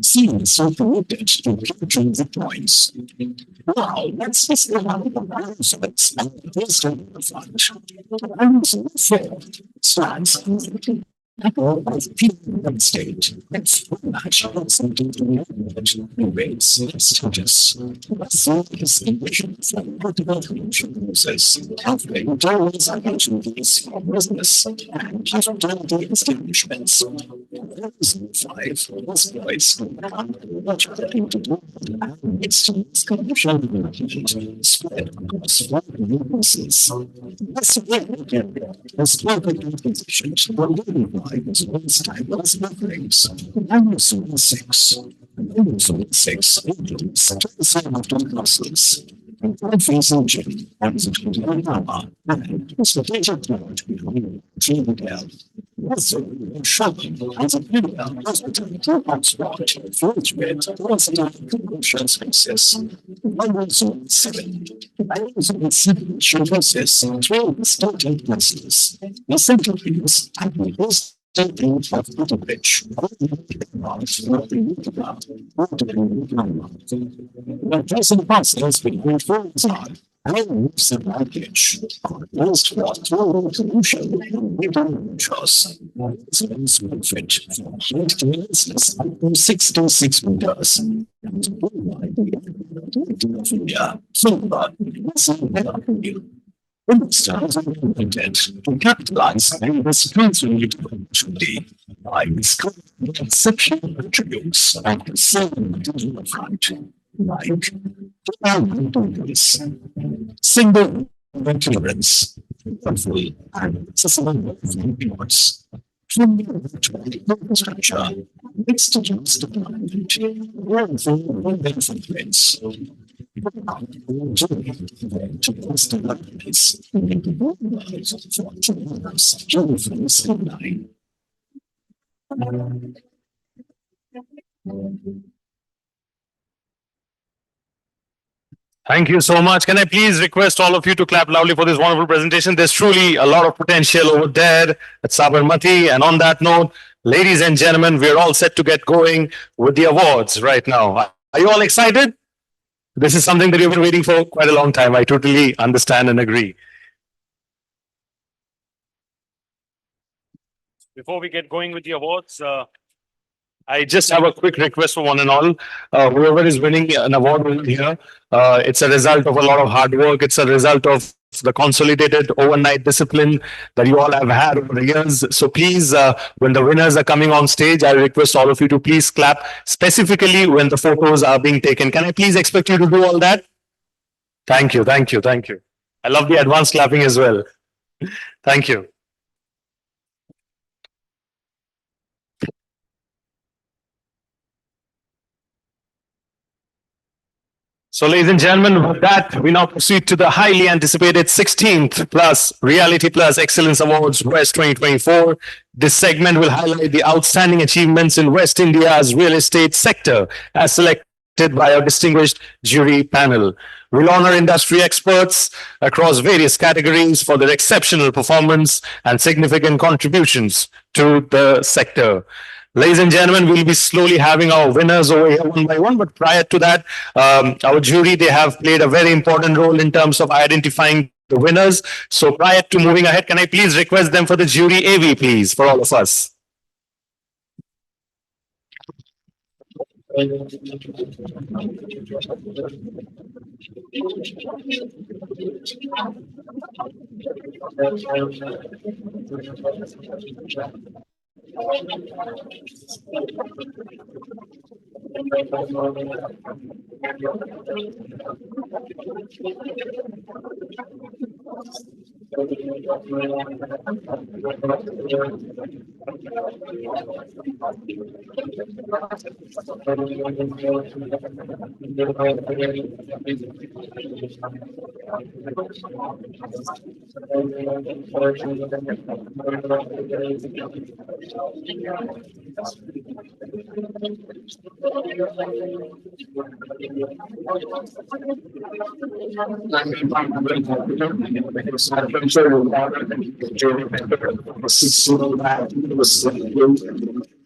seems so committed to capturing the points. Now, let's just go out the results and based on the fund. And so, stands as people in state, it's natural something to raise status. So this innovation from multiple financial uses, offering dollars and opportunities for business and hospitality establishments. Thank you so much. Can I please request all of you to clap loudly for this wonderful presentation? There's truly a lot of potential over there at Sabarmati. And on that note, ladies and gentlemen, we're all set to get going with the awards right now. Are you all excited? This is something that you've been waiting for quite a long time. I totally understand and agree. Before we get going with the awards, I just have a quick request for one and all. Whoever is winning an award over here, it's a result of a lot of hard work. It's a result of the consolidated overnight discipline that you all have had over the years. So please, when the winners are coming on stage, I request all of you to please clap, specifically when the photos are being taken. Can I please expect you to do all that? Thank you, thank you, thank you. I love the advanced clapping as well. Thank you. So, ladies and gentlemen, with that, we now proceed to the highly anticipated 16th plus Reality Plus Excellence Awards WEST 2024. This segment will highlight the outstanding achievements in West India's real estate sector as selected by our distinguished jury panel. We'll honor industry experts across various categories for their exceptional performance and significant contributions to the sector. Ladies and gentlemen, we'll be slowly having our winners over here one by one. But prior to that, our jury, they have played a very important role in terms of identifying the winners. So prior to moving ahead, can I please request them for the jury AV, please, for all of us?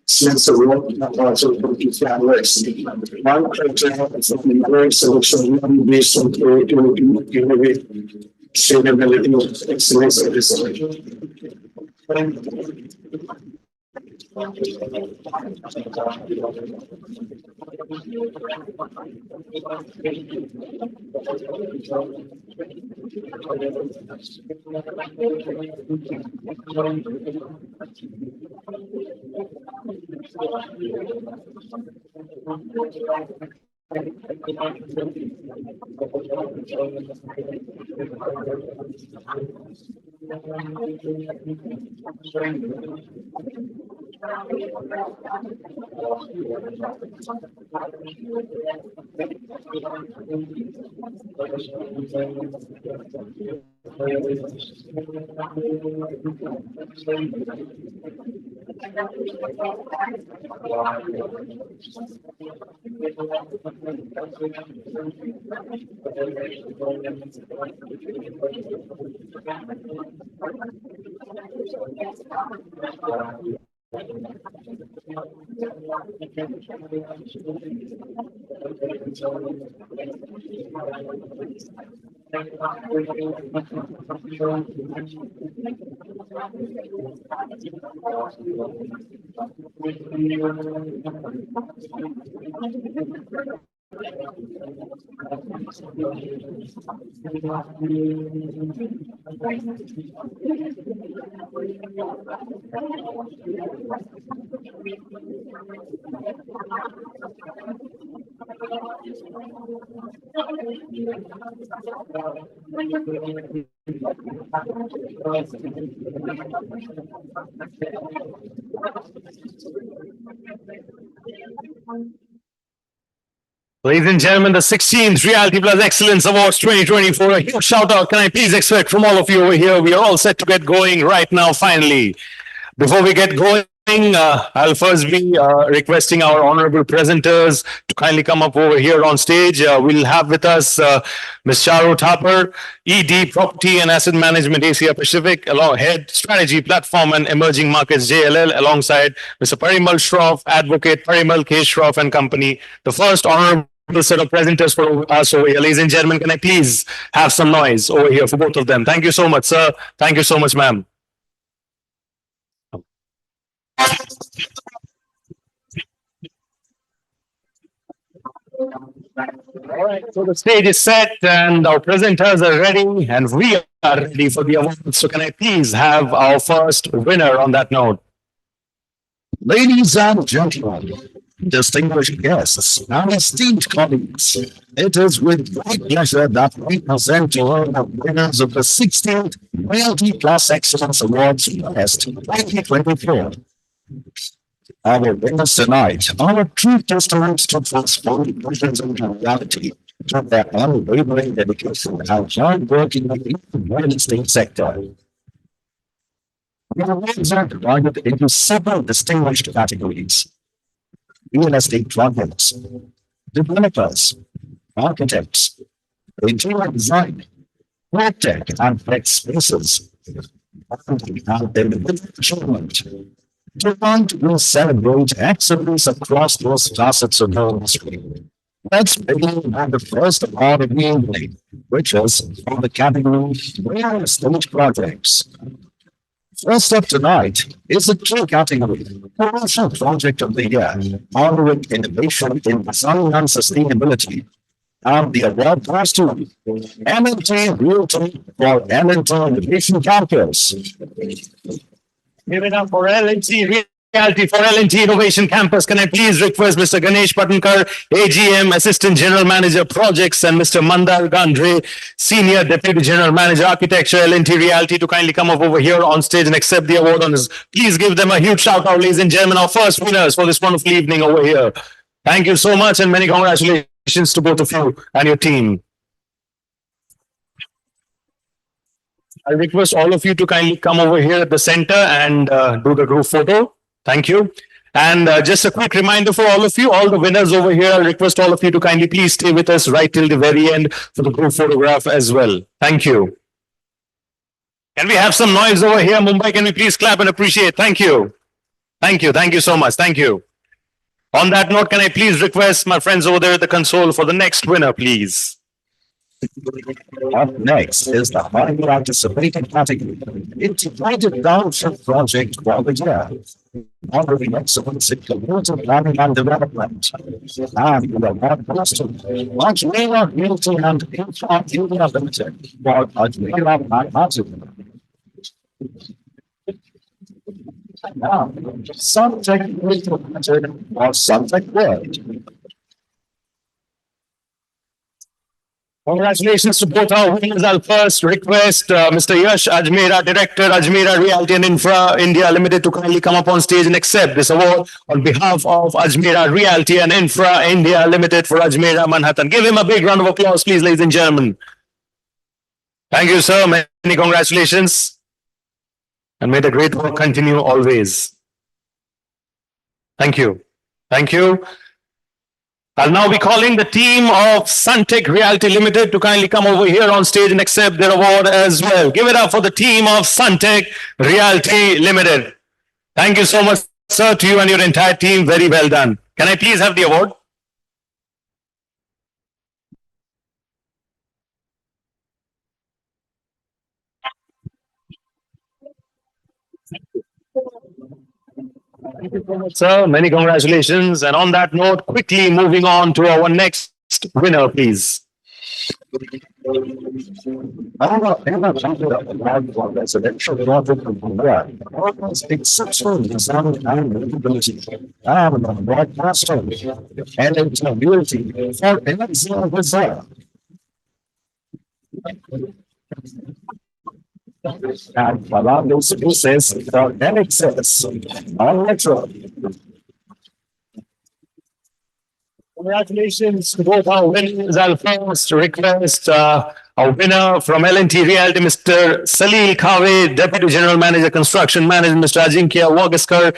Since the world also one selection based on creativity, sustainability, excellence, and research. Ladies and gentlemen, the 16th Realty Plus Excellence Awards 2024. A huge shout out. Can I please expect from all of you over here? We are all set to get going right now, finally. Before we get going, I'll first be requesting our honorable presenters to kindly come up over here on stage. We'll have with us Ms. Charu Thapar, ED Property and Asset Management Asia Pacific, along Head Strategy Platform and Emerging Markets JLL, alongside Mr. Parimal Shroff, Advocate Parimal K. Shroff and Company. The first honorable set of presenters for us over here. Ladies and gentlemen, can I please have some noise over here for both of them? Thank you so much, sir. Thank you so much, ma'am. All right, so the stage is set and our presenters are ready and we are ready for the awards. So can I please have our first winner on that note? Ladies and gentlemen, distinguished guests and esteemed colleagues, it is with great pleasure that we present to you the winners of the 16th Realty Plus Excellence Awards WEST 2024. Our winners tonight are a true testament to transforming visions into reality through their unwavering dedication and hard work in the real estate sector. The awards are divided into several distinguished categories: real estate projects, developers, architects, interior design, tech and flex spaces, and individual achievement. Tonight will celebrate excellence across those facets of the industry. Let's begin with the first award of the evening, which is for the category real estate projects. First up tonight is the key category, Commercial Project of the Year, honoring innovation in design and sustainability. And the award goes to L&T Realty for L&T Innovation Campus. Give it up for L&T Realty for L&T Innovation Campus. Can I please request Mr. Ganesh Patankar, AGM, Assistant General Manager Projects, and Mr. Mandar Gandre, Senior Deputy General Manager Architecture, L&T Realty, to kindly come up over here on stage and accept the award on this. Please give them a huge shout out, ladies and gentlemen, our first winners for this wonderful evening over here. Thank you so much and many congratulations to both of you and your team. I request all of you to kindly come over here at the center and do the group photo. Thank you. And just a quick reminder for all of you, all the winners over here, I request all of you to kindly please stay with us right till the very end for the group photograph as well. Thank you. Can we have some noise over here, Mumbai? Can we please clap and appreciate? Thank you. Thank you. Thank you so much. Thank you. On that note, can I please request my friends over there at the console for the next winner, please? Up next is the highly anticipated category, Integrated Township Project for the Year, honoring excellence in community planning and development. And the award goes to Ajmera Realty and Infra India Limited for Ajmera Manhattan. Now, subject or subject word. Congratulations to both our winners. I'll first request Mr. Yash Ajmera, Director, Ajmera Realty and Infra India Limited, to kindly come up on stage and accept this award on behalf of Ajmera Realty and Infra India Limited for Ajmera, Manhattan. Give him a big round of applause, please, ladies and gentlemen. Thank you, sir. Many congratulations. And may the great work continue always. Thank you. Thank you. I'll now be calling the team of Suntech Realty Limited to kindly come over here on stage and accept their award as well. Give it up for the team of Suntech Realty Limited. Thank you so much, sir, to you and your entire team. Very well done. Can I please have the award? Thank you so much, sir. Many congratulations. And on that note, quickly moving on to our next winner, please. Residential project of the world. Almost exceptional design and livability. I am a broadcaster and it's a beauty for excellent result. And Fernando Spaces for NXS, non-metro. Congratulations to both our winners. I'll first request our winner from L&T Realty, Mr. Salil Khave, Deputy General Manager, Construction Management, Mr. Ajinkya Wagaskar,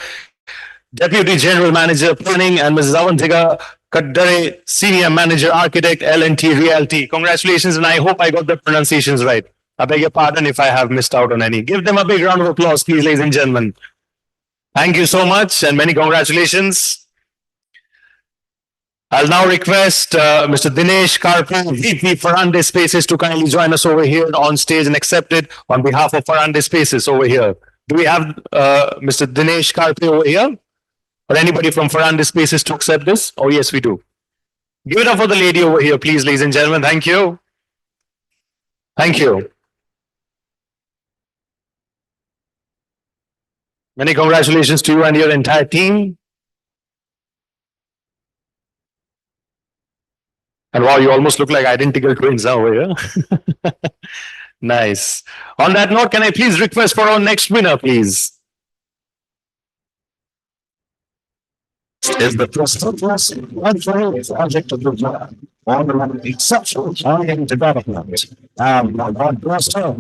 Deputy General Manager, Planning, and Mrs. Avantika Kaddare, Senior Manager, Architect, L&T Realty. Congratulations, and I hope I got the pronunciations right. I beg your pardon if I have missed out on any. Give them a big round of applause, please, ladies and gentlemen. Thank you so much, and many congratulations. I'll now request Mr. Dinesh Karpu, VP Farande Spaces, to kindly join us over here on stage and accept it on behalf of Farande Spaces over here. Do we have Mr. Dinesh Karpu over here? Or anybody from Farande Spaces to accept this? Oh, yes, we do. Give it up for the lady over here, please, ladies and gentlemen. Thank you. Thank you. Many congratulations to you and your entire team. And wow, you almost look like identical twins over here. Nice. On that note, can I please request for our next winner, please? Is the prestigious luxury project of the year on an exceptional high-end development. And my God bless her.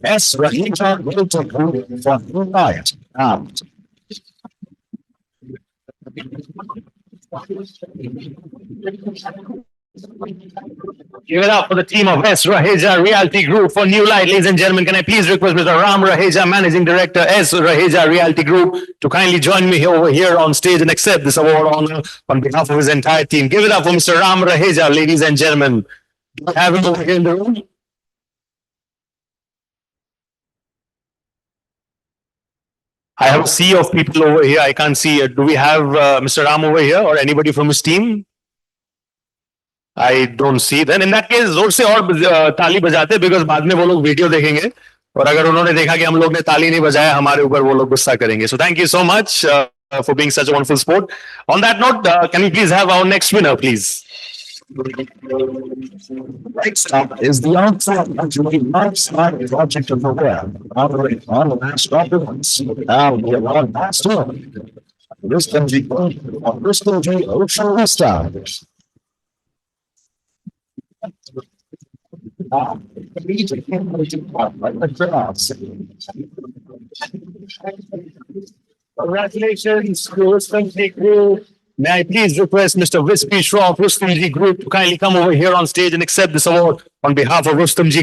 S. Rahita Realty Group for Moonlight. Give it up for the team of S. Raheja Realty Group for New Light. Ladies and gentlemen, can I please request Mr. Ram Raheja, Managing Director, S. Raheja Realty Group, to kindly join me over here on stage and accept this award on behalf of his entire team. Give it up for Mr. Ram Raheja, ladies and gentlemen. Do we have him over here in the room? I have a sea of people over here. I can't see it. Do we have Mr. Ram over here or anybody from his team? I don't see. Then in that case, जोर से और ताली बजाते, because बाद में वो लोग video देखेंगे और अगर उन्होंने देखा कि हम लोग ने ताली नहीं बजाया, हमारे ऊपर वो लोग गुस्सा करेंगे. So thank you so much for being such a wonderful sport. On that note, can we please have our next winner, please? Next up is the on-site luxury lifestyle project of the year. Honoring all the last documents. Now we have our master. Bristol G. Ocean Vista. Congratulations, Rustam G Group. May I please request Mr. Wispy Shaw of Rustam G Group to kindly come over here on stage and accept this award on behalf of Rustam G